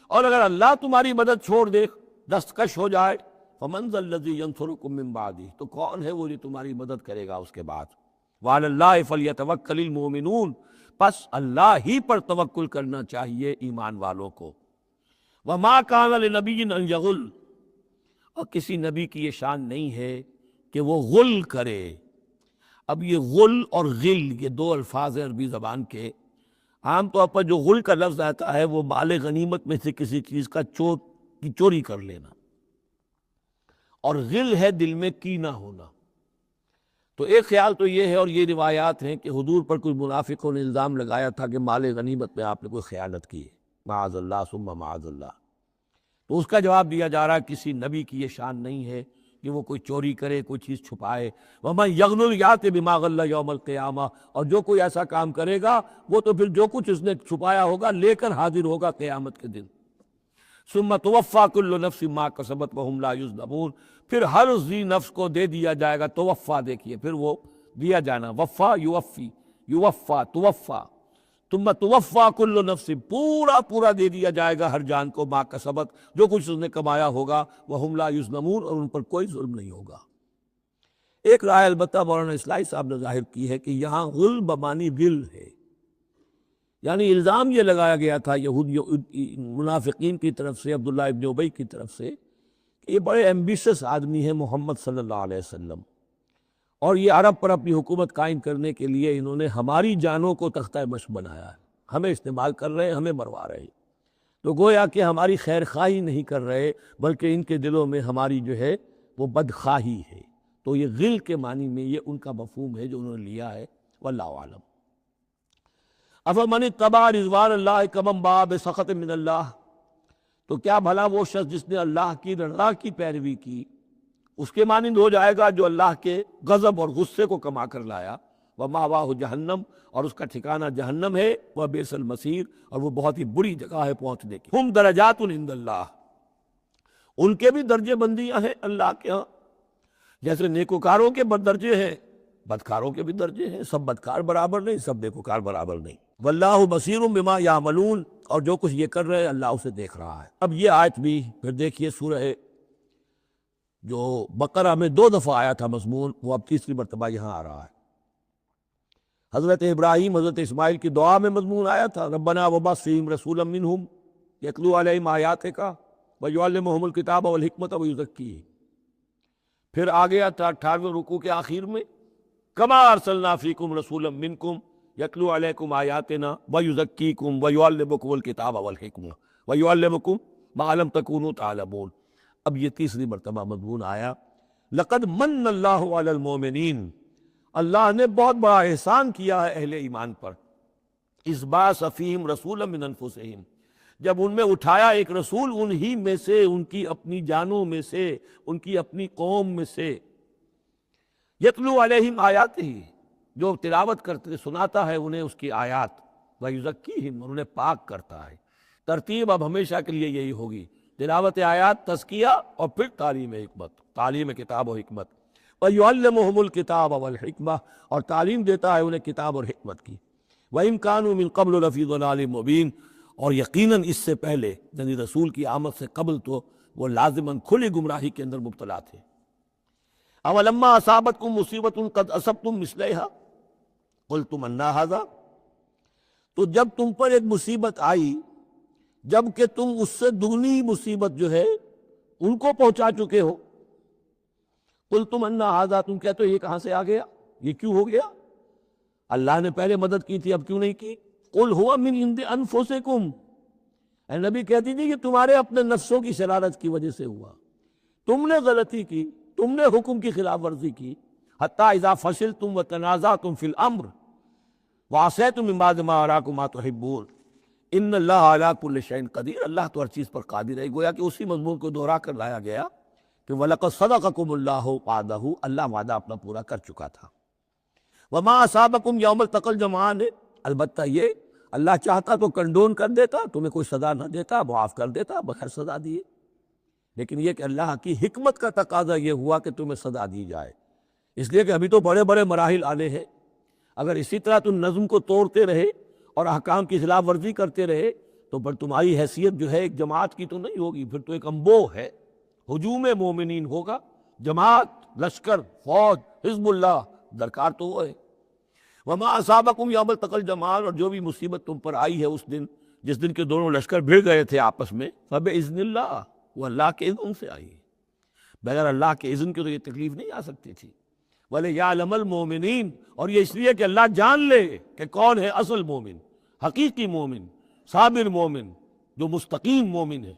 اور اگر اللہ تمہاری مدد چھوڑ دے، دستکش ہو جائے، فمن ذا الذی ینصرکم من بعدہ، تو کون ہے وہ جو تمہاری مدد کرے گا اس کے بعد۔ وعلی اللہ فلیتوکل المؤمنون، پس اللہ ہی پر توکل کرنا چاہیے ایمان والوں کو۔ وما کان لنبی ان یغل، اور کسی نبی کی یہ شان نہیں ہے کہ وہ غل کرے۔ اب یہ غل اور غل، یہ دو الفاظ ہیں عربی زبان کے۔ عام طور پر جو غل کا لفظ آتا ہے وہ مال غنیمت میں سے کسی چیز کا چوری کر لینا، اور غل ہے دل میں کینہ ہونا۔ تو ایک خیال تو یہ ہے، اور یہ روایات ہیں کہ حضور پر کچھ منافقوں نے الزام لگایا تھا کہ مال غنیمت میں آپ نے کوئی خیانت کی ہے، معاذ اللہ ثم معاذ اللہ۔ تو اس کا جواب دیا جا رہا ہے کسی نبی کی یہ شان نہیں ہے کہ وہ کوئی چوری کرے، کوئی چیز چھپائے۔ وَمَن یغلل یأت بما غل یوم القیامہ، اور جو کوئی ایسا کام کرے گا وہ تو پھر جو کچھ اس نے چھپایا ہوگا لے کر حاضر ہوگا قیامت کے دن۔ ثم توفیٰ کل نفس ما کسبت وہم لا یظلمون، پھر ہر ذی نفس کو دے دیا جائے گا توفیٰ، دیکھیے پھر وہ دیا جانا، وفا یوفی، یوفا توفیٰ، ثم توفیٰ کل نفس، پورا دے دیا جائے گا ہر جان کو، ما کسبت، جو کچھ اس نے کمایا ہوگا، وہم لا یظلمون، اور ان پر کوئی ظلم نہیں ہوگا۔ ایک رائے البتہ مولانا اصلاحی صاحب نے ظاہر کی ہے کہ یہاں غل بمانی غل ہے، یعنی الزام یہ لگایا گیا تھا یہودی منافقین کی طرف سے، عبداللہ ابن ابی کی طرف سے، یہ بڑے ایمبیشس آدمی ہیں محمد صلی اللہ علیہ وسلم، اور یہ عرب پر اپنی حکومت قائم کرنے کے لیے انہوں نے ہماری جانوں کو تختہ مشق بنایا ہے، ہمیں استعمال کر رہے ہیں، ہمیں مروا رہے ہیں، تو گویا کہ ہماری خیر خواہی نہیں کر رہے بلکہ ان کے دلوں میں ہماری جو ہے وہ بدخواہی ہے۔ تو یہ غل کے معنی میں یہ ان کا مفہوم ہے جو انہوں نے لیا ہے، واللہ اعلم۔ افمن اتبع رضوان اللہ کمن باء بسخط من اللہ، تو کیا بھلا وہ شخص جس نے اللہ کی رضا کی پیروی کی اس کے مانند ہو جائے گا جو اللہ کے غضب اور غصے کو کما کر لایا؟ ومأواہ جہنم، اور اس کا ٹھکانہ جہنم ہے، وبئس المصیر، اور وہ بہت ہی بری جگہ ہے پہنچنے کی۔ ہم درجات عند اللہ، ان کے بھی درجے بندیاں ہیں اللہ کے ہاں، جیسے نیکوکاروں کے درجے ہیں بدکاروں کے بھی درجے ہیں، سب بدکار برابر نہیں، سب نیکوکار برابر نہیں۔ واللہ بصیر بما یعملون، اور جو کچھ یہ کر رہے ہیں اللہ اسے دیکھ رہا ہے۔ اب یہ آیت بھی پھر دیکھیے، سورہ جو بقرہ میں 2 دفعہ آیا تھا مضمون، وہ اب تیسری مرتبہ یہاں آ رہا ہے۔ حضرت ابراہیم حضرت اسماعیل کی دعا میں مضمون آیا تھا، ربنا وابعث فیہم رسولا منہم یتلو علیہم آیاتک ویعلمہم الکتاب والحکمۃ ویزکیہم۔ پھر آ گیا تھا 18ویں رکوع کے آخر میں، کما ارسلنا فیکم رسولا منکم یتلو علیکم آیاتنا ویزکیکم ویعلمکم الکتاب والحکمہ ویعلمکم ما لم تکونوا تعلمون۔ اب یہ تیسری مرتبہ مضمون آیا، لقد من اللہ علی المؤمنین، اللہ نے بہت بڑا احسان کیا ہے اہل ایمان پر، اذ بعث فیہم رسولا من انفسہم، جب ان میں اٹھایا ایک رسول انہی میں سے، ان کی اپنی جانوں میں سے، ان کی اپنی قوم میں سے، یتلو علیہم آیاتہ، جو تلاوت کرتے سناتا ہے انہیں اس کی آیات، ویزکیہم، اور انہیں پاک کرتا ہے۔ ترتیب اب ہمیشہ کے لیے یہی ہوگی، تلاوت آیات، تزکیہ، اور پھر تعلیم حکمت، تعلیم کتاب و حکمت۔ وَيُعَلِّمُهُمُ الْكِتَابَ وَالْحِكْمَةَ، اور تعلیم دیتا ہے انہیں کتاب اور حکمت کی۔ وَإِن كَانُوا مِن قَبْلُ لَفِي ضَلَالٍ مُبِينٍ، اور یقیناً اس سے پہلے یعنی رسول کی آمد سے قبل تو وہ لازماً کھلی گمراہی کے اندر مبتلا تھے۔ أَوَلَمَّا أَصَابَتْكُم مُّصِيبَةٌ قَدْ أَصَبْتُم مِّثْلَيْهَا قُلْتُمْ أَنَّ هَٰذَا، تو جب تم پر ایک مصیبت آئی، جب کہ تم اس سے دگنی مصیبت جو ہے ان کو پہنچا چکے ہو، قُلْتُمْ أَنَّ هَٰذَا، تم کہتے ہو یہ کہاں سے آ گیا، یہ کیوں ہو گیا؟ اللہ نے پہلے مدد کی تھی اب کیوں نہیں کی؟ قُلْ هُوَ مِنْ عِنْدِ أَنفُسِكُمْ، اے نبی کہہ دیجیے کہ تمہارے اپنے نفسوں کی شرارت کی وجہ سے ہوا، تم نے غلطی کی، تم نے حکم کی خلاف ورزی کی۔ حتیٰ اذا فشلتم وتنازعتم فی الامر وعصیتم من بعد ما اراکم ما تحبون ان اللہ علی کل شیء قدیر، اللہ تو ہر چیز پر قادر ہے۔ گویا کہ اسی مضمون کو دہرا کر لایا گیا کہ وَلَقَدْ صَدَقَكُمُ اللَّهُ وَعْدَهُ، اللہ وعدہ اپنا پورا کر چکا تھا۔ وَمَا أَصَابَكُمْ يَوْمَ الْتَقَى الْجَمْعَانِ، البتہ یہ اللہ چاہتا تو کنڈون کر دیتا، تمہیں کوئی سزا نہ دیتا، معاف کر دیتا بغیر سزا دیے، لیکن یہ کہ اللہ کی حکمت کا تقاضا یہ ہوا کہ تمہیں سزا دی جائے، اس لیے کہ ابھی تو بڑے بڑے مراحل آنے ہیں۔ اگر اسی طرح تم نظم کو توڑتے رہے اور احکام کی خلاف ورزی کرتے رہے تو پھر تمہاری حیثیت جو ہے ایک جماعت کی تو نہیں ہوگی، پھر تو ایک انبوہ ہے، ہجوم مومنین ہوگا، جماعت، لشکر، فوج، حزب اللہ درکار تو وہ ہے۔ وما اصابکم یوم التقى الجمعان، اور جو بھی مصیبت تم پر آئی ہے اس دن جس دن کے دونوں لشکر بھڑ گئے تھے آپس میں، فباذن اللہ، وہ اللہ کے اذن سے آئی ہے، بغیر اللہ کے اذن کے تو یہ تکلیف نہیں آ سکتی تھی۔ وَلِيَعْلَمَ الْمُؤْمِنِينَ، اور یہ اس لیے کہ اللہ جان لے کہ کون ہے اصل مومن، حقیقی مومن، صابر مومن، جو مستقیم مومن ہے۔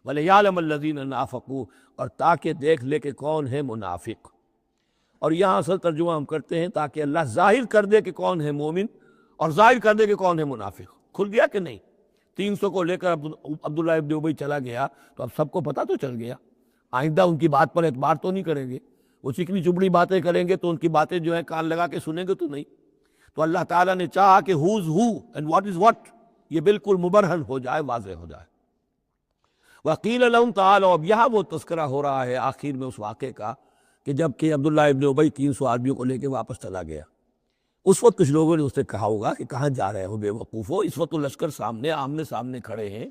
وَلِيَعْلَمَ الَّذِينَ نَافَقُوا، اور تاکہ دیکھ لے کہ کون ہے منافق۔ اور یہاں اصل ترجمہ ہم کرتے ہیں تاکہ اللہ ظاہر کر دے کہ کون ہے مومن اور ظاہر کر دے کہ کون ہے منافق۔ کھل گیا کہ نہیں؟ 300 کو لے کر عبداللہ ابن ابی چلا گیا تو اب سب کو پتہ تو چل گیا، آئندہ ان کی بات پر اعتبار تو نہیں کریں گے، وہ چکنی چپڑی باتیں کریں گے تو ان کی باتیں جو ہیں کان لگا کے سنیں گے تو نہیں۔ تو اللہ تعالیٰ نے چاہا کہ who's who and what is what یہ بالکل مبرہن ہو جائے، واضح ہو جائے۔ وَقِيلَ لَهُمْ تَعَالَوْا، اب یہاں وہ تذکرہ ہو رہا ہے آخر میں اس واقعے کا کہ جب کہ عبداللہ ابن ابی 300 آدمیوں کو لے کے واپس چلا گیا، اس وقت کچھ لوگوں نے اس سے کہا ہوگا کہ کہاں جا رہے ہو بے وقوفو، اس وقت تو لشکر سامنے آمنے سامنے کھڑے ہیں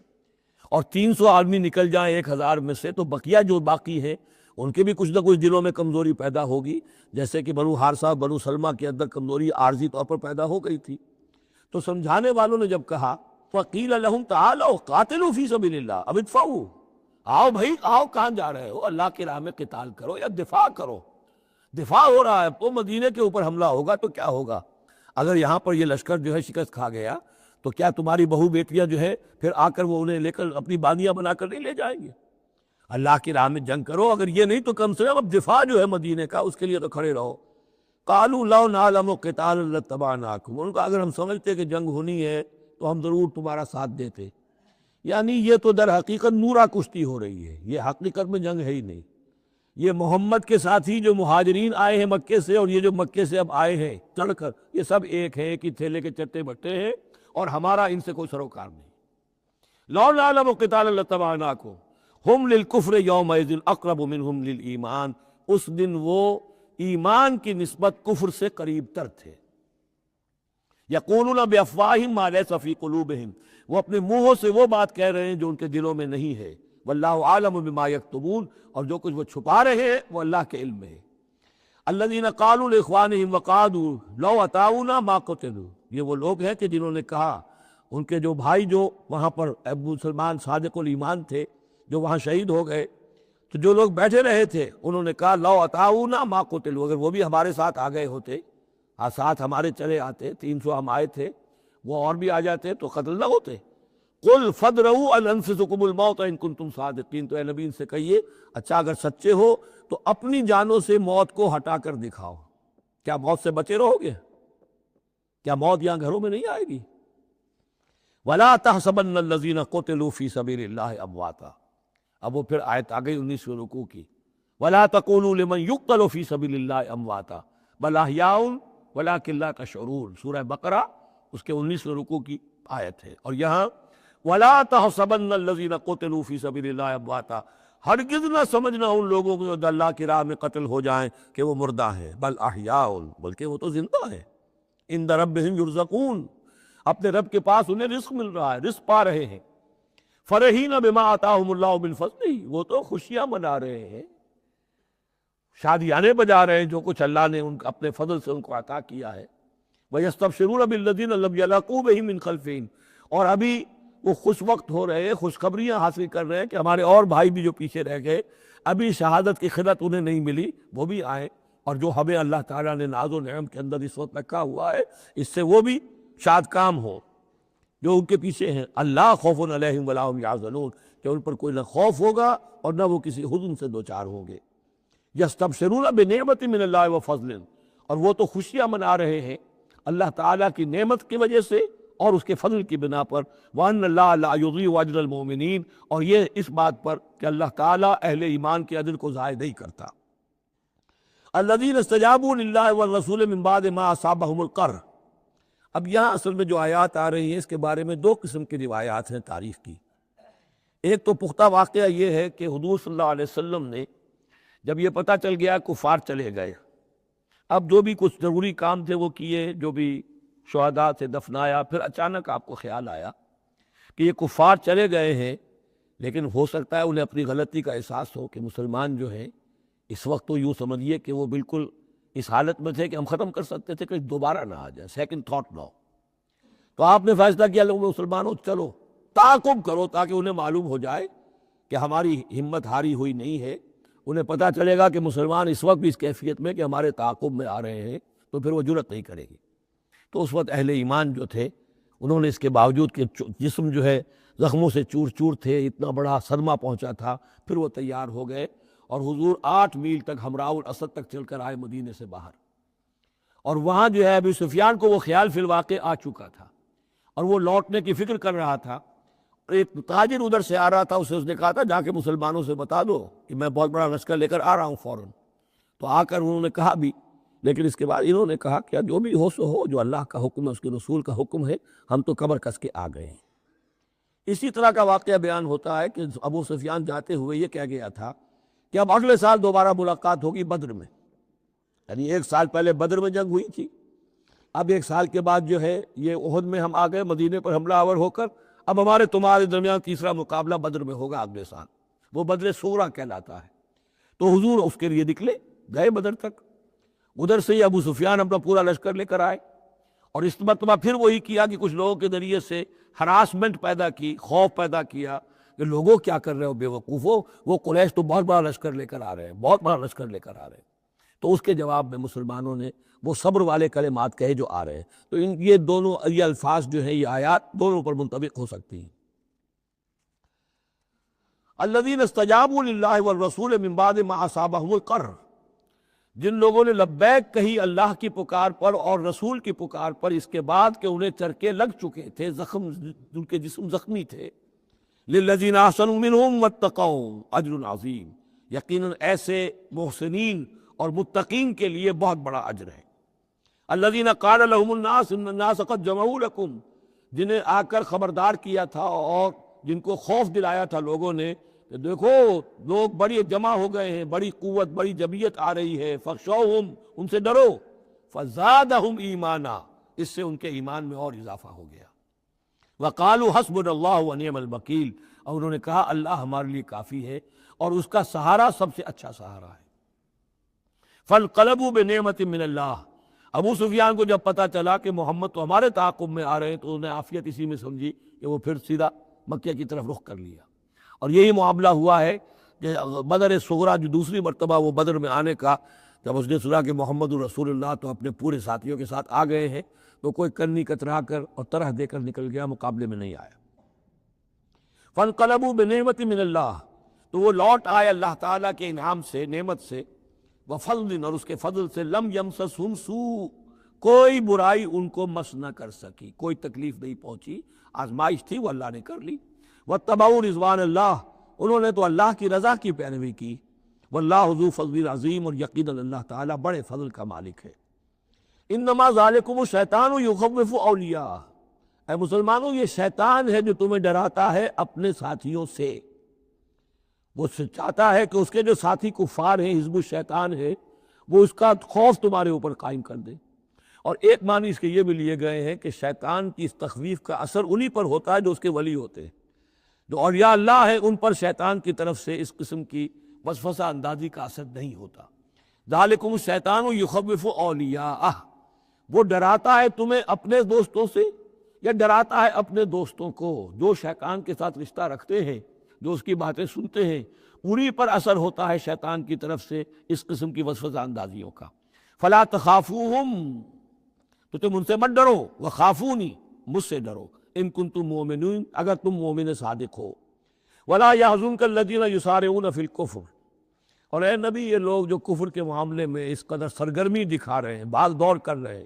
اور 300 آدمی نکل جائیں 1000 میں سے تو بقیہ جو باقی ہیں ان کے بھی کچھ نہ کچھ دلوں میں کمزوری پیدا ہوگی، جیسے کہ بنو حارثہ بنو سلمہ کے اندر کمزوری عارضی طور پر پیدا ہو گئی تھی۔ تو سمجھانے والوں نے جب کہا وَقِيلَ لَهُمْ تَعَالَوْا قَاتِلُوا فِي سَبِيلِ اللَّهِ أَوِ ادْفَعُوا، آؤ بھائی آؤ، کہاں جا رہے ہو؟ اللہ کی راہ میں قتال کرو یا دفاع کرو۔ دفاع ہو رہا ہے تو مدینے کے اوپر حملہ ہوگا تو کیا ہوگا؟ اگر یہاں پر یہ لشکر جو ہے شکست کھا گیا تو کیا تمہاری بہو بیٹیاں جو ہے پھر آ کر وہ انہیں لے کر اپنی باندیاں بنا کر نہیں لے جائیں گے؟ اللہ کی راہ میں جنگ کرو، اگر یہ نہیں تو کم سے کم اب دفاع جو ہے مدینے کا اس کے لیے تو کھڑے رہو۔ قالوا لو نعلم قتالا لاتبعناکم، ان کا اگر ہم سمجھتے کہ جنگ ہونی ہے تو ہم ضرور تمہارا ساتھ دیتے۔ یعنی یہ تو در حقیقت نورا کشتی ہو رہی ہے، یہ حقیقت میں جنگ ہے ہی نہیں۔ یہ محمد کے ساتھی جو مہاجرین آئے ہیں مکے سے، اور یہ جو مکے سے اب آئے ہیں چڑھ کر، یہ سب ایک ہیں، ایک ہی تھیلے کے چٹے بٹے ہیں، اور ہمارا ان سے کوئی سروکار نہیں۔ لو نعلم قتالا لاتبعناکم ہم للکفر یومئذ اقرب منہم للایمان، اس دن وہ ایمان کی نسبت کفر سے قریب تر تھے۔ یقولون بافواہہم ما لیس فی قلوبہم، وہ اپنے منہوں سے وہ بات کہہ رہے ہیں جو ان کے دلوں میں نہیں ہے۔ واللہ عالم بما یکتمون، اور جو کچھ وہ چھپا رہے ہیں وہ اللہ کے علم میں ہے۔ الذین قالوا لاخوانہم وقعدوا لو اطاعونا ما قتلوا، یہ وہ لوگ ہیں کہ جنہوں نے کہا، ان کے جو بھائی جو وہاں پر ابو سلمان صادق الایمان تھے جو وہاں شہید ہو گئے، تو جو لوگ بیٹھے رہے تھے انہوں نے کہا لو اطاعونا ما قتلوا، اگر وہ بھی ہمارے ساتھ آ گئے ہوتے، ساتھ ہمارے چلے آتے، 300 ہم آئے تھے، وہ اور بھی آ جاتے تو قتل نہ ہوتے۔ قل فادرؤوا ان انفسکم الموت ان کنتم صادقین، تو اے نبی ان سے کہیے اچھا اگر سچے ہو تو اپنی جانوں سے موت کو ہٹا کر دکھاؤ۔ کیا موت سے بچے رہو گے؟ کیا موت یہاں گھروں میں نہیں آئے گی؟ وَلَا تَحْسَبَنَّ الَّذِينَ قُتِلُوا فِي سَبِيلِ اللَّهِ أَمْوَاتًا، اب وہ پھر آیت آ گئی 19ویں رکوع کی، وَلَا تَقُولُوا لِمَنْ يُقْتَلُ فِي سَبِيلِ اللَّهِ أَمْوَاتًا بَلْ أَحْيَاءٌ وَلَٰكِن لَا تَشْعُرُونَ، سورہ بقرہ اس کے 19ویں رکوع کی آیت ہے۔ اور یہاں وَلَا تَحْسَبَنَّ الَّذِينَ قُتِلُوا فِي سَبِيلِ اللَّهِ أَمْوَاتًا، ہرگز نہ سمجھنا ان لوگوں کو جو اللہ کی راہ میں قتل ہو جائیں کہ وہ مردہ ہیں، بل احیاء، بلکہ وہ تو زندہ ہیں، عند ربہم یرزقون، اپنے رب کے پاس انہیں رزق مل رہا ہے، رزق پا رہے ہیں۔ فرحین بما آتاہم اللہ من فضلہ، وہ تو خوشیاں منا رہے ہیں، شادیانے بجا رہے ہیں جو کچھ اللہ نے ان اپنے فضل سے ان کو عطا کیا ہے۔ وَيَسْتَبْشِرُونَ بِالَّذِينَ لَمْ يَلْحَقُوا بِهِم مِّن خَلْفِهِمْ، اور ابھی وہ خوش وقت ہو رہے ہیں، خوشخبریاں حاصل کر رہے ہیں کہ ہمارے اور بھائی بھی جو پیچھے رہ گئے، ابھی شہادت کی خلت انہیں نہیں ملی، وہ بھی آئیں، اور جو ہمیں اللہ تعالیٰ نے ناز و نعم کے اندر اس وقت رکھا ہوا ہے اس سے وہ بھی شاد کام ہو جو ان کے پیچھے ہیں۔ اللہ خوف علیہم ولا هم یحزنون، کہ ان پر کوئی نہ خوف ہوگا اور نہ وہ کسی حزن سے دوچار ہوں گے۔ یستبشرون بنعمت من اللہ وفضل، اور وہ تو خوشیاں منا رہے ہیں اللہ تعالیٰ کی نعمت کی وجہ سے اور اس کے فضل کی بنا پر، وَأَنَّ اللَّهَ لَا يُضِيعُ أَجْرَ الْمُؤْمِنِينَ، اور یہ اس بات پر کہ اللہ تعالیٰ اہل ایمان کے اجر کو ضائع نہیں کرتا۔ الَّذِينَ اسْتَجَابُوا لِلَّهِ وَالرَّسُولِ مِن بَعْدِ مَا أَصَابَهُمُ الْقَرْحُ، اب یہاں اصل میں جو آیات آ رہی ہیں اس کے بارے میں دو قسم کی روایات ہیں تاریخ کی۔ ایک تو پختہ واقعہ یہ ہے کہ حضور صلی اللہ علیہ وسلم نے جب یہ پتہ چل گیا کفار چلے گئے، اب جو بھی کچھ ضروری کام تھے وہ کیے، جو بھی شہداء سے دفنایا، پھر اچانک آپ کو خیال آیا کہ یہ کفار چلے گئے ہیں، لیکن ہو سکتا ہے انہیں اپنی غلطی کا احساس ہو کہ مسلمان جو ہیں اس وقت تو یوں سمجھیے کہ وہ بالکل اس حالت میں تھے کہ ہم ختم کر سکتے تھے کہ دوبارہ نہ آ جائے، سیکنڈ تھاٹ نہ ہو۔ تو آپ نے فیصلہ کیا لوگوں مسلمانوں چلو تعاقب کرو تاکہ انہیں معلوم ہو جائے کہ ہماری ہمت ہاری ہوئی نہیں ہے، انہیں پتہ چلے گا کہ مسلمان اس وقت بھی اس کیفیت میں کہ ہمارے تعاقب میں آ رہے ہیں، تو پھر وہ جرأت نہیں کرے گی۔ تو اس وقت اہل ایمان جو تھے انہوں نے اس کے باوجود کہ جسم جو ہے زخموں سے چور چور تھے، اتنا بڑا صدمہ پہنچا تھا، پھر وہ تیار ہو گئے، اور حضور 8 میل تک حمراء الاسد تک چل کر آئے مدینے سے باہر، اور وہاں جو ہے ابو سفیان کو وہ خیال فی الواقع آ چکا تھا، اور وہ لوٹنے کی فکر کر رہا تھا۔ ایک تاجر ادھر سے آ رہا تھا، اس نے کہا تھا جا کے مسلمانوں سے بتا دو کہ میں بہت بڑا لشکر لے کر آ رہا ہوں فوراً، تو آ کر انہوں نے کہا بھی، لیکن اس کے بعد انہوں نے کہا کہ جو بھی ہو سو ہو، جو اللہ کا حکم ہے اس کے رسول کا حکم ہے، ہم تو کمر کس کے آ گئے ہیں۔ اسی طرح کا واقعہ بیان ہوتا ہے کہ ابو سفیان جاتے ہوئے یہ کہہ گیا تھا کہ اب اگلے سال دوبارہ ملاقات ہوگی بدر میں، یعنی 1 سال پہلے بدر میں جنگ ہوئی تھی، اب 1 سال کے بعد جو ہے یہ احد میں ہم آ گئے مدینے پر حملہ آور ہو کر، اب ہمارے تمہارے درمیان تیسرا مقابلہ بدر میں ہوگا اگلے سال، وہ بدر صغریٰ کہلاتا ہے۔ تو حضور اس کے لیے نکلے، گئے بدر تک، ادھر سے ہی ابو سفیان اپنا پورا لشکر لے کر آئے، اور اس مرتبہ پھر وہی کیا کہ کچھ لوگوں کے ذریعے سے ہراسمنٹ پیدا کی، خوف پیدا کیا، کہ لوگوں کیا کر رہے ہو بے وقوفو، وہ قریش تو بہت بڑا لشکر لے کر آ رہے ہیں، بہت بڑا لشکر لے کر آ رہے ہیں۔ تو اس کے جواب میں مسلمانوں نے وہ صبر والے کلمات کہے جو آ رہے ہیں۔ تو یہ دونوں یہ الفاظ جو ہیں، یہ آیات دونوں پر منطبق ہو سکتی ہیں۔ الذین استجابوا للہ والرسول من بعد ما اصابہم القرح، جن لوگوں نے لبیک کہی اللہ کی پکار پر اور رسول کی پکار پر، اس کے بعد کہ انہیں چرکے لگ چکے تھے، زخم، ان کے جسم زخمی تھے۔ للذین احسنوا منہم واتقوا اجر عظیم، یقیناً ایسے محسنین اور متقین کے لیے بہت بڑا اجر ہے۔ الذین قال لهم الناس ان الناس قد جمعوا لكم، جنہیں آ کر خبردار کیا تھا اور جن کو خوف دلایا تھا لوگوں نے کہ دیکھو لوگ بڑی جمع ہو گئے ہیں، بڑی قوت، بڑی جمعیت آ رہی ہے، فخشوہم، ان سے ڈرو، فزادہم ایمانا، اس سے ان کے ایمان میں اور اضافہ ہو گیا۔ وقالوا حسبنا اللہ ونعم الوکیل، اور انہوں نے کہا اللہ ہمارے لیے کافی ہے اور اس کا سہارا سب سے اچھا سہارا ہے۔ فانقلبوا بنعمت من اللہ، ابو سفیان کو جب پتا چلا کہ محمد تو ہمارے تعاقب میں آ رہے ہیں تو انہیں عافیت اسی میں سمجھی کہ وہ پھر سیدھا مکہ کی طرف رخ کر لیا۔ اور یہی معاملہ ہوا ہے کہ بدر صغریٰ جو دوسری مرتبہ وہ بدر میں آنے کا، جب اس نے سنا کہ محمد رسول اللہ تو اپنے پورے ساتھیوں کے ساتھ آ گئے ہیں، تو کوئی کرنی کترا کر اور طرح دے کر نکل گیا، مقابلے میں نہیں آیا۔ فانقلبوا بنعمت من اللہ، تو وہ لوٹ آئے اللہ تعالیٰ کے انعام سے، نعمت سے، وفضل، اور اس کے فضل سے، لم یمسسہم سوء، کوئی برائی ان کو مس نہ کر سکی، کوئی تکلیف نہیں پہنچی، آزمائش تھی وہ اللہ نے کر لی۔ واتبعوا رضوان اللہ، انہوں نے تو اللہ کی رضا کی پیروی کی۔ واللہ ذو فضل عظیم، اور یقیناً اللہ تعالیٰ بڑے فضل کا مالک ہے۔ انما ذالکم الشیطان یخوف اولیاء، اے مسلمانوں یہ شیطان ہے جو تمہیں ڈراتا ہے اپنے ساتھیوں سے۔ وہ چاہتا ہے کہ اس کے جو ساتھی کفار ہیں، حزب الشیطان ہے، وہ اس کا خوف تمہارے اوپر قائم کر دے۔ اور ایک معنی اس کے یہ بھی لیے گئے ہیں کہ شیطان کی اس تخویف کا اثر انہی پر ہوتا ہے جو اس کے ولی ہوتے ہیں۔ جو اولیاء اللہ ہے ان پر شیطان کی طرف سے اس قسم کی وسوسہ اندازی کا اثر نہیں ہوتا۔ ذالکم الشیطان یخوف اولیاءہ، وہ ڈراتا ہے تمہیں اپنے دوستوں سے، یا ڈراتا ہے اپنے دوستوں کو جو شیطان کے ساتھ رشتہ رکھتے ہیں، جو اس کی باتیں سنتے ہیں، انہی پر اثر ہوتا ہے شیطان کی طرف سے اس قسم کی وسوسہ اندازیوں کا۔ فلا تخافوہم، تو تم ان سے مت ڈرو، وخافونی، مجھ سے ڈرو، ان کنتم مؤمنین، اگر تم مومن صادق ہو۔ ولا یحزنک الذین یسارعون فی الکفر، اور اے نبی یہ لوگ جو کفر کے معاملے میں اس قدر سرگرمی دکھا رہے ہیں، بھاگ دوڑ کر رہے ہیں،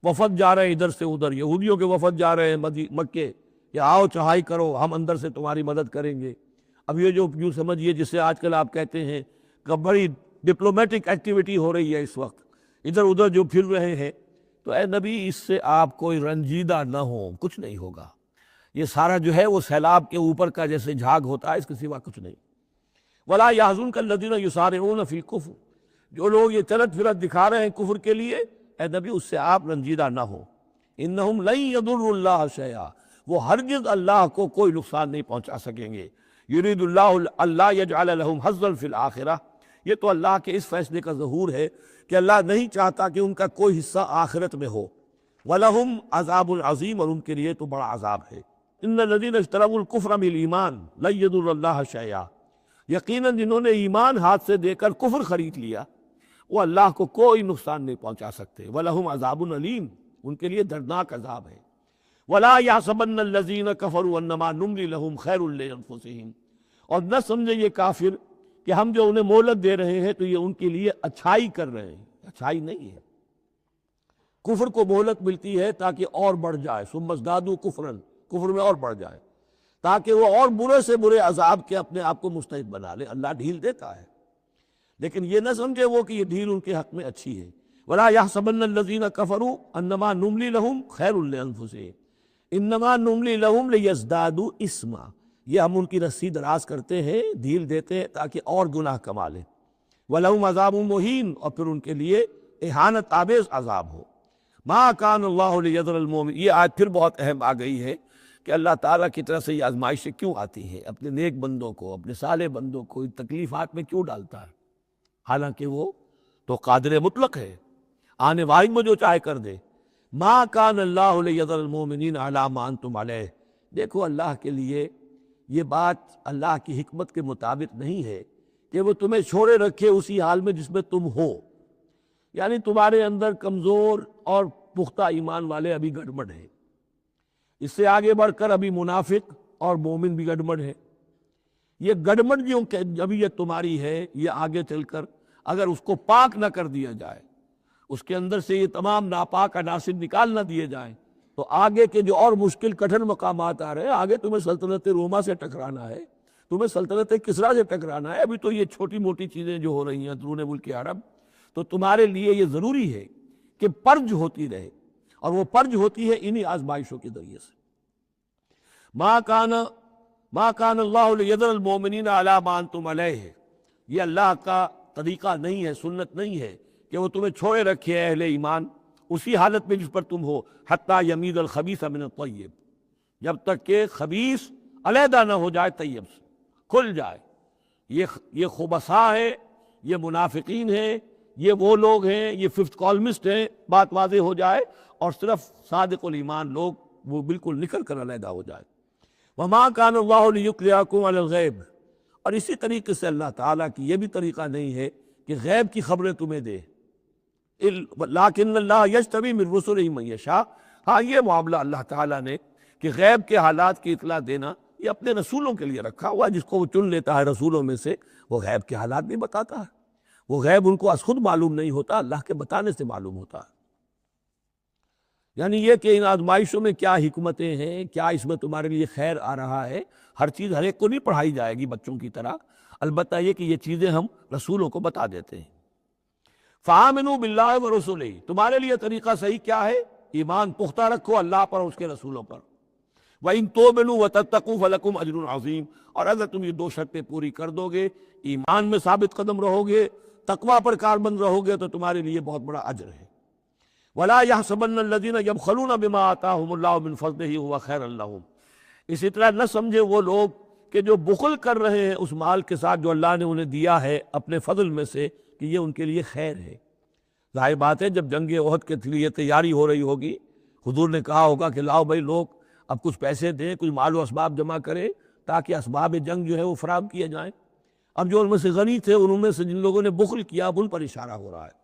وفد جا رہے ہیں ادھر سے ادھر، یہودیوں کے وفد جا رہے ہیں مکے کہ آؤ چڑھائی کرو، ہم اندر سے تمہاری مدد کریں گے۔ اب یہ جو یوں سمجھیے جسے آج کل آپ کہتے ہیں کہ بڑی ڈپلومیٹک ایکٹیویٹی ہو رہی ہے اس وقت، ادھر ادھر جو پھر رہے ہیں، تو اے نبی اس سے آپ کوئی رنجیدہ نہ ہو، کچھ نہیں ہوگا۔ یہ سارا جو ہے وہ سیلاب کے اوپر کا جیسے جھاگ ہوتا ہے، اس کے سوا کچھ نہیں۔ ولا یحزنک الذین یسارعون فی الکفر، جو لوگ یہ چلت پھرت دکھا رہے ہیں کفر کے لیے، اے نبی اس سے آپ رنجیدہ نہ ہو۔ انہم لن یضروا اللہ شیئا، وہ ہرگز اللہ کو کوئی نقصان نہیں پہنچا سکیں گے۔ یرید اللہ اللہ یجعل لہم حظا فی الآخرہ، یہ تو اللہ کے اس فیصلے کا ظہور ہے کہ اللہ نہیں چاہتا کہ ان کا کوئی حصہ آخرت میں ہو۔ وَلَهُمْ عَذَابٌ عَظِيمٌ، اور ان کے لیے تو بڑا عذاب ہے۔ إِنَّ الَّذِينَ اشْتَرَوُا الْكُفْرَ بِالْإِيمَانِ لَن يَضُرُّوا اللَّهَ شَيْئًا، یقیناً جنہوں نے ایمان ہاتھ سے دے کر کفر خرید لیا، وہ اللہ کو کوئی نقصان نہیں پہنچا سکتے۔ وَلَهُمْ عَذَابٌ أَلِيمٌ، ان کے لیے دردناک عذاب ہے۔ وَلَا يَحْسَبَنَّ الَّذِينَ كَفَرُوا أَنَّمَا نُمْلِي لَهُمْ خَيْرٌ لِأَنفُسِهِمْ، اور نہ سمجھے یہ کافر کہ ہم جو انہیں مہلت دے رہے ہیں تو یہ ان کے لیے اچھائی کر رہے ہیں، اچھائی نہیں ہے۔ کفر کو مہلت ملتی ہے تاکہ اور بڑھ جائے، ثم ازدادوا کفرا، کفر میں اور بڑھ جائے، تاکہ وہ اور برے سے برے عذاب کے اپنے آپ کو مستعد بنا لے۔ اللہ ڈھیل دیتا ہے، لیکن یہ نہ سمجھے وہ کہ یہ ڈھیل ان کے حق میں اچھی ہے۔ ولا يحسبن الذين كفروا انما نملي لهم خير لانفسهم انما نملي لهم ليزدادوا اثما، یہ ہم ان کی رسی دراز کرتے ہیں، ڈھیل دیتے ہیں تاکہ اور گناہ کما لیں۔ وَلَهُمْ عَذَابٌ مُهِينٌ، اور پھر ان کے لیے اہانت آمیز عذاب ہو۔ ما كان الله ليذر المؤمنين، یہ آیت پھر بہت اہم آ گئی ہے کہ اللہ تعالیٰ کی طرف سے یہ آزمائشیں کیوں آتی ہیں، اپنے نیک بندوں کو، اپنے صالح بندوں کو ان تکلیفات میں کیوں ڈالتا ہے، حالانکہ وہ تو قادر مطلق ہے، آنے واحد میں جو چاہے کر دے۔ ما كان الله ليذر المؤمنين على ما انتم عليه، دیکھو اللہ کے لیے یہ بات اللہ کی حکمت کے مطابق نہیں ہے کہ وہ تمہیں چھوڑے رکھے اسی حال میں جس میں تم ہو، یعنی تمہارے اندر کمزور اور پختہ ایمان والے ابھی گڑبڑ ہیں، اس سے آگے بڑھ کر ابھی منافق اور مومن بھی گڑبڑ ہے۔ یہ گڑبڑ جو کہ ابھی یہ تمہاری ہے، یہ آگے چل کر اگر اس کو پاک نہ کر دیا جائے، اس کے اندر سے یہ تمام ناپاک عناصر نکال نہ دیے جائیں، تو آگے کے جو اور مشکل کٹھن مقامات آ رہے ہیں، آگے تمہیں سلطنت روما سے ٹکرانا ہے، تمہیں سلطنت کسریٰ سے ٹکرانا ہے۔ ابھی تو یہ چھوٹی موٹی چیزیں جو ہو رہی ہیں اندرون ملک عرب، تو تمہارے لیے یہ ضروری ہے کہ پرج ہوتی رہے، اور وہ پرج ہوتی ہے انہی آزمائشوں کے ذریعے سے۔ ما کان اللہ لیذر المؤمنین علی ما انتم علیہ، یہ اللہ کا طریقہ نہیں ہے، سنت نہیں ہے کہ وہ تمہیں چھوڑے رکھے اہل ایمان اسی حالت میں جس پر تم ہو، حتی یمیز الخبیث من الطیب، جب تک کہ خبیث علیحدہ نہ ہو جائے طیب سے، کھل جائے۔ یہ خبثاء ہے، یہ منافقین ہیں، یہ وہ لوگ ہیں، یہ ففتھ کالمسٹ ہیں، بات واضح ہو جائے، اور صرف صادق الایمان لوگ وہ بالکل نکل کر علیحدہ ہو جائے۔ وما کان اللہ لیطلعکم علی الغیب، اور اسی طریقے سے اللہ تعالیٰ کی یہ بھی طریقہ نہیں ہے کہ غیب کی خبریں تمہیں دے، لیکن اللہ یجتبی من رسلہ من یشاء، ہاں یہ معاملہ اللہ تعالیٰ نے کہ غیب کے حالات کی اطلاع دینا یہ اپنے رسولوں کے لیے رکھا ہوا ہے، جس کو وہ چن لیتا ہے رسولوں میں سے وہ غیب کے حالات بھی بتاتا ہے۔ وہ غیب ان کو از خود معلوم نہیں ہوتا، اللہ کے بتانے سے معلوم ہوتا ہے۔ یعنی یہ کہ ان آزمائشوں میں کیا حکمتیں ہیں، کیا اس میں تمہارے لیے خیر آ رہا ہے، ہر چیز ہر ایک کو نہیں پڑھائی جائے گی بچوں کی طرح، البتہ یہ کہ یہ چیزیں ہم رسولوں کو بتا دیتے ہیں۔ فآمنوا باللہ ورسولہ، تمہارے لیے طریقہ صحیح کیا ہے؟ ایمان پختہ رکھو اللہ پر اور اس کے رسولوں پر۔ وَإِن تُؤْمِنُوا وَتَتَّقُوا فَلَكُمْ أَجْرٌ عَظِيمٌ، اور اگر تم یہ دو شرطیں پوری کر دو گے، ایمان میں ثابت قدم رہو گے، تقویٰ پر کاربند رہو گے، تو تمہارے لیے بہت بڑا اجر ہے۔ وَلَا يَحْسَبَنَّ الَّذِينَ يَبْخَلُونَ بِمَا آتَاهُمُ اللَّهُ مِنْ فَضْلِهِ هُوَ خَيْرًا لَهُمْ، اسی طرح نہ سمجھے وہ لوگ کہ جو بخل کر رہے ہیں اس مال کے ساتھ جو اللہ نے انہیں دیا ہے اپنے فضل میں سے، کہ یہ ان کے لیے خیر ہے۔ ظاہر بات ہے جب جنگ احد کے لیے تیاری ہو رہی ہوگی، حضور نے کہا ہوگا کہ لاؤ بھائی لوگ اب کچھ پیسے دیں، کچھ مال و اسباب جمع کریں تاکہ اسباب جنگ جو ہے وہ فراہم کیے جائیں۔ اب جو ان میں سے غنی تھے، ان میں سے جن لوگوں نے بخل کیا، اب ان پر اشارہ ہو رہا ہے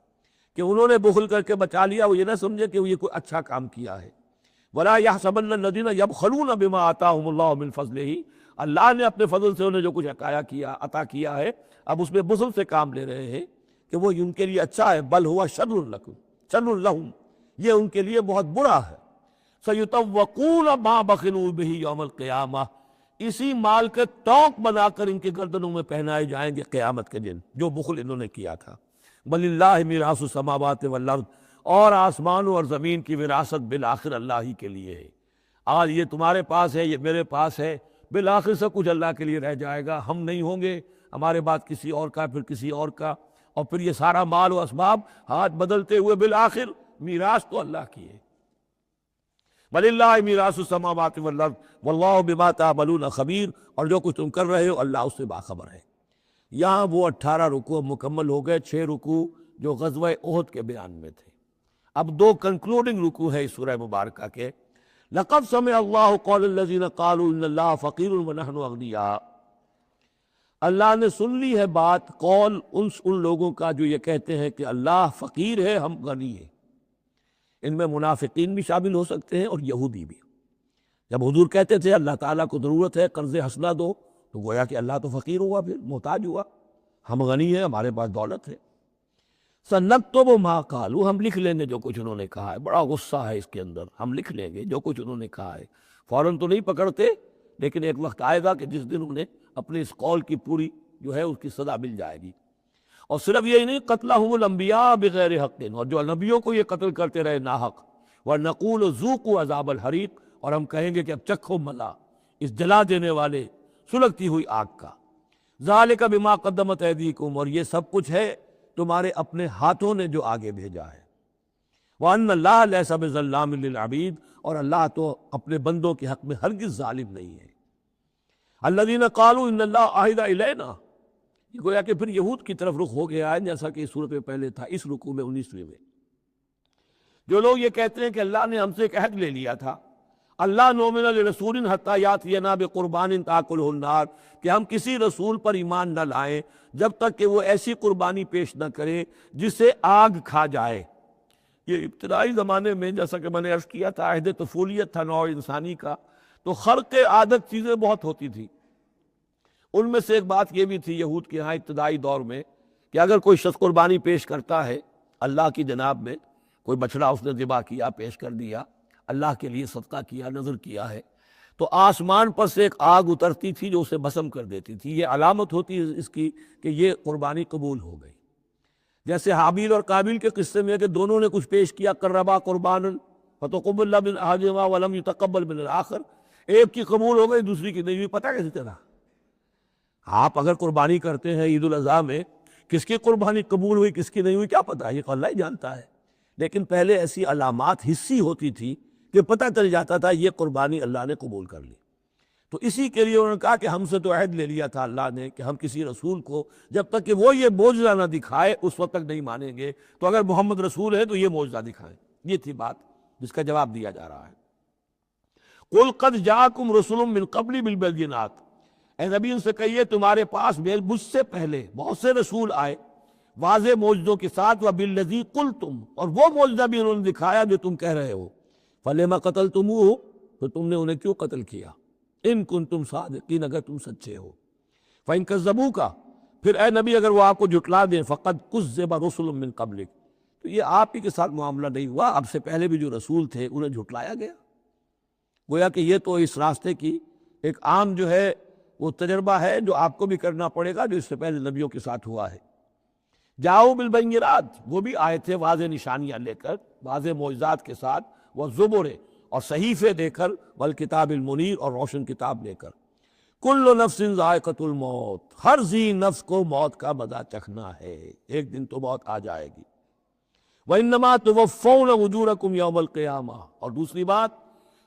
کہ انہوں نے بخل کر کے بچا لیا، وہ یہ نہ سمجھے کہ وہ یہ کوئی اچھا کام کیا ہے۔ وَلَا يَحْسَبَنَّ الَّذِينَ يَبْخَلُونَ بِمَا آتَاهُمُ اللَّهُ مِنْ فَضْلِهِ، اللہ نے اپنے فضل سے انہیں جو کچھ عطا کیا ہے، اب اس میں بخل سے کام لے رہے ہیں کہ وہ ان کے لیے اچھا ہے، بل ہوا شر لہم، یہ ان کے لیے بہت برا ہے۔ سَيُطَوَّقُونَ مَا بَخِلُوا بِهِ يَوْمَ الْقِيَامَةِ، اسی مال کے توق بنا کر ان کے گردنوں میں پہنائے جائیں گے قیامت کے دن، جو بخل انہوں نے کیا تھا۔ وَلِلَّهِ مِيرَاثُ السَّمَاوَاتِ وَالْأَرْضِ، اور آسمانوں اور زمین کی وراثت بالآخر اللہ ہی کے لیے ہے۔ آج یہ تمہارے پاس ہے، یہ میرے پاس ہے، بالآخر سب کچھ اللہ کے لیے رہ جائے گا، ہم نہیں ہوں گے، ہمارے بعد کسی اور کا، پھر کسی اور کا، اور پھر یہ سارا مال و اسباب ہاتھ بدلتے ہوئے بالآخر میراث تو اللہ کی ہے۔ وَلِلَّهِ مِيرَاثُ السَّمَاوَاتِ وَالْأَرْضِ وَاللَّهُ بِمَا تَعْمَلُونَ خَبِيرٌ، اور جو کچھ تم کر رہے ہو اللہ اس سے باخبر ہے۔ یہاں وہ 18 رکوع مکمل ہو گئے، 6 رکوع جو غزوہ احد کے بیان میں تھے۔ اب 2 کنکلوڈنگ رکوع ہے اس سورہ مبارکہ کے۔ لَقَدْ سَمِعَ اللَّهُ قَوْلَ الَّذِينَ قَالُوا إِنَّ اللَّهَ فَقِيرٌ وَنَحْنُ أَغْنِيَاءُ، اللہ نے سن لی ہے بات، قول ان لوگوں کا جو یہ کہتے ہیں کہ اللہ فقیر ہے، ہم غنی ہیں۔ ان میں منافقین بھی شامل ہو سکتے ہیں اور یہودی بھی۔ جب حضور کہتے تھے اللہ تعالیٰ کو ضرورت ہے قرض حسنہ دو، تو گویا کہ اللہ تو فقیر ہوا، پھر محتاج ہوا، ہم غنی ہیں، ہمارے پاس دولت ہے۔ سَنَكْتُبُ مَا قَالُوا، ہم لکھ لیں گے جو کچھ انہوں نے کہا ہے۔ بڑا غصہ ہے اس کے اندر، ہم لکھ لیں گے جو کچھ انہوں نے کہا ہے۔ فوراً تو نہیں پکڑتے، لیکن ایک وقت آئے گا کہ جس دن انہیں اپنے اس قول کی پوری جو ہے اس کی سزا مل جائے گی۔ اور صرف یہی نہیں، قتلہم الانبیاء بغیر حق، اور جو نبیوں کو یہ قتل کرتے رہے ناحق، وَنَقُولُ ذُوقُوا عَذَابَ الْحَرِيقِ، اور ہم کہیں گے کہ اب چکھو مزہ اس جلا دینے والے سلگتی ہوئی آگ کا۔ ذَلِكَ بِمَا قَدَّمَتْ أَيْدِيكُمْ، اور یہ سب کچھ ہے تمہارے اپنے ہاتھوں نے جو آگے بھیجا ہے۔ وَأَنَّ اللَّهَ لَيْسَ بِظَلَّامٍ لِّلْعَبِيدِ، اور اللہ تو اپنے بندوں کے حق میں ہرگز ظالم نہیں ہے۔ الَّذِينَ قَالُوا إِنَّ اللَّهَ عَهِدَ إِلَيْنَا، یہ گویا کہ پھر یہود کی طرف رخ ہو گیا ہے، جیسا کہ اس صورت میں پہلے تھا، اس رکوع میں 19ویں میں۔ جو لوگ یہ کہتے ہیں کہ اللہ نے ہم سے ایک عہد لے لیا تھا اللہ نؤمن لرسول حتی یاتینا بقربان تاکلہ النار، کہ ہم کسی رسول پر ایمان نہ لائیں جب تک کہ وہ ایسی قربانی پیش نہ کرے جسے آگ کھا جائے۔ یہ ابتدائی زمانے میں جیسا کہ میں نے عرض کیا تھا، عہد طفولیت تھا نوع انسانی کا، تو خرق عادت چیزیں بہت ہوتی تھی۔ ان میں سے ایک بات یہ بھی تھی یہود کے ہاں ابتدائی دور میں کہ اگر کوئی شخص قربانی پیش کرتا ہے اللہ کی جناب میں، کوئی بچڑا اس نے ذبح کیا، پیش کر دیا، اللہ کے لیے صدقہ کیا، نذر کیا ہے، تو آسمان پر سے ایک آگ اترتی تھی جو اسے بھسم کر دیتی تھی۔ یہ علامت ہوتی ہے اس کی کہ یہ قربانی قبول ہو گئی۔ جیسے حابیل اور قابیل کے قصے میں کہ دونوں نے کچھ پیش کیا، قربا قربانا فتقبل من احدہما ولم یتقبل من الآخر، ایک کی قبول ہو گئی دوسری کی نہیں ہوئی۔ پتہ کیسے چلا؟ آپ اگر قربانی کرتے ہیں عید الاضحیٰ میں، کس کی قربانی قبول ہوئی کس کی نہیں ہوئی کیا پتہ، یہ اللہ ہی جانتا ہے۔ لیکن پہلے ایسی علامات حسی ہوتی تھی کہ پتہ چل جاتا تھا یہ قربانی اللہ نے قبول کر لی۔ تو اسی کے لیے انہوں نے کہا کہ ہم سے تو عہد لے لیا تھا اللہ نے کہ ہم کسی رسول کو جب تک کہ وہ یہ معجزہ نہ دکھائے اس وقت تک نہیں مانیں گے، تو اگر محمد رسول ہے تو یہ معجزہ دکھائیں۔ یہ تھی بات جس کا جواب دیا جا رہا ہے۔ قُلْ قَدْ جَاءَكُمْ رُسُلٌ مِّن قَبْلِ بِالْبَيِّنَاتِ، اے نبی ان سے کہیے تمہارے پاس مجھ سے پہلے بہت سے رسول آئے واضح معجزوں کے ساتھ، وَبِالَّذِي قُلْتُمْ، اور وہ معجزہ بھی انہوں نے دکھایا جو تم کہہ رہے ہو، فَلِمَ قَتَلْتُمُوهُ، تو تم نے انہیں کیوں قتل کیا، ان کنتم صادقین، اگر تم سچے ہو۔ فَإِن كَذَّبُوكَ، پھر اے نبی اگر وہ آپ کو جھٹلا دیں، فَقَدْ كُذِّبَ رُسُلٌ مِّن قَبْلِكَ، تو یہ آپ ہی کے ساتھ معاملہ نہیں ہوا، اب سے پہلے بھی جو رسول تھے انہیں جھٹلایا گیا۔ گویا کہ یہ تو اس راستے کی ایک عام جو ہے وہ تجربہ ہے جو آپ کو بھی کرنا پڑے گا جو اس سے پہلے نبیوں کے ساتھ ہوا ہے۔ جاؤ بالبینات، وہ بھی آئے تھے واضح نشانیاں لے کر، واضح معجزات کے ساتھ، والزبر، اور صحیفے دے کر، والکتاب المنیر، اور روشن کتاب لے کر۔ کل نفس ذائقۃ الموت، ہر ذی نفس کو موت کا مزہ چکھنا ہے، ایک دن تو موت آ جائے گی۔ وَإِنَّمَا تُوَفَّوْنَ أُجُورَكُمْ يَوْمَ الْقِيَامَةِ، اور دوسری بات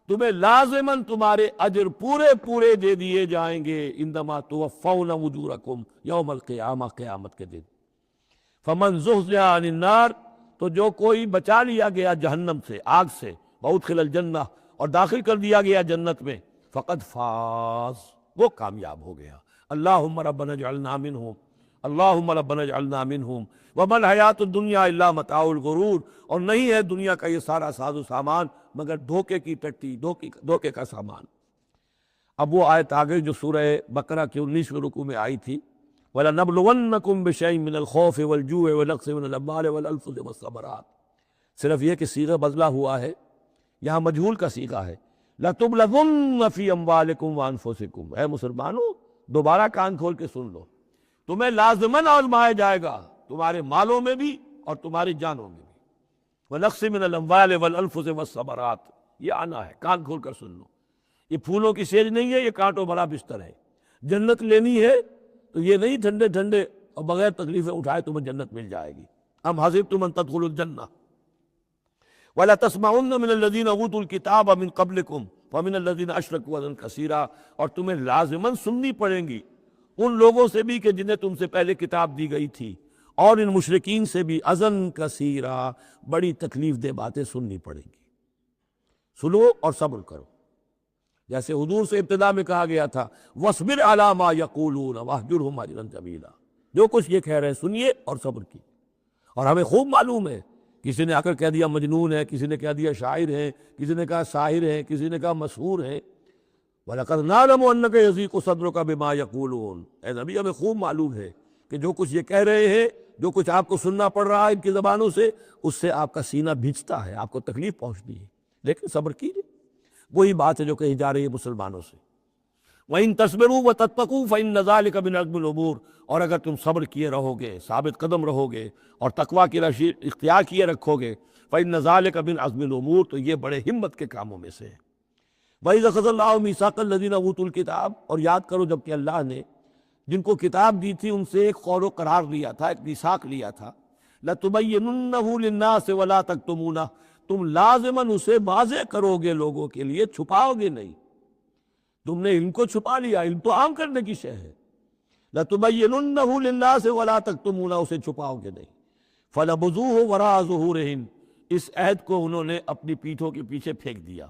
تمہیں لازماً تمہارے اجر پورے پورے دے دیے جائیں گے، انما توفون اجورکم یوم القیامہ، قیامت کے دن۔ فمن زحزح عن النار، تو جو کوئی بچا لیا گیا جہنم سے، آگ سے، وادخل الجنہ، اور داخل کر دیا گیا جنت میں، فقد فاز، وہ کامیاب ہو گیا۔ اللہم ربنا اجعلنا منہم، اللہم ربنا اجعلنا منہم، وما الحیات الدنیا الا متاع الغرور، اور نہیں ہے دنیا کا یہ سارا ساز و سامان مگر دھوکے کی ٹٹی، دھوکے کا سامان۔ اب وہ آیت آگے جو سورہ بقرہ کے 19ویں رکوع میں آئی تھی، وَلَنَبْلُوَنَّكُمْ بِشَيْءٍ مِّنَ الْخَوْفِ وَالْجُوعِ وَنَقْصٍ مِّنَ الْأَمْوَالِ وَالْأَنفُسِ وَالثَّمَرَاتِ، صرف یہ کہ صیغہ بدلہ ہوا ہے، یہاں مجہول کا صیغہ ہے۔ لَتُبْلَوُنَّ فِي أَمْوَالِكُمْ وَأَنفُسِكُمْ، اے مسلمانوں دوبارہ کان کھول کے سن لو، تمہیں لازماً آزمایا جائے گا، تمہارے مالوں میں بھی اور تمہاری جانوں میں بھی۔ وَنَقْصٍ مِّنَ الْأَمْوَالِ وَالْأَنفُسِ وَالثَّمَرَاتِ، یہ آنا ہے، کان کھول کر سن لو۔ یہ پھولوں کی سیج نہیں ہے، یہ کانٹوں بھرا بستر ہے۔ جنت لینی ہے تو یہ نہیں ٹھنڈے ٹھنڈے اور بغیر تکلیفیں اٹھائے تمہیں جنت مل جائے گی۔ ام حسبتم ان تدخلوا الجنہ وَلَتَسْمَعُنَّ مِنَ الَّذِينَ أُوتُوا الْكِتَابَ مِن قَبْلِكُمْ وَمِنَ الَّذِينَ أَشْرَكُوا أَذًى كَثِيرًا، اور تمہیں لازماً سننی پڑیں گی ان لوگوں سے بھی کہ جنہیں تم سے پہلے کتاب دی گئی تھی، اور ان مشرکین سے بھی اذًا کثیرا، بڑی تکلیف دہ باتیں سننی پڑیں گی۔ سنو اور صبر کرو، جیسے حضور سے ابتدا میں کہا گیا تھا وَاصْبِرْ عَلَىٰ مَا يَقُولُونَ وَاهْجُرْهُمْ هَجْرًا جَمِيلًا، جو کچھ یہ کہہ رہے ہیں سنیے اور صبر کی۔ اور ہمیں خوب معلوم ہے، کسی نے آ کر کہہ دیا مجنون ہے، کسی نے کہہ دیا شاعر ہے، کسی نے کہا ساحر ہے، کسی نے کہا مسحور ہے۔ وَلَقَدْ نَعْلَمُ أَنَّكَ يَضِيقُ صَدْرُكَ بِمَا يَقُولُونَ، اے نبی ہمیں خوب معلوم ہے کہ جو کچھ یہ کہہ رہے ہیں، جو کچھ آپ کو سننا پڑ رہا ہے ان کی زبانوں سے، اس سے آپ کا سینہ بھیجتا ہے، آپ کو تکلیف پہنچتی ہے، لیکن صبر کیجیے۔ وہی بات ہے جو کہی جا رہی ہے مسلمانوں سے۔ وَإِن تَصْبِرُوا وَتَتَّقُوا فَإِنَّ ذَلِكَ مِنْ عَزْمِ الْأُمُورِ، اور اگر تم صبر کیے رہو گے، ثابت قدم رہو گے، اور تقویٰ کی راہ اختیار کیے رکھو گے، فَإِنَّ ذَلِكَ مِنْ عَزْمِ الْأُمُورِ، تو یہ بڑے ہمت کے کاموں میں سے ہے۔ وَإِذْ أَخَذَ اللَّهُ مِيثَاقَ الَّذِينَ أُوتُوا الْكِتَابَ، اور یاد کرو جب کہ اللہ نے جن کو کتاب دی تھی ان سے ایک قول و قرار لیا تھا، ایک میثاق لیا تھا، لَتُبَيِّنُنَّهُ لِلنَّاسِ وَلَا تَكْتُمُونَهُ، تم لازماً اسے واضح کرو گے لوگوں کے لیے، چھپاؤ گے نہیں۔ تم نے علم کو چھپا لیا، علم تو عام کرنے کی شے ہے۔ لَتُبَيِّنُنَّهُ لِلنَّاسِ وَلَا تَكْتُمُونَهُ، اسے چھپاؤ گے نہیں۔ فَنَبَذُوهُ وَرَاءَ ظُهُورِهِمْ، اس عہد کو انہوں نے اپنی پیٹھوں کے پیچھے پھینک دیا۔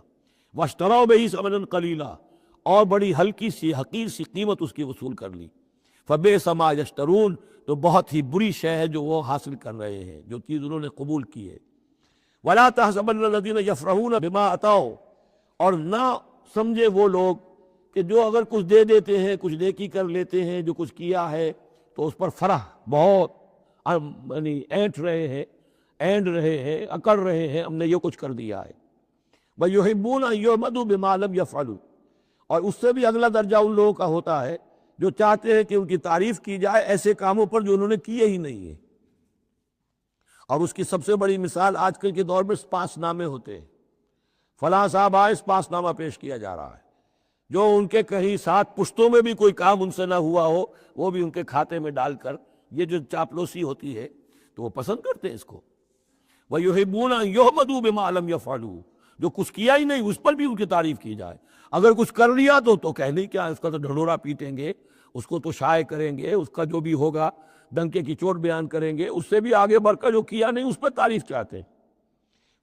واشتروا بہ ثمنا قلیلا، اور بڑی ہلکی سی حقیر سی قیمت اس کی وصول کر لی۔ فبئس ما یشترون، تو بہت ہی بری شے ہے جو وہ حاصل کر رہے ہیں، جو چیز انہوں نے قبول کی ہے۔ ولا تحسبن الذین یفرحون بما اتوا، اور نہ سمجھے وہ لوگ کہ جو اگر کچھ دے دیتے ہیں، کچھ نیکی کر لیتے ہیں، جو کچھ کیا ہے تو اس پر فرح بہت یعنی اینٹ رہے ہیں، اینڈ رہے ہیں، اکڑ رہے ہیں، ہم نے یہ کچھ کر دیا ہے۔ وَيُحِبُّونَ أَن يُحْمَدُوا بِمَا لَمْ يَفْعَلُوا، اور اس سے بھی اگلا درجہ ان لوگوں کا ہوتا ہے جو چاہتے ہیں کہ ان کی تعریف کی جائے ایسے کاموں پر جو انہوں نے کیے ہی نہیں ہیں۔ اور اس کی سب سے بڑی مثال آج کل کے دور میں سپاس نامے ہوتے ہیں، فلاں صاحب آئے سپاس نامہ پیش کیا جا رہا ہے، جو ان کے کہیں 7 پشتوں میں بھی کوئی کام ان سے نہ ہوا ہو وہ بھی ان کے کھاتے میں ڈال کر، یہ جو چاپلوسی ہوتی ہے تو وہ پسند کرتے ہیں اس کو۔ وَيُحِبُّونَ أَن يُحْمَدُوا بِمَا لَمْ يَفْعَلُوا، جو کچھ کیا ہی نہیں اس پر بھی ان کی تعریف کی جائے، اگر کچھ کر لیا تو کہنے کیا، اس کا تو ڈھنڈورا پیٹیں گے، اس کو تو شائع کریں گے، اس کا جو بھی ہوگا ڈنکے کی چوٹ بیان کریں گے، اس سے بھی آگے بڑھ کر جو کیا نہیں اس پر تعریف چاہتے ہیں۔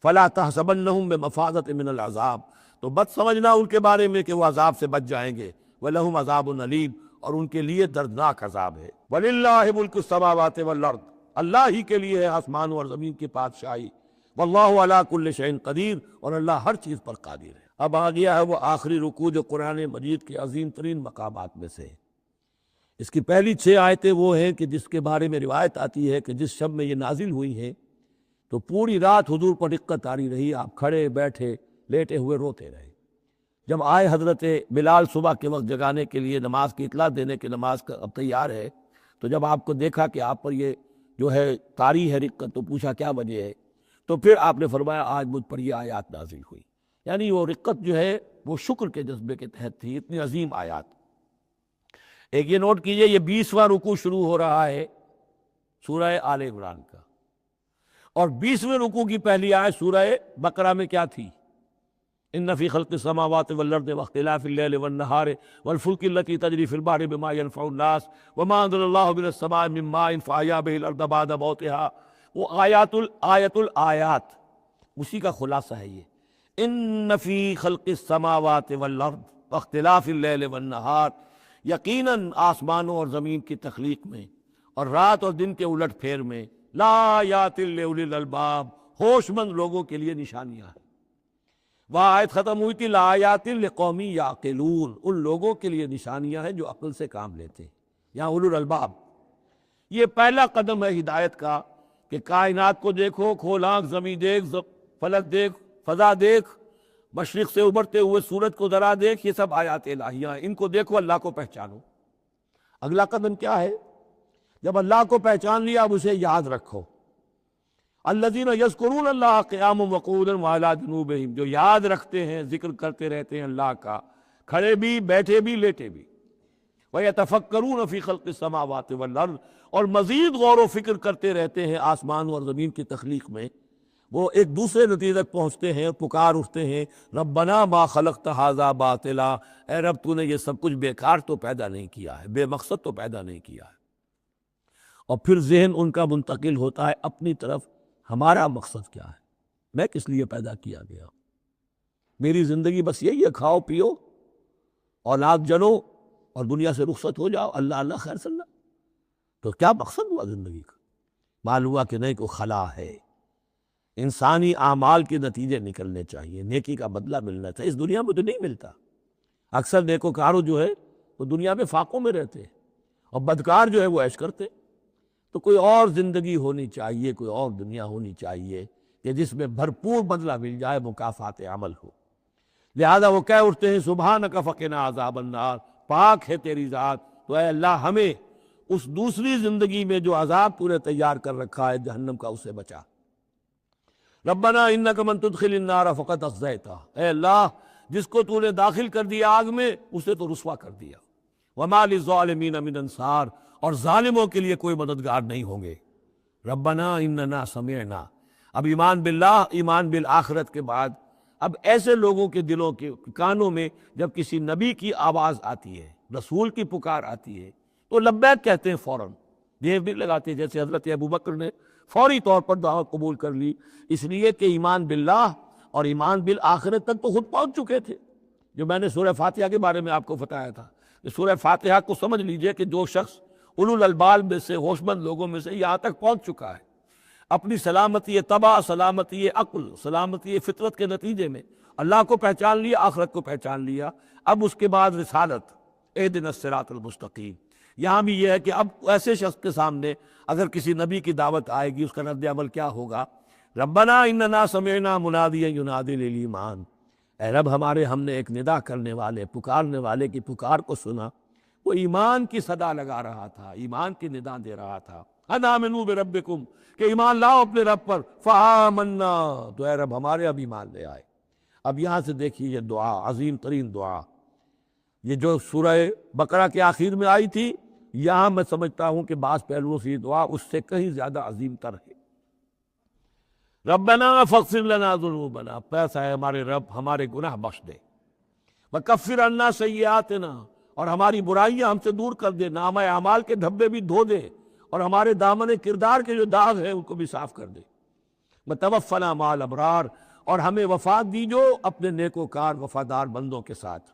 فَلَا تَحْسَبَنَّهُم بِمَفَازَةٍ مِّنَ الْعَذَابِ، تو مت سمجھنا ان کے بارے میں کہ وہ عذاب سے بچ جائیں گے، وَلَهُمْ عَذَابٌ أَلِيمٌ، اور ان کے لیے دردناک عذاب ہے۔ وَلِلَّهِ مُلْكُ السَّمَاوَاتِ وَالْأَرْضِ، اللہ ہی کے لیے ہے آسمانوں اور زمین کی بادشاہی، وَاللَّهُ عَلَىٰ كُلِّ شَيْءٍ قَدِيرٌ، اور اللہ ہر چیز پر قادر ہے۔ اب آ گیا ہے وہ آخری رکوع جو قرآن مجید کے عظیم ترین مقامات میں سے ہے۔ اس کی پہلی 6 آیتیں وہ ہیں کہ جس کے بارے میں روایت آتی ہے کہ جس شب میں یہ نازل ہوئی ہیں تو پوری رات حضور پر دقت آری رہی، آپ کھڑے بیٹھے لیٹے ہوئے روتے رہے۔ جب آئے حضرت بلال صبح کے وقت جگانے کے لیے، نماز کی اطلاع دینے کے نماز کا اب تیار ہے، تو جب آپ کو دیکھا کہ آپ پر یہ جو ہے طاری ہے رقت، تو پوچھا کیا وجہ ہے، تو پھر آپ نے فرمایا آج مجھ پر یہ آیات نازل ہوئی۔ یعنی وہ رقت جو ہے وہ شکر کے جذبے کے تحت تھی، اتنی عظیم آیات۔ ایک یہ نوٹ کیجئے، یہ 20واں رکوع شروع ہو رہا ہے سورہ آل عمران کا، اور 20ویں رکوع کی پہلی آیت سورہ بقرہ میں کیا تھی؟ ان فی خلق السماوات والارض واختلاف اللیل والنہار والفلک التی تجری فی البحر بما ینفع الناس وما انزل اللہ من السماء من ماء فاحیا بہ الارض بعد موتها، وہ آیات الآیات، اسی کا خلاصہ ہے یہ۔ ان فی خلق السماوات والارض واختلاف اللیل والنہار، یقیناً آسمانوں اور زمین کی تخلیق میں اور رات اور دن کے الٹ پھیر میں، لآیات لأولی الالباب، ہوش مند لوگوں کے لیے نشانیاں ہیں۔ وہاں آیت ختم ہوئی تھی لآیات لقوم یعقلون، ان لوگوں کے لیے نشانیاں ہیں جو عقل سے کام لیتے ہیں، یہاں اولو الالباب۔ یہ پہلا قدم ہے ہدایت کا کہ کائنات کو دیکھو، کھول آنکھ، زمین دیکھ، فلک دیکھ، فضا دیکھ، مشرق سے ابھرتے ہوئے سورج کو ذرا دیکھ، یہ سب آیات الہیہ ہیں، ان کو دیکھو، اللہ کو پہچانو۔ اگلا قدم کیا ہے؟ جب اللہ کو پہچان لیا اب اسے یاد رکھو۔ الذین یذکرون اللہ قیاما وقعودا وعلی جنوبہم، جو یاد رکھتے ہیں، ذکر کرتے رہتے ہیں اللہ کا، کھڑے بھی، بیٹھے بھی، لیٹے بھی۔ ویتفکرون فی خلق السماوات والارض، اور مزید غور و فکر کرتے رہتے ہیں آسمان اور زمین کی تخلیق میں۔ وہ ایک دوسرے نتیجے تک پہنچتے ہیں، پکار اٹھتے ہیں، ربنا ما خلقت ھذا باطلا، اے رب تو نے یہ سب کچھ بیکار تو پیدا نہیں کیا ہے، بے مقصد تو پیدا نہیں کیا ہے۔ اور پھر ذہن ان کا منتقل ہوتا ہے اپنی طرف، ہمارا مقصد کیا ہے، میں کس لیے پیدا کیا گیا، میری زندگی بس یہی ہے، کھاؤ پیو، اولاد جنو اور دنیا سے رخصت ہو جاؤ، اللہ اللہ خیر صلی اللہ۔ تو کیا مقصد ہوا زندگی کا؟ معلوم ہوا کہ نہیں، کوئی خلا ہے، انسانی اعمال کے نتیجے نکلنے چاہیے، نیکی کا بدلہ ملنا چاہیے۔ اس دنیا میں تو نہیں ملتا، اکثر نیکوکاروں جو ہے وہ دنیا میں فاقوں میں رہتے ہیں، اور بدکار جو ہے وہ عیش کرتے۔ تو کوئی اور زندگی ہونی چاہیے، کوئی اور دنیا ہونی چاہیے کہ جس میں بھرپور بدلہ مل جائے، مکافات عمل ہو۔ لہذا وہ کہہ اٹھتے ہیں سبحانک فقنا عذاب النار، پاک ہے تیری ذات، تو اے اللہ ہمیں اس دوسری زندگی میں جو عذاب تو نے تیار کر رکھا ہے جہنم کا، اسے بچا۔ ربنا انک من تدخل النار فقد اخزیتہ، اے اللہ جس کو تو نے داخل کر دیا آگ میں اسے تو رسوا کر دیا۔ وما للظالمین من انصار، اور ظالموں کے لیے کوئی مددگار نہیں ہوں گے۔ ربنا اننا سمعنا، اب ایمان باللہ، ایمان بالآخرت کے بعد اب ایسے لوگوں کے دلوں کے کانوں میں جب کسی نبی کی آواز آتی ہے، رسول کی پکار آتی ہے، تو لبیک کہتے ہیں فوراً، دیو بھی لگاتے ہیں، جیسے حضرت ابوبکر نے فوری طور پر دعوت قبول کر لی، اس لیے کہ ایمان باللہ اور ایمان بالآخرت تک تو خود پہنچ چکے تھے، جو میں نے سورہ فاتحہ کے بارے میں آپ کو بتایا تھا کہ سورہ فاتحہ کو سمجھ لیجئے کہ جو شخص اولو الالباب میں سے، ہوش مند لوگوں میں سے یہاں تک پہنچ چکا ہے، اپنی سلامتی طبع، سلامتی عقل، سلامتی فطرت کے نتیجے میں اللہ کو پہچان لیا، آخرت کو پہچان لیا، اب اس کے بعد رسالت، اہدنا الصراط المستقیم۔ یہاں بھی یہ ہے کہ اب ایسے شخص کے سامنے اگر کسی نبی کی دعوت آئے گی، اس کا رد عمل کیا ہوگا؟ ربنا اننا سمعنا منادیا ینادی للایمان، اے رب ہمارے، ہم نے ایک ندا کرنے والے، پکارنے والے کی پکار کو سنا، وہ ایمان کی صدا لگا رہا تھا، ایمان کی ندا دے رہا تھا، ان آمنوا بربکم، کہ ایمان لاؤ اپنے رب پر، فآمنا، تو اے رب ہمارے اب ایمان لے آئے۔ اب یہاں سے دیکھیے یہ دعا، عظیم ترین دعا، یہ جو سورہ بقرہ کے آخر میں آئی تھی، یہاں میں سمجھتا ہوں کہ بعض پہلوؤں سے یہ دعا اس سے کہیں زیادہ عظیم تر ہے۔ ربنا فاغفر لنا ذنوبنا، پیسا ہے ہمارے رب ہمارے گناہ بخش دے، وکفر عنا سیئاتنا، اور ہماری برائیاں ہم سے دور کر دے، نامہ اعمال کے دھبے بھی دھو دے، اور ہمارے دامن کردار کے جو داغ ہیں ان کو بھی صاف کر دے، وتوفنا مع الابرار، اور ہمیں وفات دیجو اپنے نیکوکار وفادار بندوں کے ساتھ۔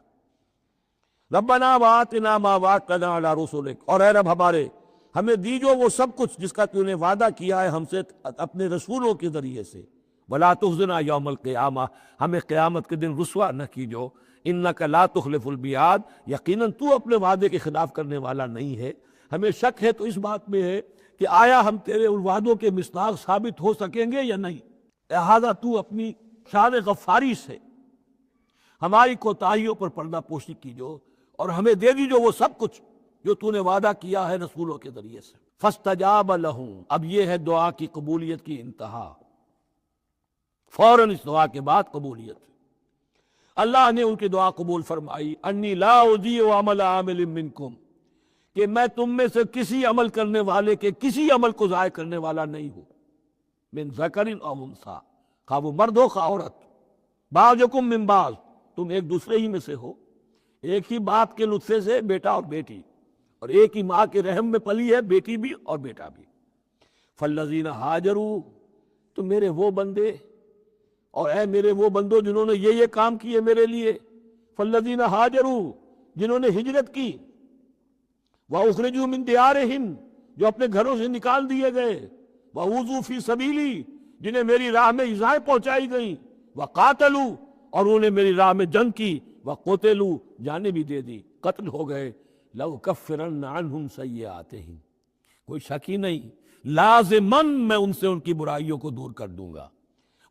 ربنا وآتنا ما وعدتنا علی رسلک، اور اے رب ہمارے، ہمیں دیجو وہ سب کچھ جس کا تو نے وعدہ کیا ہے ہم سے اپنے رسولوں کے ذریعے سے، ولا تخزنا یوم القیامہ، ہمیں قیامت کے دن رسوا نہ کیجو، انک لا تخلف المیعاد، یقیناً تو اپنے وعدے کے خلاف کرنے والا نہیں ہے۔ ہمیں شک ہے تو اس بات میں ہے کہ آیا ہم تیرے ان وعدوں کے مصداق ثابت ہو سکیں گے یا نہیں، لہذا تو اپنی شان غفاری سے ہماری کوتاہیوں پر پردہ پوشی کیجو، اور ہمیں دے دیجو وہ سب کچھ جو تو نے وعدہ کیا ہے رسولوں کے ذریعے سے۔ فاستجاب لہم، اب یہ ہے دعا کی قبولیت کی انتہا، فوراً اس دعا کے بعد قبولیت، اللہ نے ان کی دعا قبول فرمائی، انی لا اضیع عمل عامل منکم، کہ میں تم میں سے کسی عمل کرنے والے کے کسی عمل کو ضائع کرنے والا نہیں ہوں، من ذکر او انثی، خواہ وہ مرد ہو خواہ عورت، بعضکم من بعض، تم ایک دوسرے ہی میں سے ہو، ایک ہی باپ کے نطفے سے بیٹا اور بیٹی، اور ایک ہی ماں کے رحم میں پلی ہے بیٹی بھی اور بیٹا بھی۔ فالذین ہاجروا، تو میرے وہ بندے، اور اے میرے وہ بندوں جنہوں نے یہ کام کیے میرے لیے، فالذین ہاجروا، جنہوں نے ہجرت کی، واخرجوا من دیارہم، جو اپنے گھروں سے نکال دیے گئے، واوذوا فی سبیلی، جنہیں میری راہ میں ایذائیں پہنچائی گئیں، وقاتلوا، اور انہوں نے میری راہ میں جنگ کی، وقتلوا، جانیں بھی دے دی، قتل ہو گئے، لأکفرن عنہم سیئاتہم، کوئی شک ہی نہیں، لازماً میں ان سے ان کی برائیوں کو دور کر دوں گا،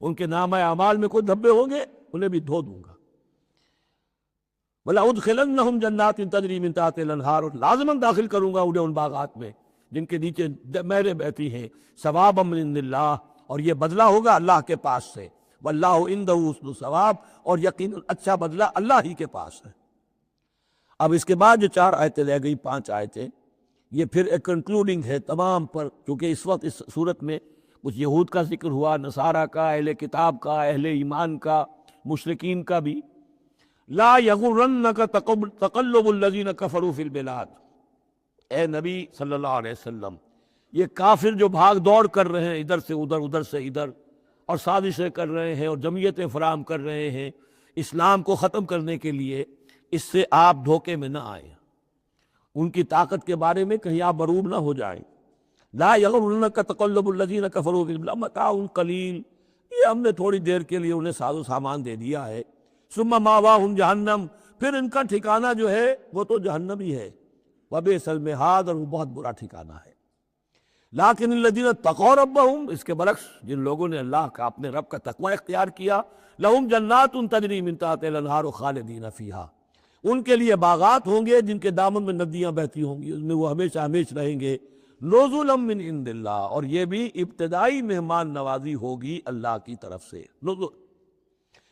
ان کے نامہ اعمال میں کوئی دھبے ہوں گے انہیں بھی دھو دوں گا، وَلَأُدْخِلَنَّهُمْ جَنَّاتٍ تَجْرِي مِن تَحْتِهَا الْأَنْهَارُ، لازماً داخل کروں گا انہیں ان باغات میں جن کے نیچے نہریں بہتی ہیں، ثوابا من عند اللہ، اور یہ بدلہ ہوگا اللہ کے پاس سے، واللہ عندہ حسن الثواب، اور یقیناً اچھا بدلہ اللہ ہی کے پاس ہے۔ اب اس کے بعد جو 4 آیتیں رہ گئی، 5 آیتیں، یہ پھر ایک کنکلوڈنگ ہے تمام پر، چونکہ اس وقت اس صورت میں کچھ یہود کا ذکر ہوا، نصارہ کا، اہل کتاب کا، اہل ایمان کا، مشرکین کا بھی۔ لا یغرنک تقلب الذین کفروا فی البلاد، اے نبی صلی اللہ علیہ وسلم، یہ کافر جو بھاگ دوڑ کر رہے ہیں ادھر سے ادھر، ادھر سے ادھر، اور سازشیں کر رہے ہیں اور جمعیتیں فراہم کر رہے ہیں اسلام کو ختم کرنے کے لیے، اس سے آپ دھوکے میں نہ آئیں، ان کی طاقت کے بارے میں کہیں آپ مغرور نہ ہو جائیں۔ لا یغرنک تقلب الذین کفروا فی البلاد متاع قلیل، یہ ہم نے تھوڑی دیر کے لیے انہیں ساز و سامان دے دیا ہے، ثم ماواہم جہنم، پھر ان کا ٹھکانہ جو ہے وہ تو جہنم ہی ہے، وبئس المہاد، اور وہ بہت برا ٹھکانہ ہے۔ لیکن الذین اتقوا ربہم، اس کے برعکس جن لوگوں نے اللہ کا، اپنے رب کا تقوی اختیار کیا، لہم جنات تجری من تحتہا الانہار خالدین فیہا، ان کے لیے باغات ہوں گے جن کے دامن میں ندیاں بہتی ہوں گی، اس میں وہ ہمیشہ ہمیش رہیں گے، نزلا من عند اللہ، اور یہ بھی ابتدائی مہمان نوازی ہوگی اللہ کی طرف سے، نزل،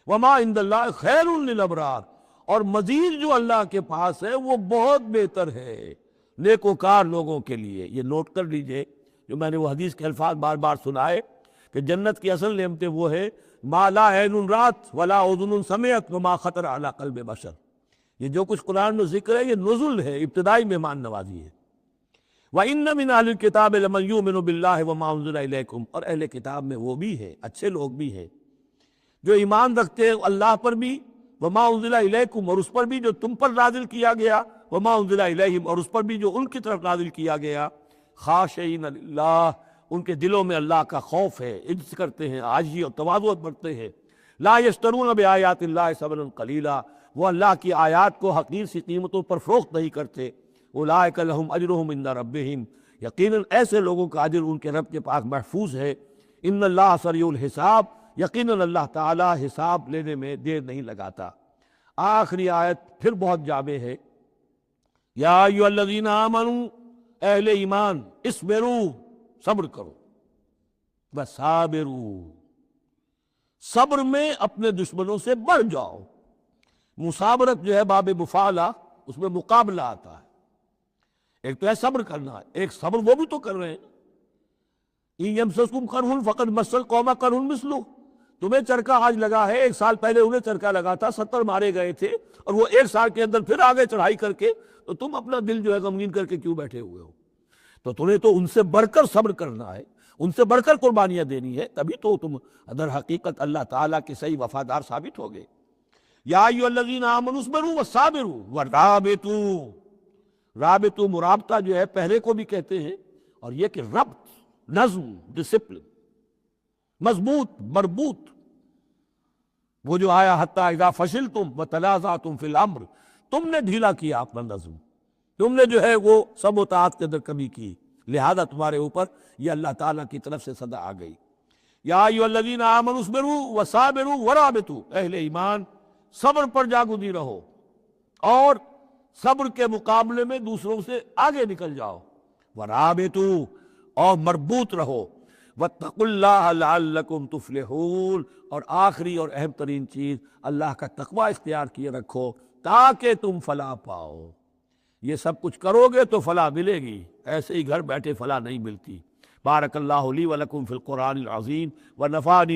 وما عند اللہ خیر للابرار، اور مزید جو اللہ کے پاس ہے وہ بہت بہتر ہے نیکوکار لوگوں کے لیے۔ یہ نوٹ کر لیجئے، جو میں نے وہ حدیث کے الفاظ بار بار سنائے کہ جنت کی اصل نعمتیں وہ ہے ما لا عین رات ولا اذن سمعت وما خطر علی قلب بشر، یہ جو کچھ قرآن میں ذکر ہے یہ نزل ہے، ابتدائی مہمان نوازی ہے۔ وَإِنَّ مِنْ أَهْلِ الْكِتَابِ لَمَنْ يُؤْمِنُ بِاللَّهِ وَمَا أُنزِلَ إِلَيْكُمْ، اور اہل کتاب میں وہ بھی ہے، اچھے لوگ بھی ہیں جو ایمان رکھتے ہیں اللہ پر بھی، وما انزل الیکم اور اس پر بھی جو تم پر نازل کیا گیا، وما انزل الیہم اور اس پر بھی جو ان کی طرف نازل کیا گیا، خاشعین للہ ان کے دلوں میں اللہ کا خوف ہے، عجز کرتے ہیں، عاجزی اور تواضع برتتے ہیں، لا یشترون بآیات اللہ ثمنا قلیلا وہ اللہ کی آیات کو حقیر سی قیمتوں پر فروخت نہیں کرتے، اولئک لہم اجرہم عند ربہم یقیناً ایسے لوگوں کا اجر ان کے رب کے پاس محفوظ ہے، ان اللہ سریع الحساب یقیناً اللہ تعالیٰ حساب لینے میں دیر نہیں لگاتا۔ آخری آیت پھر بہت جامع ہے، یا ایھا الذین آمنوا اہل ایمان اصبروا صبر کرو، وصابروا صبر میں اپنے دشمنوں سے بڑھ جاؤ۔ مصابرت جو ہے باب مفعلہ اس میں مقابلہ آتا ہے، ایک تو ہے صبر کرنا، ایک صبر وہ بھی تو کر رہے ہیں، ان یمسسکم قرح فقد مس القوم قرح مثلہ تمہیں چرکا آج لگا ہے، ایک سال پہلے انہیں چرکا لگا تھا، 70 مارے گئے تھے، اور وہ ایک سال کے اندر پھر آگے چڑھائی کر کے، تو تم اپنا دل جو ہے غمگین کر کے کیوں بیٹھے ہوئے ہو؟ تو تمہیں تو ان سے بڑھ کر صبر کرنا ہے، ان سے بڑھ کر قربانیاں دینی ہے، تبھی تو تم در حقیقت اللہ تعالیٰ کے صحیح وفادار ثابت ہوگے۔ یا ایھا الذین آمنوا اصبروا وصابروا ورابطوا رابطوا مرابطہ جو ہے پہرے کو بھی کہتے ہیں، اور یہ کہ ربط، نظم، ڈسپلن، مضبوط، مربوط، وہ جو آیا حتی اذا فشلتم وتنازعتم فی الامر تم نے ڈھیلا کیا اپنا نظم، تم نے جو ہے وہ سب اطاعت کے اندر کمی کی، لہذا تمہارے اوپر یہ اللہ تعالیٰ کی طرف سے صدا آ گئی۔ یا ایھا الذین آمنوا اصبروا وصابروا ورابطوا اہل ایمان صبر پر جاگودی رہو اور صبر کے مقابلے میں دوسروں سے آگے نکل جاؤ، ورابطوا اور مربوط رہو، واتقوا اللہ لعلکم تفلحون اور آخری اور اہم ترین چیز اللہ کا تقوی اختیار کیے رکھو تاکہ تم فلاح پاؤ۔ یہ سب کچھ کرو گے تو فلاح ملے گی، ایسے ہی گھر بیٹھے فلاح نہیں ملتی۔ بارک اللہ لی ولکم فی القرآن العظیم ونفعنی